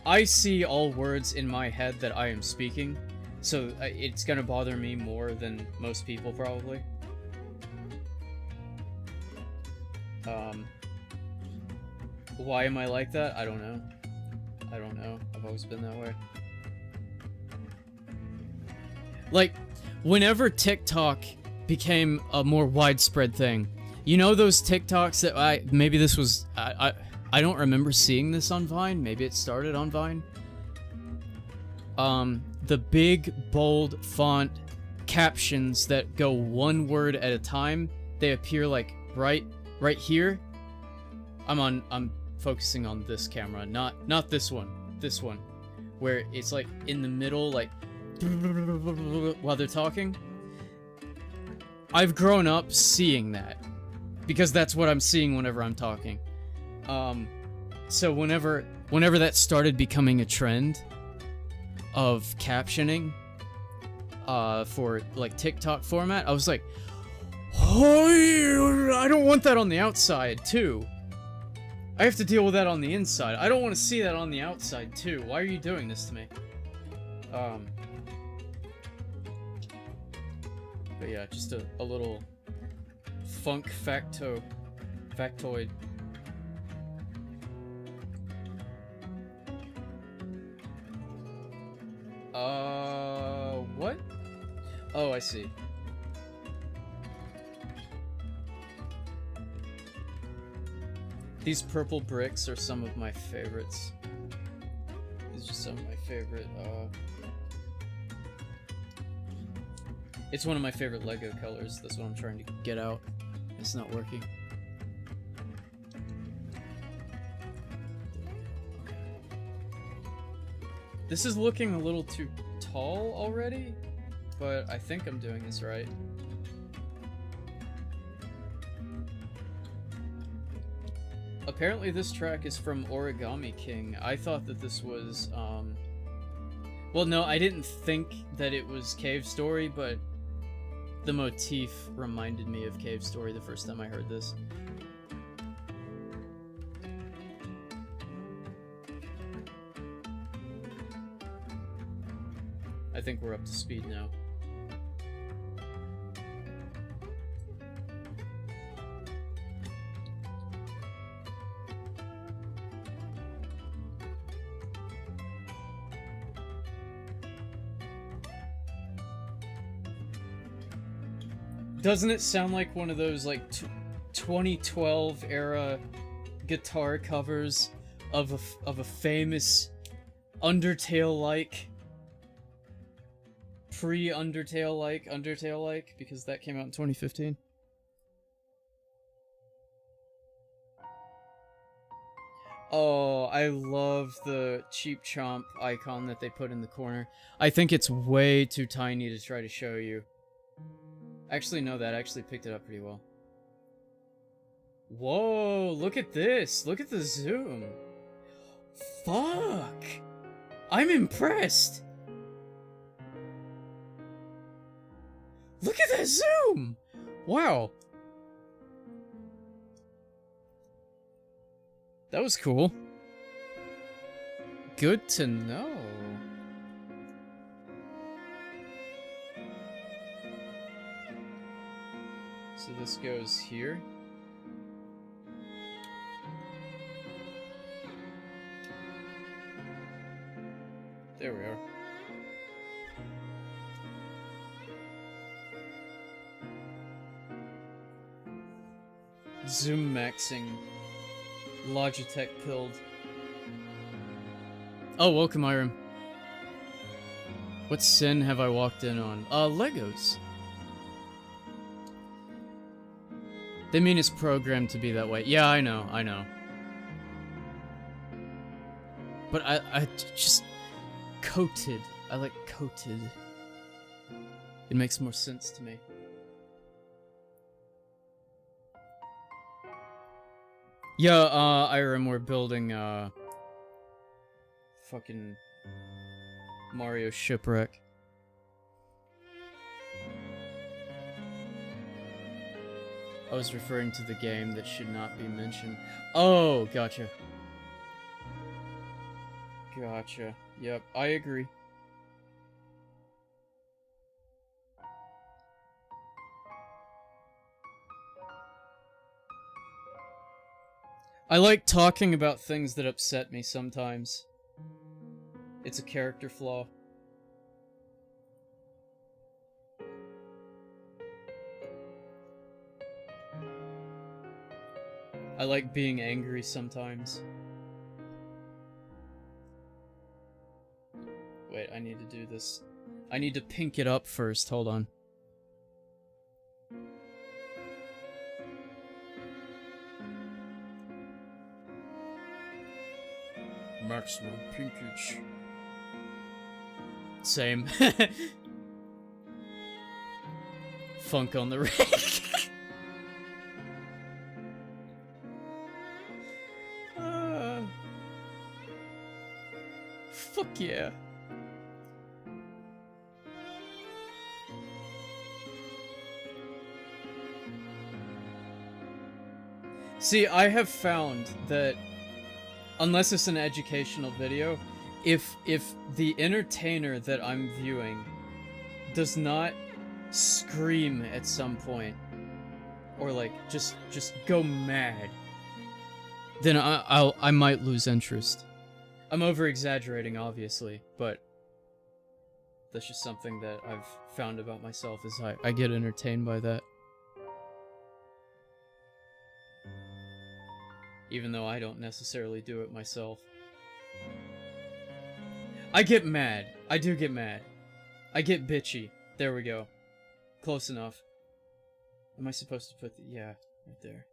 I see all words in my head that I am speaking, so it's gonna bother me more than most people, probably. Why am I like that? I don't know. I don't know. I've always been that way. Like, whenever TikTok became a more widespread thing, you know those TikToks that maybe this was, I don't remember seeing this on Vine. Maybe it started on Vine. The big, bold font captions that go one word at a time, they appear like right here. I'm focusing on this camera, not this one. This one, where it's like in the middle, like while they're talking. I've grown up seeing that because that's what I'm seeing whenever I'm talking. So whenever that started becoming a trend of captioning for like TikTok format, I was like, oh, I don't want that on the outside too. I have to deal with that on the inside. I don't want to see that on the outside too. Why are you doing this to me? But yeah, just a little funk factoid. What? Oh, I see. These purple bricks are some of my favorites. These are some of my favorite, It's one of my favorite Lego colors. That's what I'm trying to get out. It's not working. This is looking a little too tall already, but I think I'm doing this right. Apparently this track is from Origami King. I thought that this was, well, no, I didn't think that it was Cave Story, but the motif reminded me of Cave Story the first time I heard this. I think we're up to speed now. Doesn't it sound like one of those, like, 2012 era guitar covers of a famous Undertale-like, Undertale-like, because that came out in 2015? Oh, I love the Cheap Chomp icon that they put in the corner. I think it's way too tiny to try to show you. Actually, no, that actually picked it up pretty well. Whoa, look at this. Look at the zoom. Fuck. I'm impressed. Look at that zoom. Wow. That was cool. Good to know. So this goes here. There we are. Zoom maxing. Logitech pilled. Oh, welcome, Irem. What sin have I walked in on? Legos. They mean it's programmed to be that way. Yeah, I know. But I just... coated. I like coated. It makes more sense to me. Yeah, Irem, we're building, fucking Mario Shipwreck. I was referring to the game that should not be mentioned. Oh, gotcha. Gotcha. Yep, I agree. I like talking about things that upset me sometimes. It's a character flaw. I like being angry sometimes. Wait, I need to do this. I need to pink it up first, hold on. Maximum pinkage. Same. Funk on the rig. Yeah. See, I have found that unless it's an educational video, if the entertainer that I'm viewing does not scream at some point or like just go mad, then I might lose interest. I'm over exaggerating, obviously, but that's just something that I've found about myself is I get entertained by that. Even though I don't necessarily do it myself. I get mad. I do get mad. I get bitchy. There we go. Close enough. Am I supposed to put the... yeah, right there.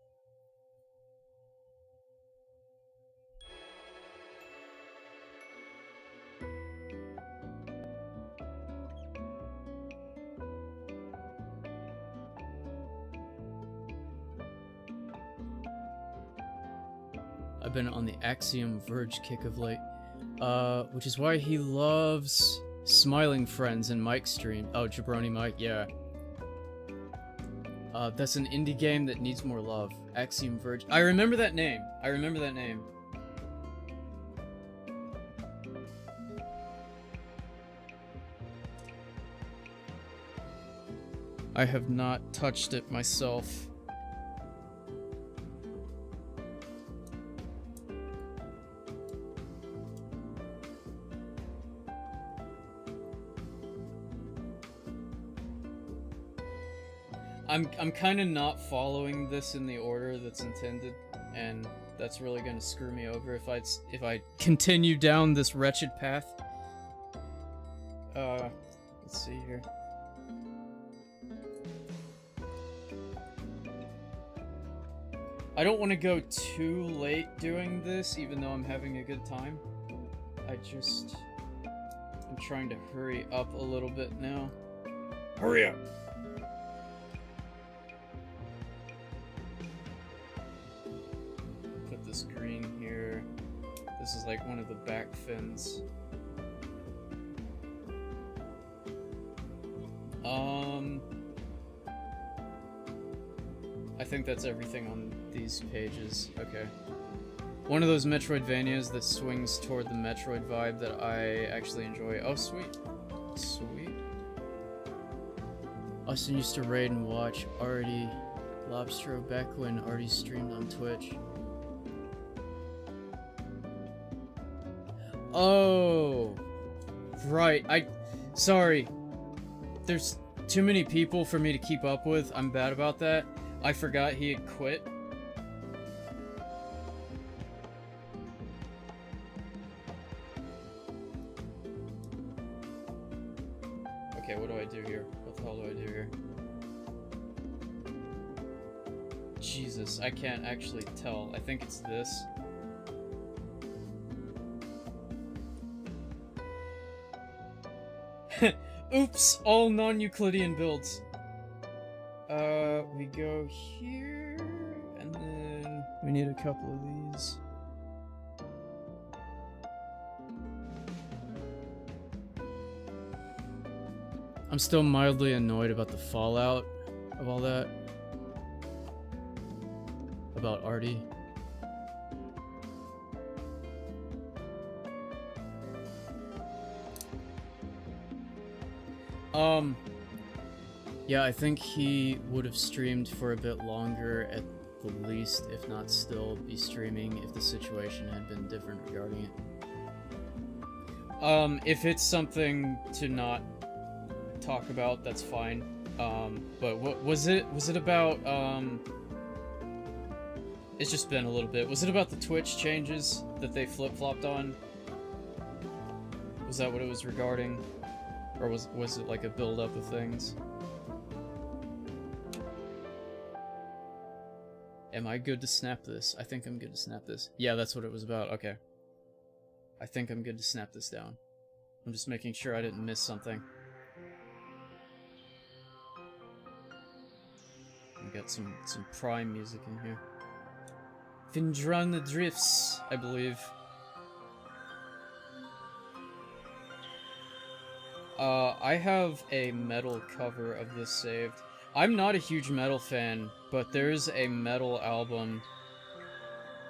I've been on the Axiom Verge kick of late, which is why he loves Smiling Friends and Mike stream. Oh, Jabroni Mike, yeah. That's an indie game that needs more love. Axiom Verge. I remember that name. I remember that name. I have not touched it myself. I'm kind of not following this in the order that's intended, and that's really gonna screw me over if I continue down this wretched path. Let's see here. I don't want to go too late doing this, even though I'm having a good time. I'm trying to hurry up a little bit now. Hurry up! Put this green here. This is like one of the back fins. I think that's everything on these pages. Okay. One of those Metroidvanias that swings toward the Metroid vibe that I actually enjoy. Oh, sweet. Sweet. Austin used to raid and watch Artie Lobstro back when Artie streamed on Twitch. Oh, right. Sorry. There's too many people for me to keep up with. I'm bad about that. I forgot he had quit. Okay, what do I do here? What the hell do I do here? Jesus, I can't actually tell. I think it's this. Oops, all non-Euclidean builds. We go here, and then we need a couple of these. I'm still mildly annoyed about the fallout of all that. About Artie. Yeah, I think he would have streamed for a bit longer at the least, if not still be streaming if the situation had been different regarding it. If it's something to not talk about, that's fine. But what was it about, it's just been a little bit. Was it about the Twitch changes that they flip-flopped on? Was that what it was regarding? Or was it like a build-up of things? Am I good to snap this? I think I'm good to snap this. Yeah, that's what it was about. Okay. I think I'm good to snap this down. I'm just making sure I didn't miss something. We got some Prime music in here. Vindrun the Drifts, I believe. I have a metal cover of this saved. I'm not a huge metal fan, but there's a metal album.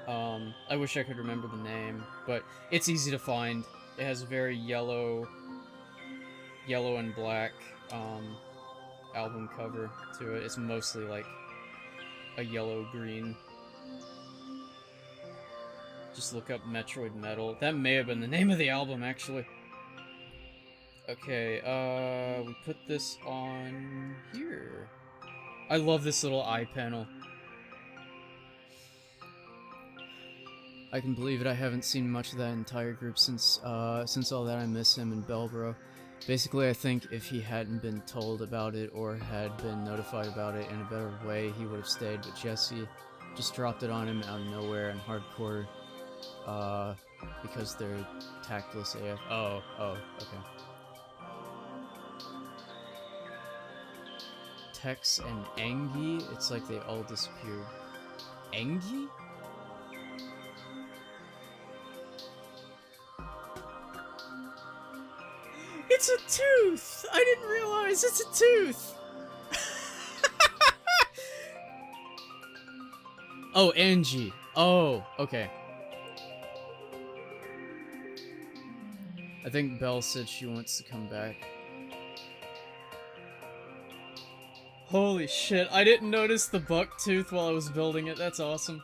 I wish I could remember the name, but it's easy to find. It has a very yellow and black, album cover to it. It's mostly like a yellow-green. Just look up Metroid Metal. That may have been the name of the album, actually. Okay, we put this on here. I love this little eye panel. I can believe it, I haven't seen much of that entire group since All That I Miss Him and Bellbro. Basically, I think if he hadn't been told about it or had been notified about it in a better way, he would have stayed, but Jesse just dropped it on him out of nowhere and hardcore, because they're tactless AF. Oh, okay. Tex and Angie, it's like they all disappeared. Angie? It's a tooth! I didn't realize it's a tooth! Oh, Angie. Oh, okay. I think Belle said she wants to come back. Holy shit, I didn't notice the buck tooth while I was building it. That's awesome.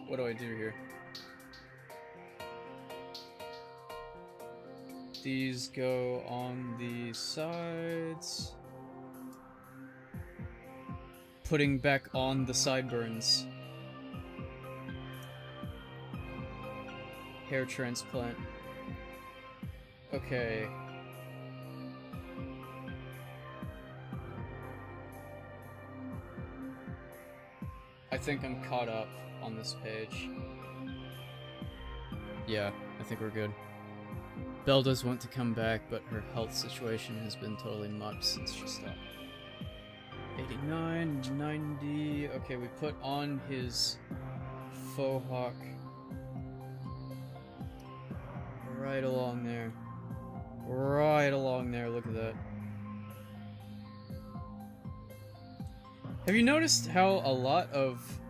What do I do here? These go on the sides. Putting back on the sideburns. Hair transplant. Okay. I think I'm caught up on this page. Yeah, I think we're good. Belle does want to come back, but her health situation has been totally mucked since she stopped. 89, 90... Okay, we put on his faux hawk. Right along there. Right along there, look at that. Have you noticed how a lot of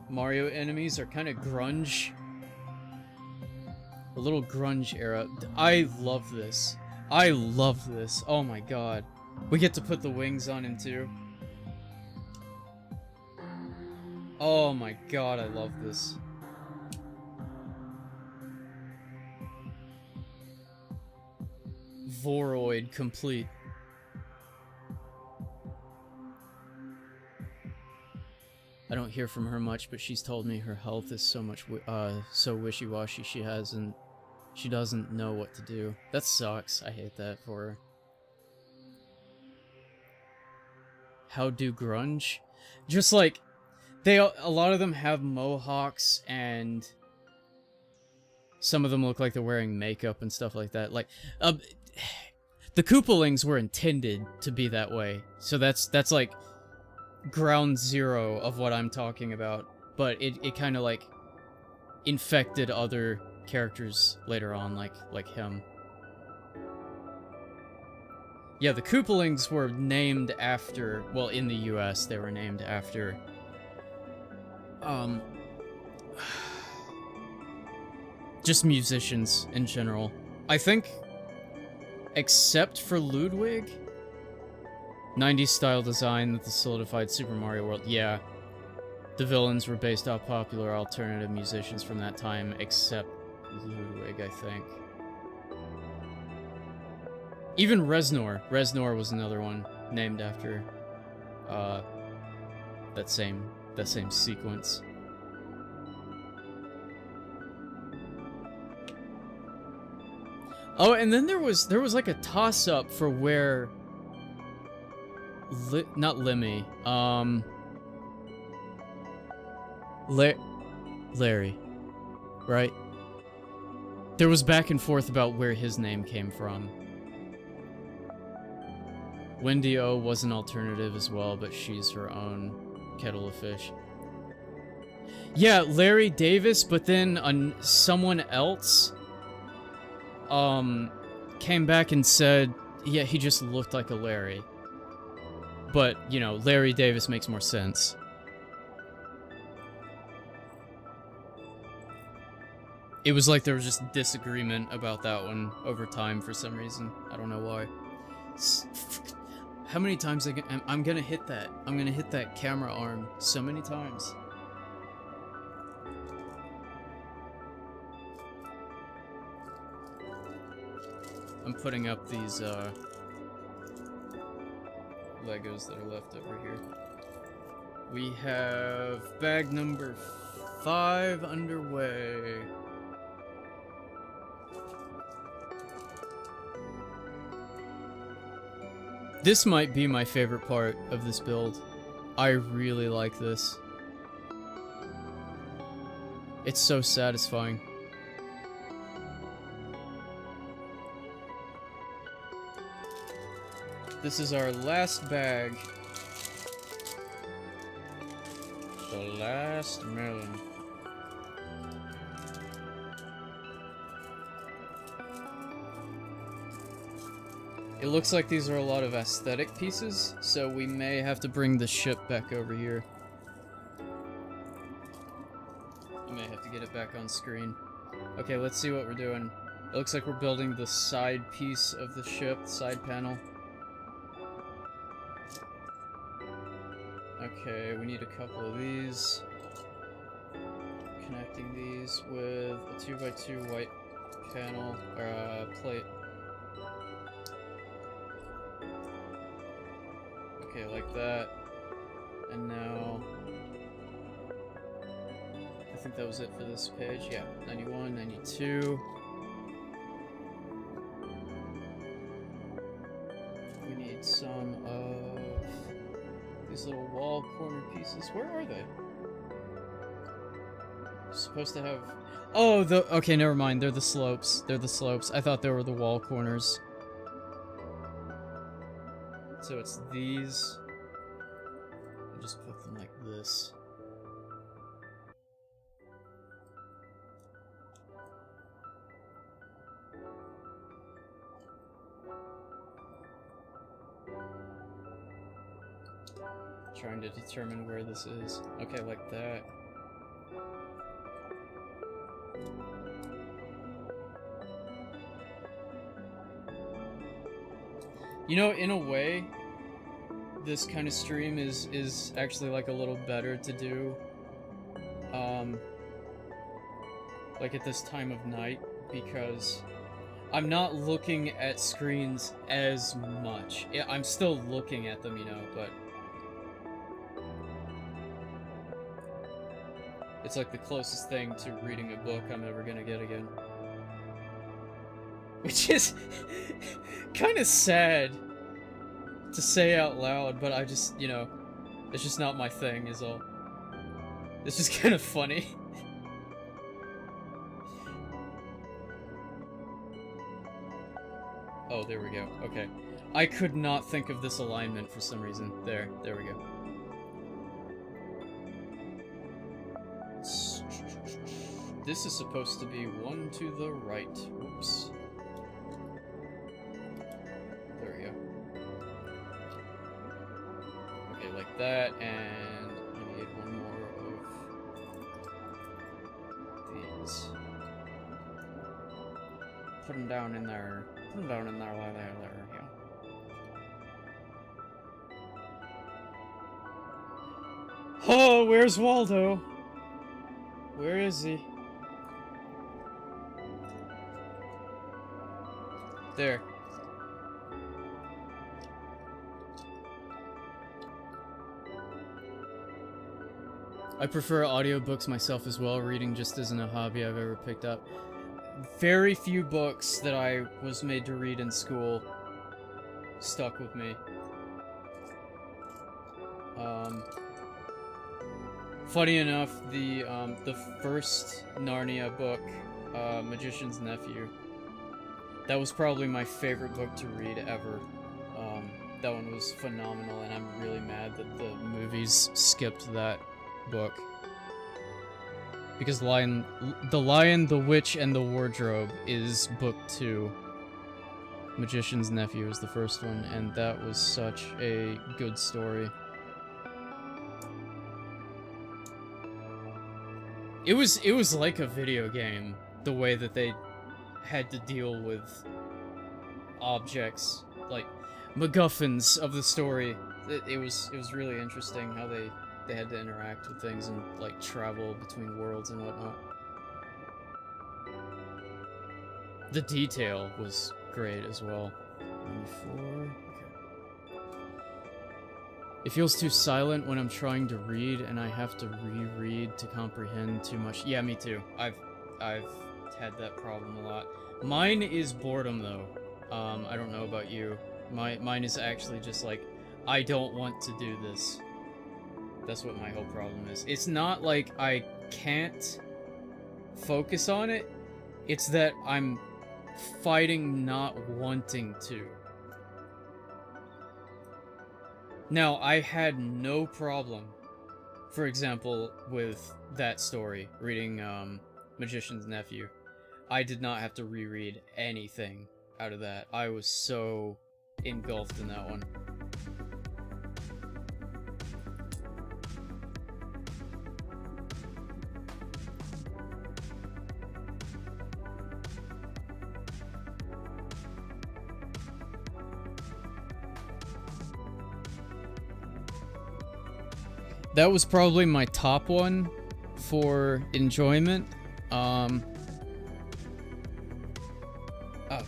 Mario enemies are kind of grunge? A little grunge era. I love this. I love this. Oh my god. We get to put the wings on him too. Oh my god, I love this. Voroid complete. I don't hear from her much, but she's told me her health is so much, so wishy-washy she doesn't know what to do. That sucks. I hate that for her. How do grunge? Just like, a lot of them have mohawks, and some of them look like they're wearing makeup and stuff like that. Like, the Koopalings were intended to be that way, so that's like ground zero of what I'm talking about, but it kind of like infected other characters later on, like him. Yeah, the Koopalings were named after, well, in the US they were named after just musicians in general. I think except for Ludwig, 90s style design that the solidified Super Mario World. Yeah, the villains were based off popular alternative musicians from that time, except Ludwig, I think. Even Reznor. Reznor was another one named after that same sequence. Oh, and then there was like a toss-up for where not Lemmy, Larry, right? There was back and forth about where his name came from. Wendy O was an alternative as well, but she's her own kettle of fish. Yeah, Larry Davis, but then someone else came back and said, yeah, he just looked like a Larry. But, you know, Larry Davis makes more sense. It was like there was just disagreement about that one over time for some reason. I don't know why. How many times I'm gonna hit that? I'm gonna hit that camera arm so many times. I'm putting up these Legos that are left over here. We have bag number 5 underway. This might be my favorite part of this build. I really like this. It's so satisfying. This is our last bag. The last melon. It looks like these are a lot of aesthetic pieces, so we may have to bring the ship back over here. I may have to get it back on screen. Okay, let's see what we're doing. It looks like we're building the side piece of the ship, side panel. Okay, we need a couple of these. Connecting these with a 2x2 white panel, or plate. Okay, like that. And now... I think that was it for this page. Yeah, 91, 92. We need some of these little wall corner pieces. Where are they? Supposed to have... Oh, okay, never mind. They're the slopes. They're the slopes. I thought they were the wall corners. So it's these. I'll just put them like this. Trying to determine where this is. Okay, like that. You know, in a way, this kind of stream is actually like a little better to do, like at this time of night, because I'm not looking at screens as much. Yeah, I'm still looking at them, you know, but it's like the closest thing to reading a book I'm ever gonna get again. Which is kind of sad to say out loud, but I just, you know, it's just not my thing, is all. It's just kind of funny. Oh, there we go. Okay. I could not think of this alignment for some reason. There we go. This is supposed to be one to the right. Oops. There we go. Okay, like that, and I need one more of these. Put them down in there. Put them down in there, there, yeah. Oh, where's Waldo? Where is he? There. I prefer audiobooks myself as well. Reading just isn't a hobby I've ever picked up. Very few books that I was made to read in school stuck with me. Funny enough, the first Narnia book, Magician's Nephew, that was probably my favorite book to read ever. That one was phenomenal, and I'm really mad that the movies skipped that book. Because The Lion, the Witch, and the Wardrobe is book 2. Magician's Nephew is the first one, and that was such a good story. It was like a video game, the way that they had to deal with objects, like MacGuffins of the story. It was really interesting how they had to interact with things and like travel between worlds and whatnot. The detail was great as well. 94. Okay. It feels too silent when I'm trying to read, and I have to reread to comprehend too much. Yeah, me too. I've had that problem a lot. Mine is boredom though. I don't know about you. Mine is actually just like, I don't want to do this. That's what my whole problem is. It's not like I can't focus on it. It's that I'm fighting not wanting to. Now, I had no problem, for example, with that story, reading Magician's Nephew. I did not have to reread anything out of that. I was so engulfed in that one. That was probably my top one for enjoyment. Oh,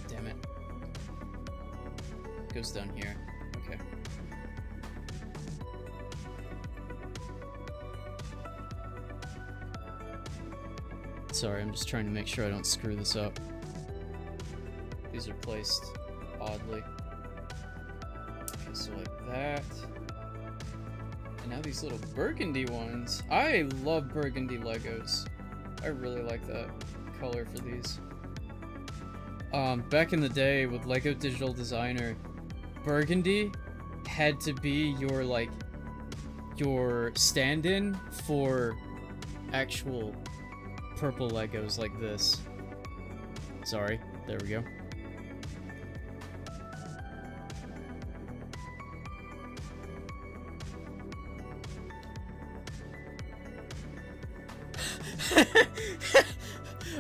damn it. Goes down here. Okay. Sorry, I'm just trying to make sure I don't screw this up. These are placed oddly. Okay, so like that. And now these little burgundy ones. I love burgundy Legos. I really like that color for these. Back in the day with Lego Digital Designer, burgundy had to be your, like, your stand-in for actual purple Legos like this. Sorry, there we go.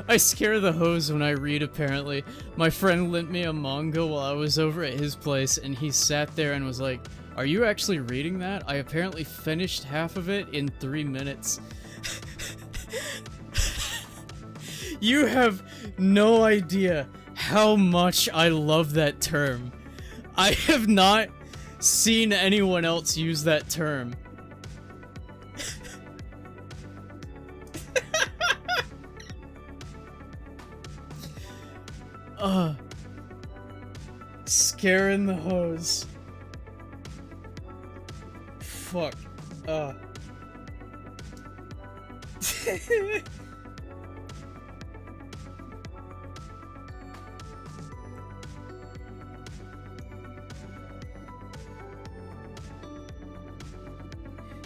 I scare the hose when I read, apparently. My friend lent me a manga while I was over at his place, and he sat there and was like, "Are you actually reading that? I apparently finished half of it in 3 minutes." You have no idea how much I love that term. I have not seen anyone else use that term. Scaring the hose. Fuck.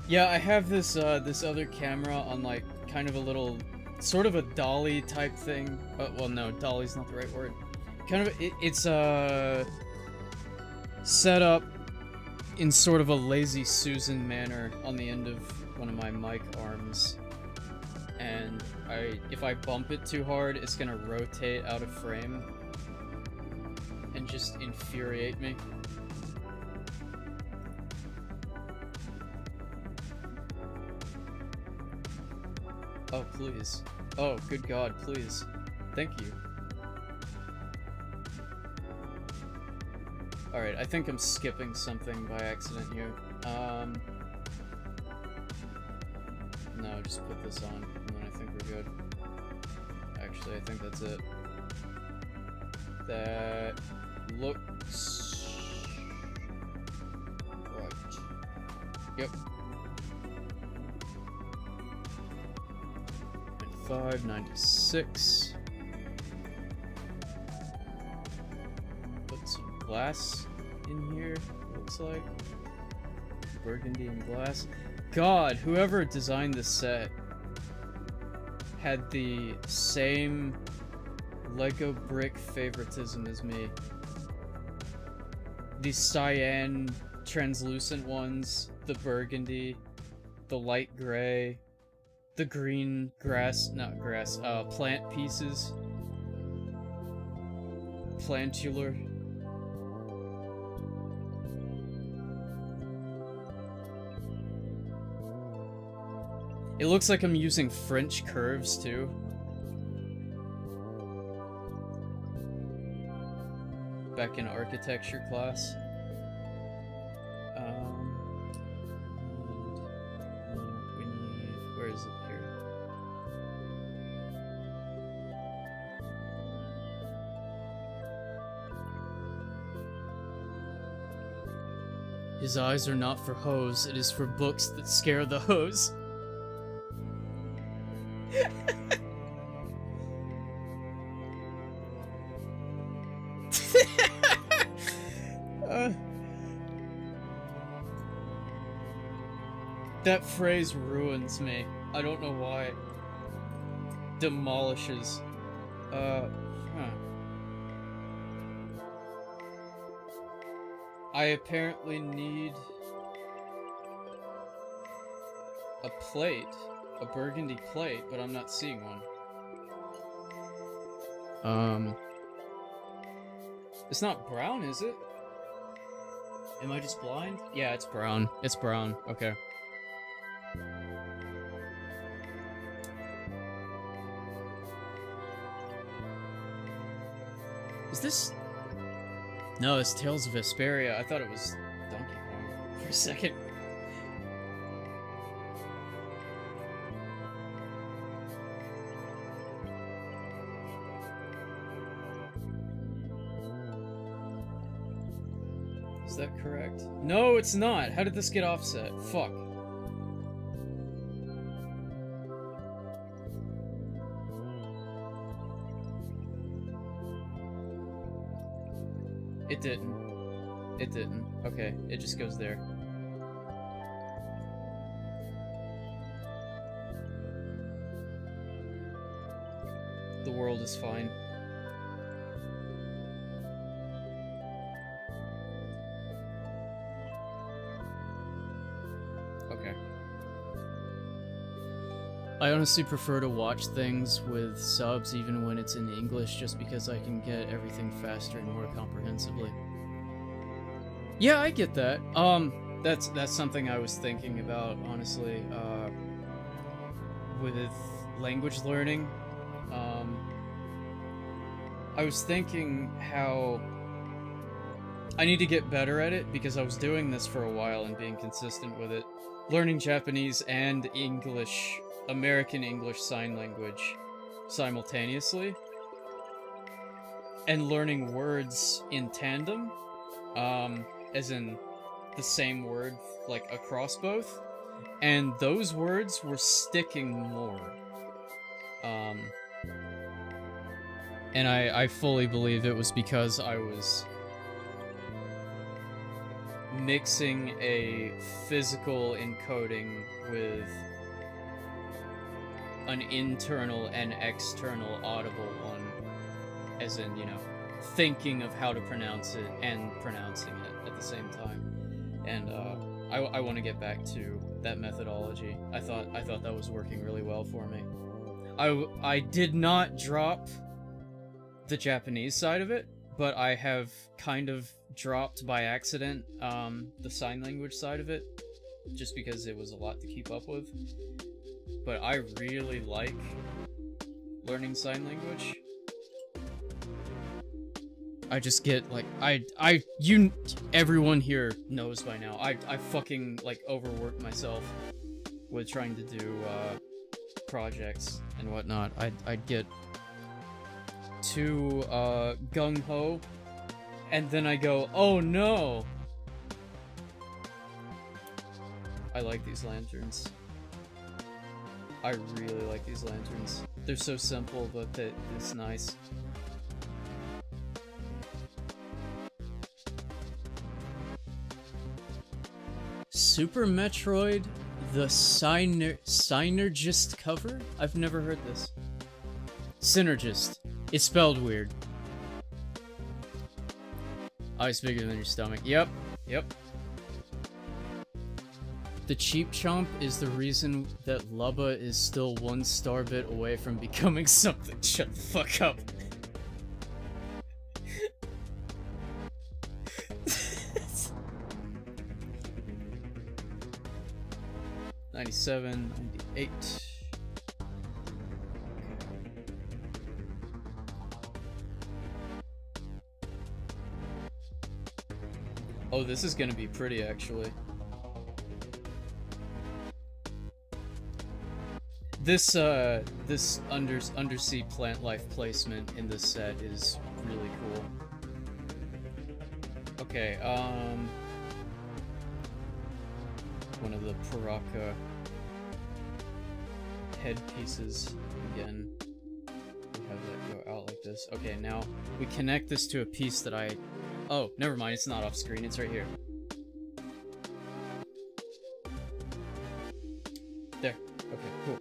Yeah, I have this this other camera on, like, kind of a little, sort of a dolly type thing. Well, no, dolly's not the right word. Kind of, it's set up in sort of a Lazy Susan manner on the end of one of my mic arms. And if I bump it too hard, it's gonna rotate out of frame and just infuriate me. Oh, please. Oh, good God, please. Thank you. Alright, I think I'm skipping something by accident here. No, just put this on, and then I think we're good. Actually, I think that's it. That looks right. Yep. 95, 96. Put some glass in here, looks like. Burgundy and glass. God, whoever designed this set had the same Lego brick favoritism as me. The cyan translucent ones, the burgundy, the light gray, the green plant pieces. Plantular. It looks like I'm using French curves too. Back in architecture class. We need, where is it here? His eyes are not for hoes, it is for books that scare the hoes. That phrase ruins me. I don't know why. Demolishes. I apparently need a plate, a burgundy plate, but I'm not seeing one. It's not brown, is it? Am I just blind? Yeah, it's brown. It's brown. Okay. Is this... No, it's Tales of Vesperia. I thought it was Donkey Kong for a second. Is that correct? No, it's not. How did this get offset? Fuck. It didn't. It didn't. Okay, it just goes there. The world is fine. Okay. I honestly prefer to watch things with subs even when it's in English just because I can get everything faster and more comprehensibly. Yeah, I get that. That's something I was thinking about, honestly, with language learning. I was thinking how I need to get better at it because I was doing this for a while and being consistent with it. Learning Japanese and English, American English Sign Language simultaneously. And learning words in tandem, as in the same word, like across both. And those words were sticking more. And I fully believe it was because I was mixing a physical encoding with an internal and external audible one. As in, you know, thinking of how to pronounce it and pronouncing it at the same time. And I want to get back to that methodology. I thought that was working really well for me. I did not drop the Japanese side of it, but I have kind of dropped by accident the sign language side of it, just because it was a lot to keep up with. But I really like learning sign language. I just get, like, everyone here knows by now, I fucking, like, overworked myself with trying to do, projects and whatnot. I'd get too, gung-ho, and then I go, oh no! I like these lanterns. I really like these lanterns. They're so simple, but it's nice. Super Metroid, The Synergist cover? I've never heard this. Synergist. It's spelled weird. Eyes bigger than your stomach. Yep. Yep. The Cheap Chomp is the reason that Lubba is still 1 star bit away from becoming something. Shut the fuck up. 97, 98. Oh, this is gonna be pretty, actually. This undersea plant life placement in this set is really cool. Okay, one of the Paraka headpieces again. We have that go out like this. Okay, now we connect this to a piece that I... Oh, never mind, it's not off screen, it's right here. There. Okay, cool.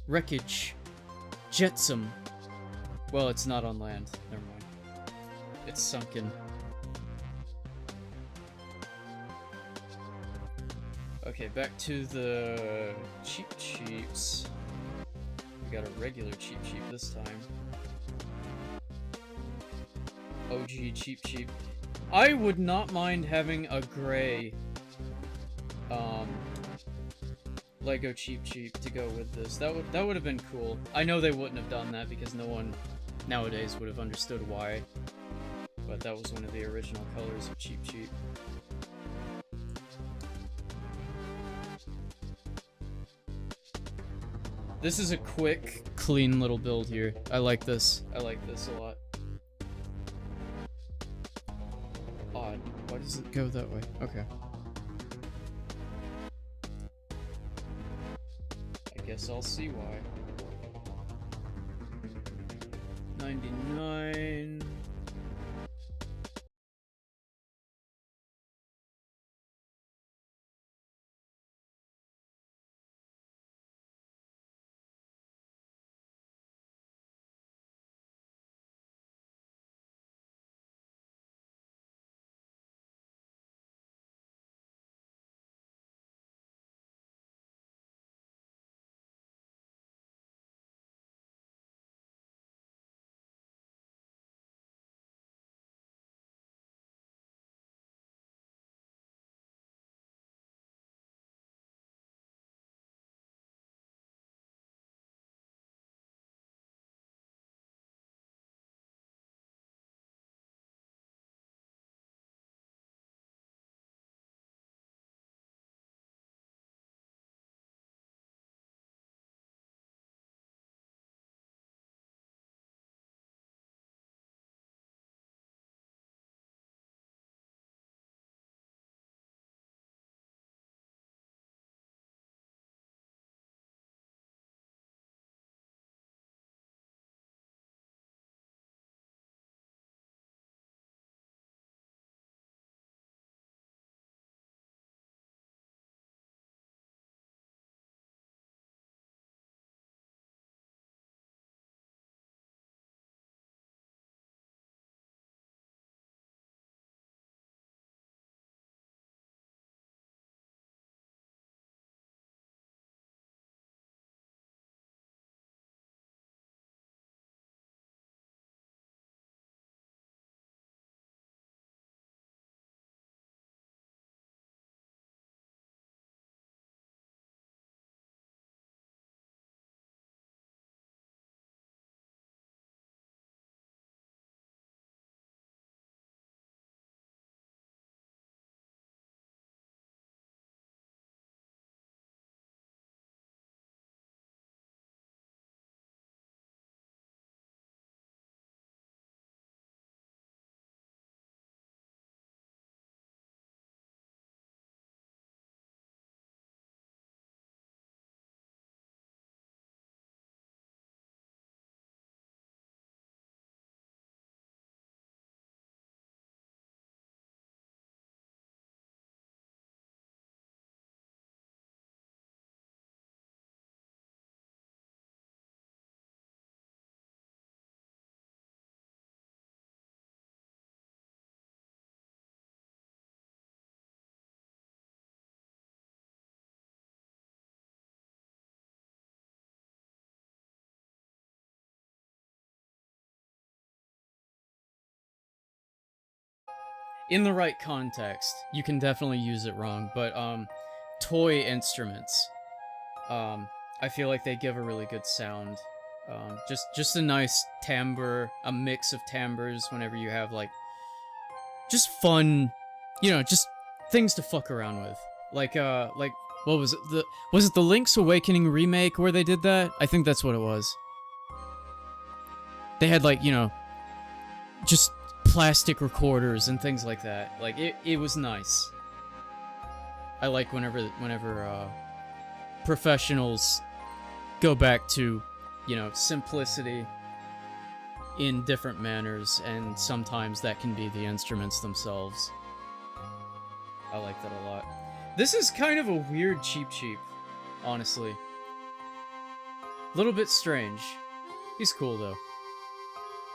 Wreckage. Jetsam. Well, it's not on land. Never mind. It's sunken. Okay, back to the Cheap Cheeps. We got a regular Cheap Cheep this time. OG Cheap Cheep. I would not mind having a gray Lego Cheap Cheep to go with this. That would have been cool. I know they wouldn't have done that because no one nowadays would have understood why. But that was one of the original colors of Cheap Cheep. This is a quick, clean little build here. I like this. I like this a lot. Odd. Why does it go that way? Okay. I guess I'll see why. 99... in the right context, you can definitely use it wrong, but, toy instruments, I feel like they give a really good sound. Just a nice timbre, a mix of timbres whenever you have, like, just fun, you know, just things to fuck around with. Like, what was it? Was it the Link's Awakening remake where they did that? I think that's what it was. They had, like, you know, just plastic recorders and things like that. Like, it was nice. I like whenever professionals go back to, you know, simplicity in different manners, and sometimes that can be the instruments themselves. I like that a lot. This is kind of a weird Cheep Cheep, honestly. A little bit strange. He's cool, though.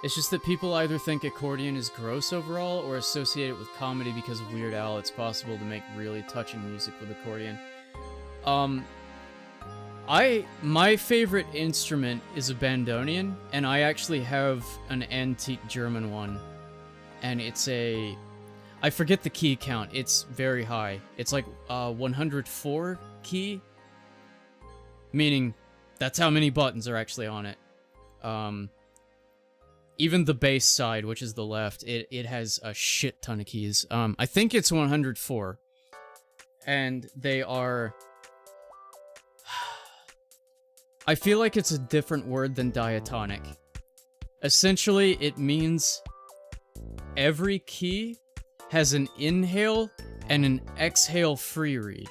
It's just that people either think accordion is gross overall, or associate it with comedy because of Weird Al. It's possible to make really touching music with accordion. My favorite instrument is a bandoneon, and I actually have an antique German one. And it's a... I forget the key count. It's very high. It's like 104 key, meaning that's how many buttons are actually on it. Even the bass side, which is the left, it has a shit ton of keys. I think it's 104. And they are... I feel like it's a different word than diatonic. Essentially, it means every key has an inhale and an exhale free reed.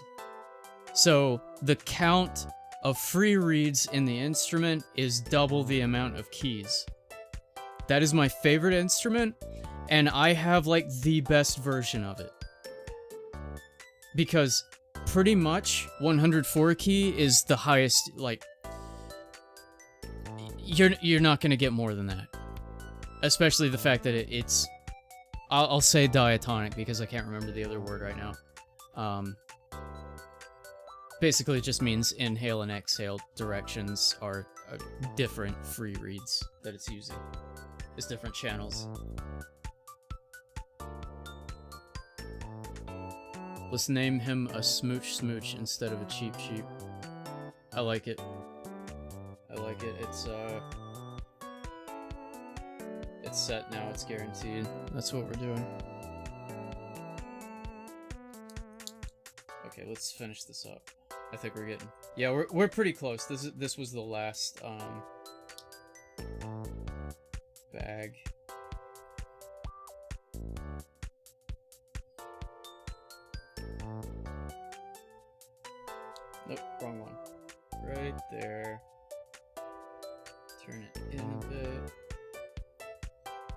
So the count of free reeds in the instrument is double the amount of keys. That is my favorite instrument, and I have, like, the best version of it. Because pretty much 104 key is the highest, like... You're not gonna get more than that. Especially the fact that it's... I'll say diatonic because I can't remember the other word right now. Basically it just means inhale and exhale directions are different free reeds that it's using. It's different channels. Let's name him a Smooch Smooch instead of a Cheep Cheep. I like it. I like it. It's set now, it's guaranteed. That's what we're doing. Okay, let's finish this up. I think we're getting... Yeah, we're pretty close. This was the last, bag. Nope, wrong one. Right there. Turn it in a bit.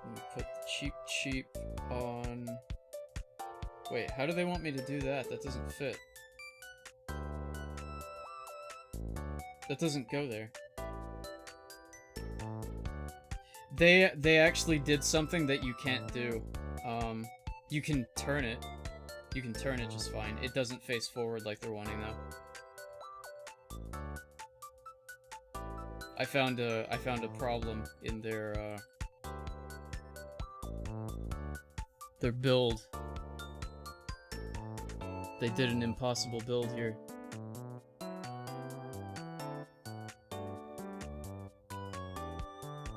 And put the Cheep Cheep on... Wait, how do they want me to do that? That doesn't fit. That doesn't go there. They actually did something that you can't do. You can turn it. You can turn it just fine. It doesn't face forward like they're wanting though. I found a problem in their build. They did an impossible build here.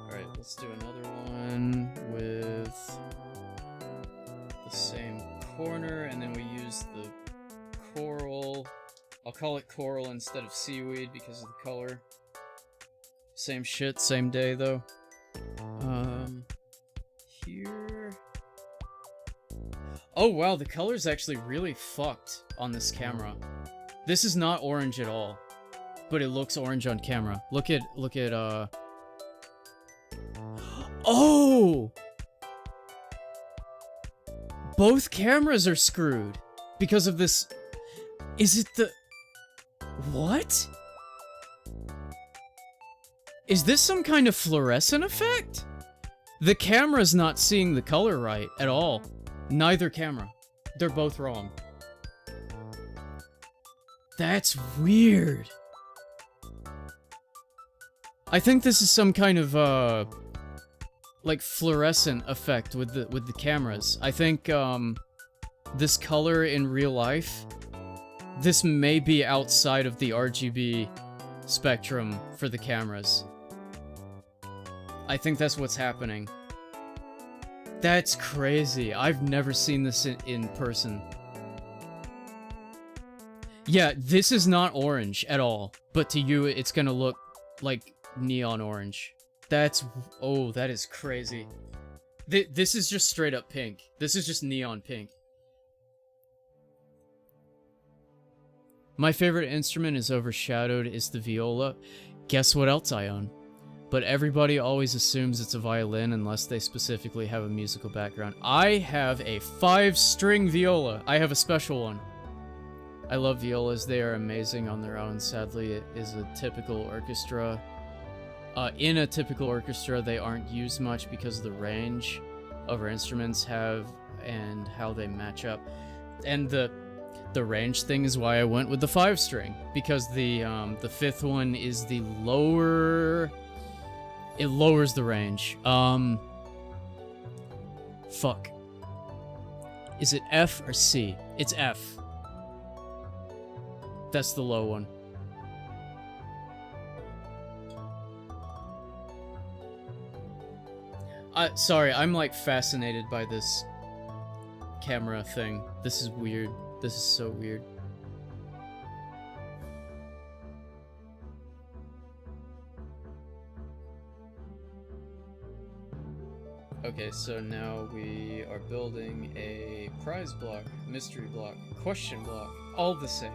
Alright, let's do another one with the same corner, and then we use the coral. I'll call it coral instead of seaweed because of the color. Same shit, same day though. Here. Oh wow, the color's actually really fucked on this camera. This is not orange at all, but it looks orange on camera. Look at, oh! Both cameras are screwed because of this. Is it the... What? Is this some kind of fluorescent effect? The camera's not seeing the color right at all. Neither camera. They're both wrong. That's weird. I think this is some kind of, like fluorescent effect with the cameras. I think this color in real life, this may be outside of the RGB spectrum for the cameras. I think that's what's happening. That's crazy. I've never seen this in person. Yeah, this is not orange at all, but to you it's gonna look like neon orange. That's... oh, that is crazy. This is just straight up pink. This is just neon pink. My favorite instrument is overshadowed is the viola. Guess what else I own? But everybody always assumes it's a violin unless they specifically have a musical background. I have a 5-string viola. I have a special one. I love violas. They are amazing on their own. Sadly, it is a typical orchestra. In a typical orchestra, they aren't used much because of the range other instruments have and how they match up. And the range thing is why I went with the 5-string, because the 5th one is the lower. It lowers the range. Fuck. Is it F or C? It's F. That's the low one. Sorry, I'm like fascinated by this camera thing. This is weird. This is so weird. Okay, so now we are building a prize block, mystery block, question block, all the same.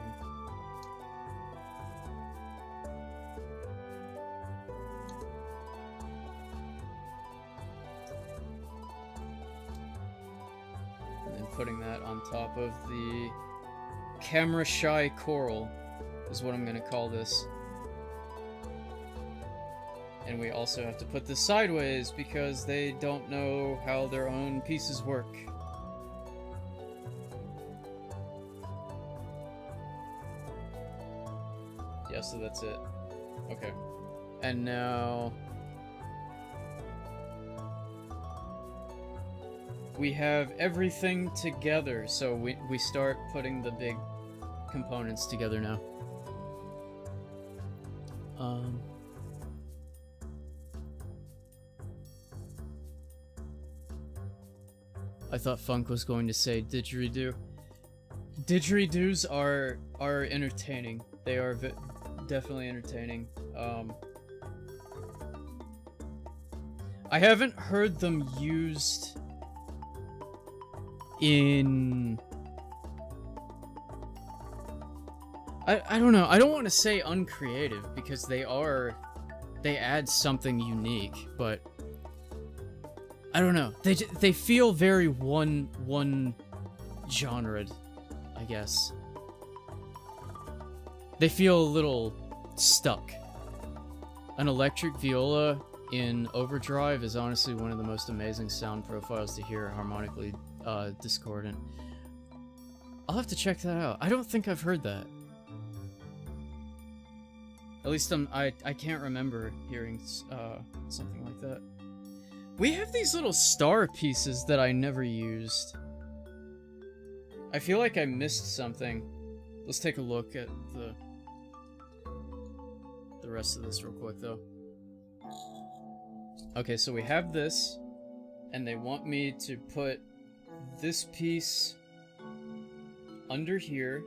Putting that on top of the camera shy coral is what I'm gonna call this. And we also have to put this sideways because they don't know how their own pieces work. Yeah, so that's it. Okay. And now we have everything together, so we start putting the big components together now. I thought Funk was going to say didgeridoo. Didgeridoos are entertaining. They are definitely entertaining. I haven't heard them used in... I don't know. I don't want to say uncreative because they add something unique, but I don't know. They feel very one genred, I guess. They feel a little stuck. An electric viola in overdrive is honestly one of the most amazing sound profiles to hear harmonically discordant. I'll have to check that out. I don't think I've heard that. At least I can't remember hearing something like that. We have these little star pieces that I never used. I feel like I missed something. Let's take a look at the rest of this real quick, though. Okay, so we have this, and they want me to put this piece under here,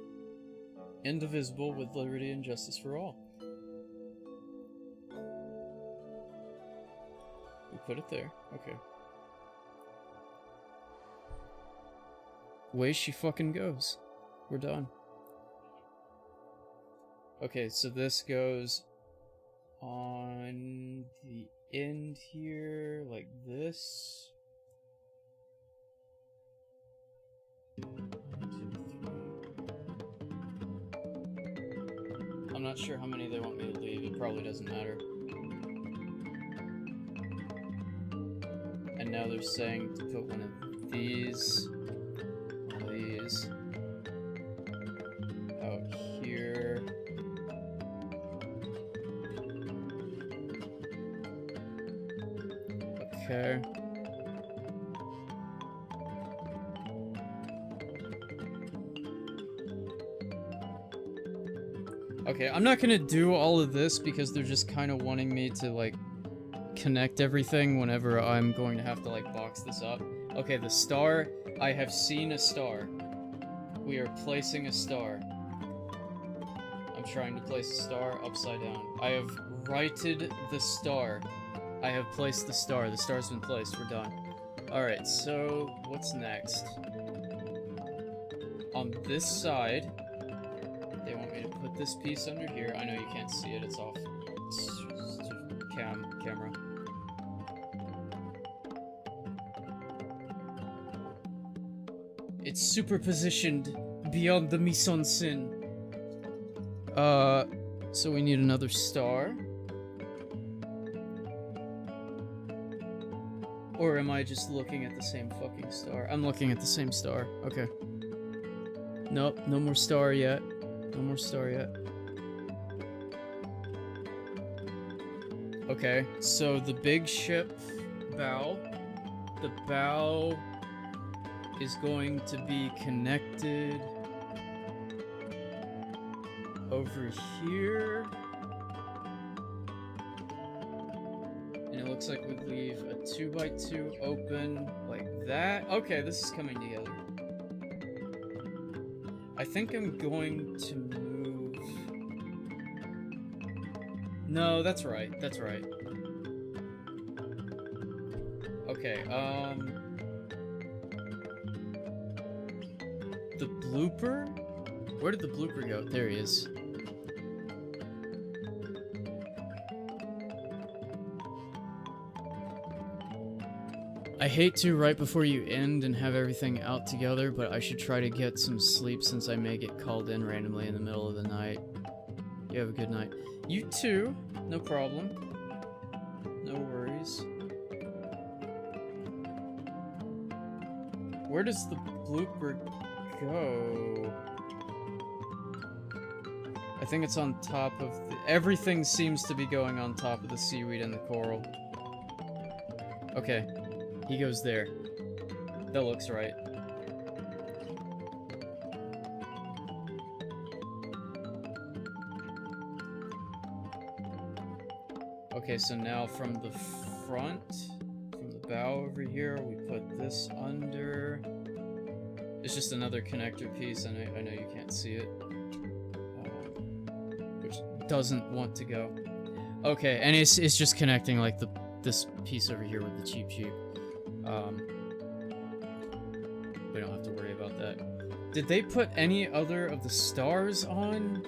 indivisible with liberty and justice for all. We put it there. Okay. Way she fucking goes. We're done. Okay, so this goes on the end here, like this. 1, 2, 3. I'm not sure how many they want me to leave. It probably doesn't matter. And now they're saying to put one of these out here. Okay. Okay, I'm not gonna do all of this because they're just kind of wanting me to, like, connect everything whenever I'm going to have to, like, box this up. Okay, the star. I have seen a star. We are placing a star. I'm trying to place a star upside down. I have righted the star. I have placed the star. The star's been placed. We're done. Alright, so what's next? On this side, they want me to put this piece under here. I know you can't see it. It's off. Camera. It's superpositioned beyond the mise-en-scène. So we need another star. Or am I just looking at the same fucking star? I'm looking at the same star. Okay. Nope, no more star yet. No more star yet. Okay, so the big ship bow. The bow is going to be connected over here. And it looks like we leave a 2x2 open like that. Okay, this is coming together. I think I'm going to move... No, that's right. That's right. Okay, the blooper? Where did the blooper go? There he is. I hate to right before you end and have everything out together, but I should try to get some sleep since I may get called in randomly in the middle of the night. You have a good night. You too. No problem. No worries. Where does the blooper go? I think it's on top of the... Everything seems to be going on top of the seaweed and the coral. Okay. He goes there. That looks right. Okay, so now from the front, from the bow over here, we put this under. It's just another connector piece, and I know you can't see it. Which doesn't want to go. Okay, and it's just connecting like this piece over here with the cheap. We don't have to worry about that. Did they put any other of the stars on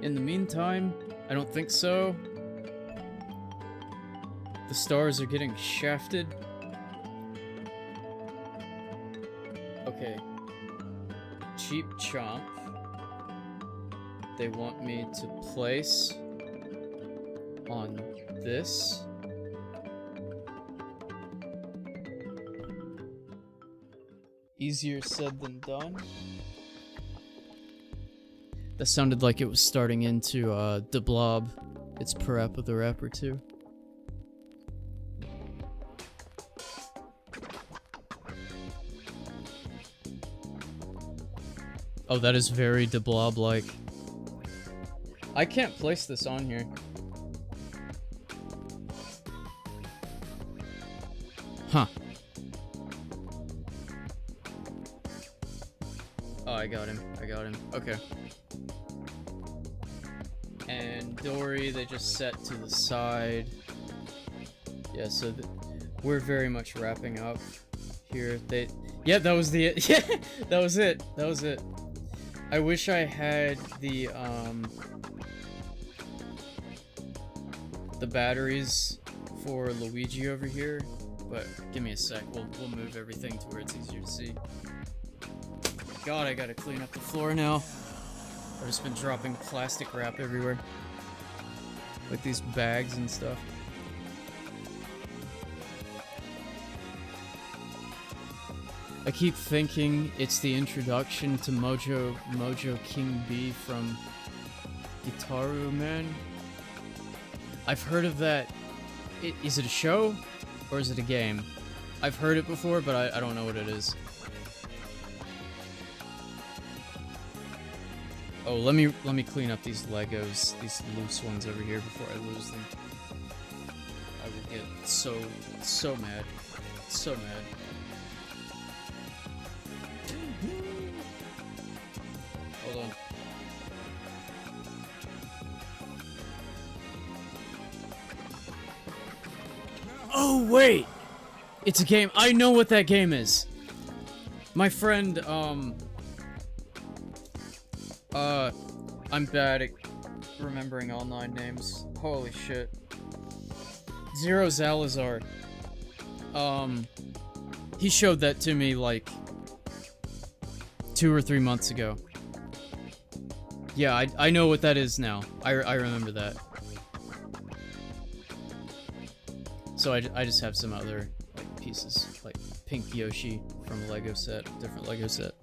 in the meantime? I don't think so. The stars are getting shafted. Okay. Cheap chomp. They want me to place on this. Easier said than done. That sounded like it was starting into the blob. It's per ep with a rep or two. Oh, that is very DeBlob-like. I can't place this on here. Huh. Oh, I got him. I got him. Okay. And Dory, they just set to the side. Yeah, so we're very much wrapping up here. Yeah, that was the... Yeah, that was it. That was it. I wish I had the batteries for Luigi over here, but give me a sec. We'll move everything to where it's easier to see. God, I gotta clean up the floor now. I've just been dropping plastic wrap everywhere, like these bags and stuff. I keep thinking it's the introduction to Mojo King B from Gitaru Man. I've heard of that. Is it a show or is it a game? I've heard it before, but I don't know what it is. Oh, let me clean up these Legos, these loose ones over here before I lose them. I will get so mad. So mad. Hold on. Oh, wait! It's a game. I know what that game is. My friend, I'm bad at remembering online names. Holy shit. Zero Zalazar. He showed that to me, like, 2 or 3 months ago. Yeah, I know what that is now. I remember that. So I just have some other, like, pieces, like Pink Yoshi from a Lego set, different Lego set.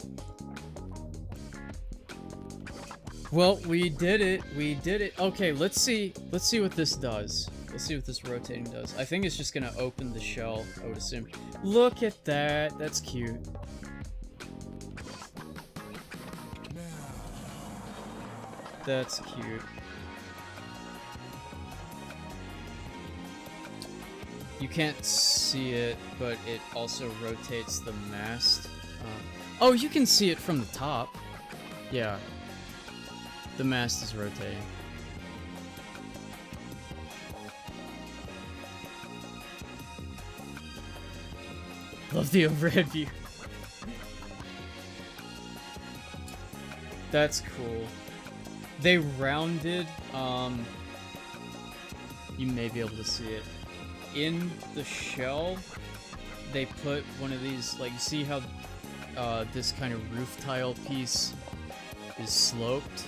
Well, we did it. We did it. Okay, let's see what this does. Let's see what this rotating does. I think it's just gonna open the shell, I would assume. Look at that. That's cute. That's cute. You can't see it, but it also rotates the mast. Oh, you can see it from the top. Yeah. The mast is rotating. Love the overhead view. That's cool. They rounded, you may be able to see it. In the shell, they put one of these, like, you see how this kind of roof tile piece is sloped?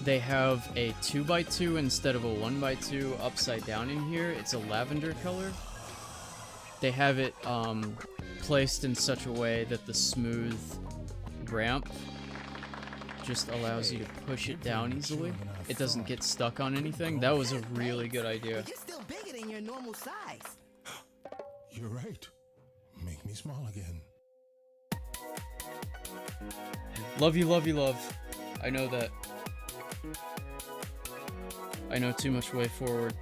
They have a 2x2 instead of a 1x2 upside down in here. It's a lavender color. They have it placed in such a way that the smooth ramp just allows you to push it down easily. It doesn't get stuck on anything. That was a really good idea. You're still bigger than your normal size. You're right. Make me small again. Love you, love you, love. I know that. I know too much way forward.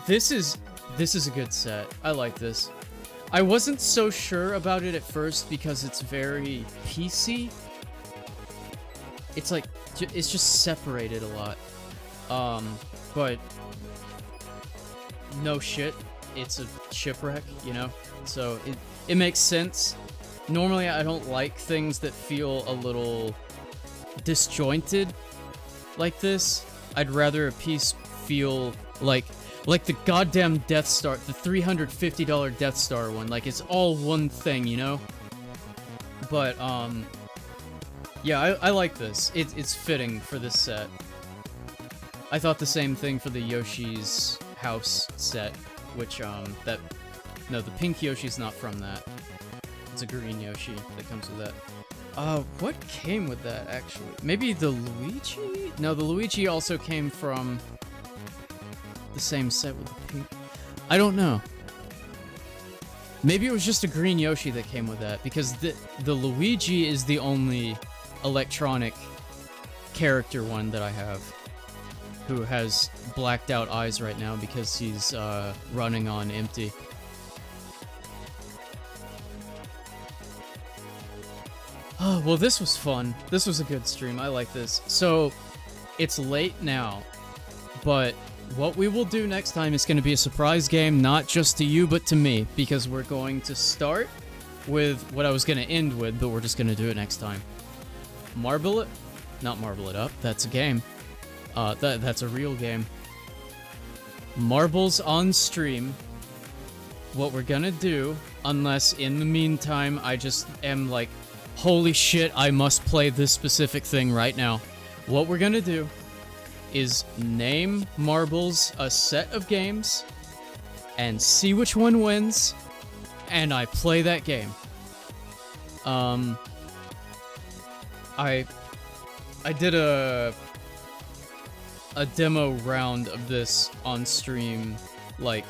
This is a good set. I like this. I wasn't so sure about it at first because it's very PC. It's like, it's just separated a lot. But no shit, it's a shipwreck, you know? So it makes sense. Normally I don't like things that feel a little disjointed like this. I'd rather a piece feel like the goddamn Death Star, the $350 Death Star one. Like, it's all one thing, you know? But, yeah, I like this. It's fitting for this set. I thought the same thing for the Yoshi's House set, which, no, the pink Yoshi's not from that. It's a green Yoshi that comes with that. What came with that, actually? Maybe the Luigi? No, the Luigi also came from the same set with the pink. I don't know. Maybe it was just a green Yoshi that came with that, because the Luigi is the only electronic character one that I have, who has blacked out eyes right now because he's running on empty. Oh, well, this was fun. This was a good stream. I like this. So, it's late now, but what we will do next time is going to be a surprise game, not just to you, but to me, because we're going to start with what I was going to end with, but we're just going to do it next time. Marble it? Not marble it up. That's a game. That's a real game. Marbles on stream. What we're going to do, unless in the meantime I just am like, holy shit, I must play this specific thing right now. What we're gonna do is name Marbles a set of games and see which one wins, and I play that game. I did a demo round of this on stream, like,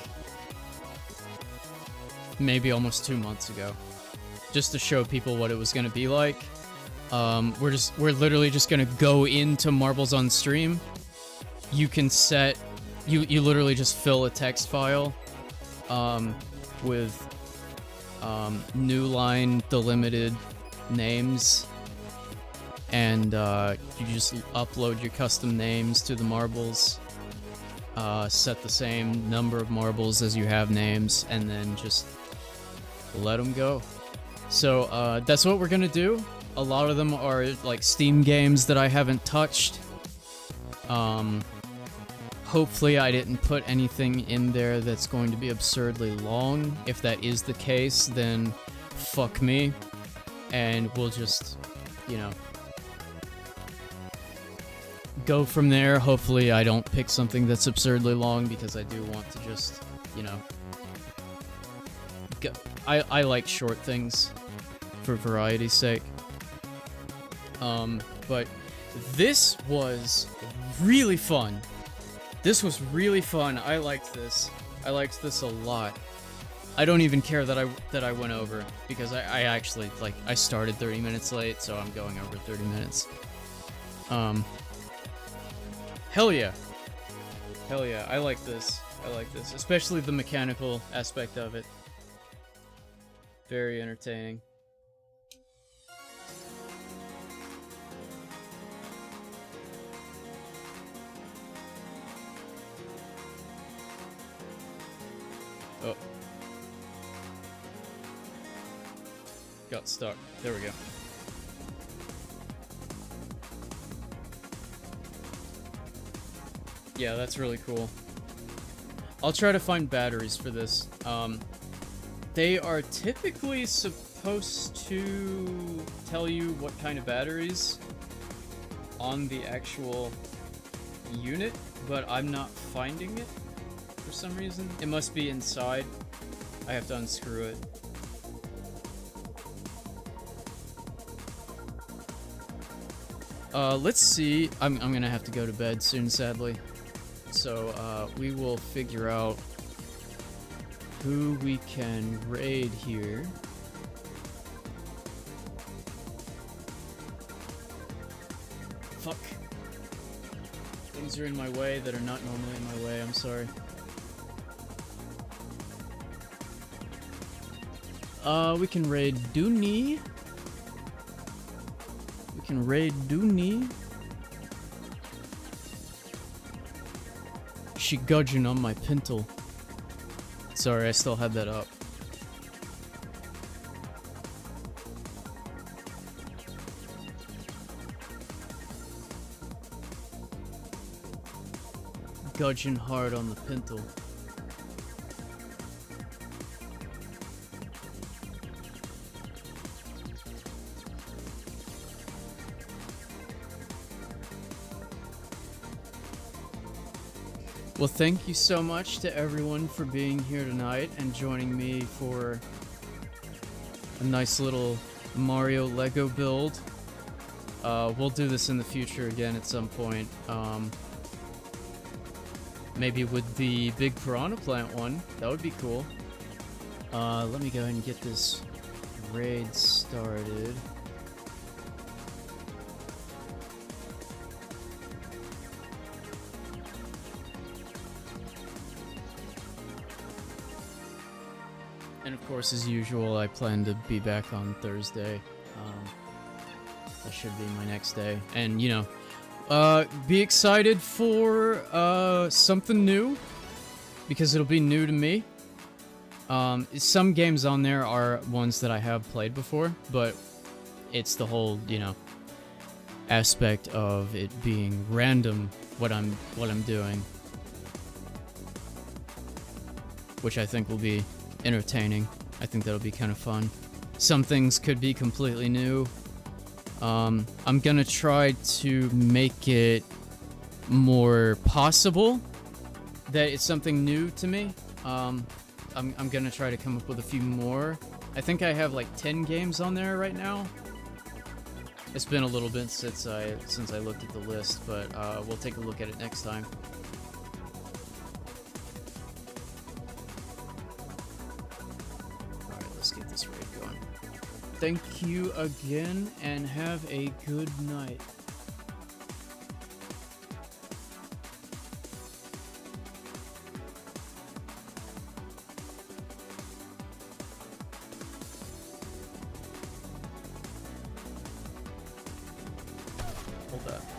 maybe almost 2 months ago, just to show people what it was going to be like. We're literally just gonna go into Marbles on Stream. You can set, you literally just fill a text file, with, new line delimited names, and, you just upload your custom names to the marbles, set the same number of marbles as you have names, and then just let them go. So, that's what we're gonna do. A lot of them are, like, Steam games that I haven't touched. Hopefully I didn't put anything in there that's going to be absurdly long. If that is the case, then fuck me. And we'll just, you know, go from there. Hopefully I don't pick something that's absurdly long, because I do want to just, you know, go. I like short things for variety's sake. But this was really fun. This was really fun. I liked this. I liked this a lot. I don't even care that I went over, because I actually, like, I started 30 minutes late, so I'm going over 30 minutes. Hell yeah. Hell yeah, I like this. I like this. Especially the mechanical aspect of it. Very entertaining. Oh. Got stuck. There we go. Yeah, that's really cool. I'll try to find batteries for this. They are typically supposed to tell you what kind of batteries on the actual unit, but I'm not finding it for some reason. It must be inside. I have to unscrew it. Let's see. I'm gonna have to go to bed soon, sadly. So, we will figure out who we can raid here. Fuck. Things are in my way that are not normally in my way, I'm sorry. We can raid Dooney. We can raid Dooney. She gudgeon on my pintle. Sorry, I still had that up. Gudgeon hard on the pintle. Well, thank you so much to everyone for being here tonight and joining me for a nice little Mario Lego build. We'll do this in the future again at some point. Maybe with the big piranha plant one. That would be cool. Let me go ahead and get this raid started. And of course, as usual, I plan to be back on Thursday. That should be my next day. And, you know, be excited for something new, because it'll be new to me. Some games on there are ones that I have played before, but it's the whole, you know, aspect of it being random what I'm doing, which I think will be entertaining. I think that'll be kind of fun. Some things could be completely new. I'm gonna try to make it more possible that it's something new to me. I'm gonna try to come up with a few more. I think I have like 10 games on there right now. It's been a little bit since I looked at the list, but we'll take a look at it next time. thank you again, and have a good night. Hold up.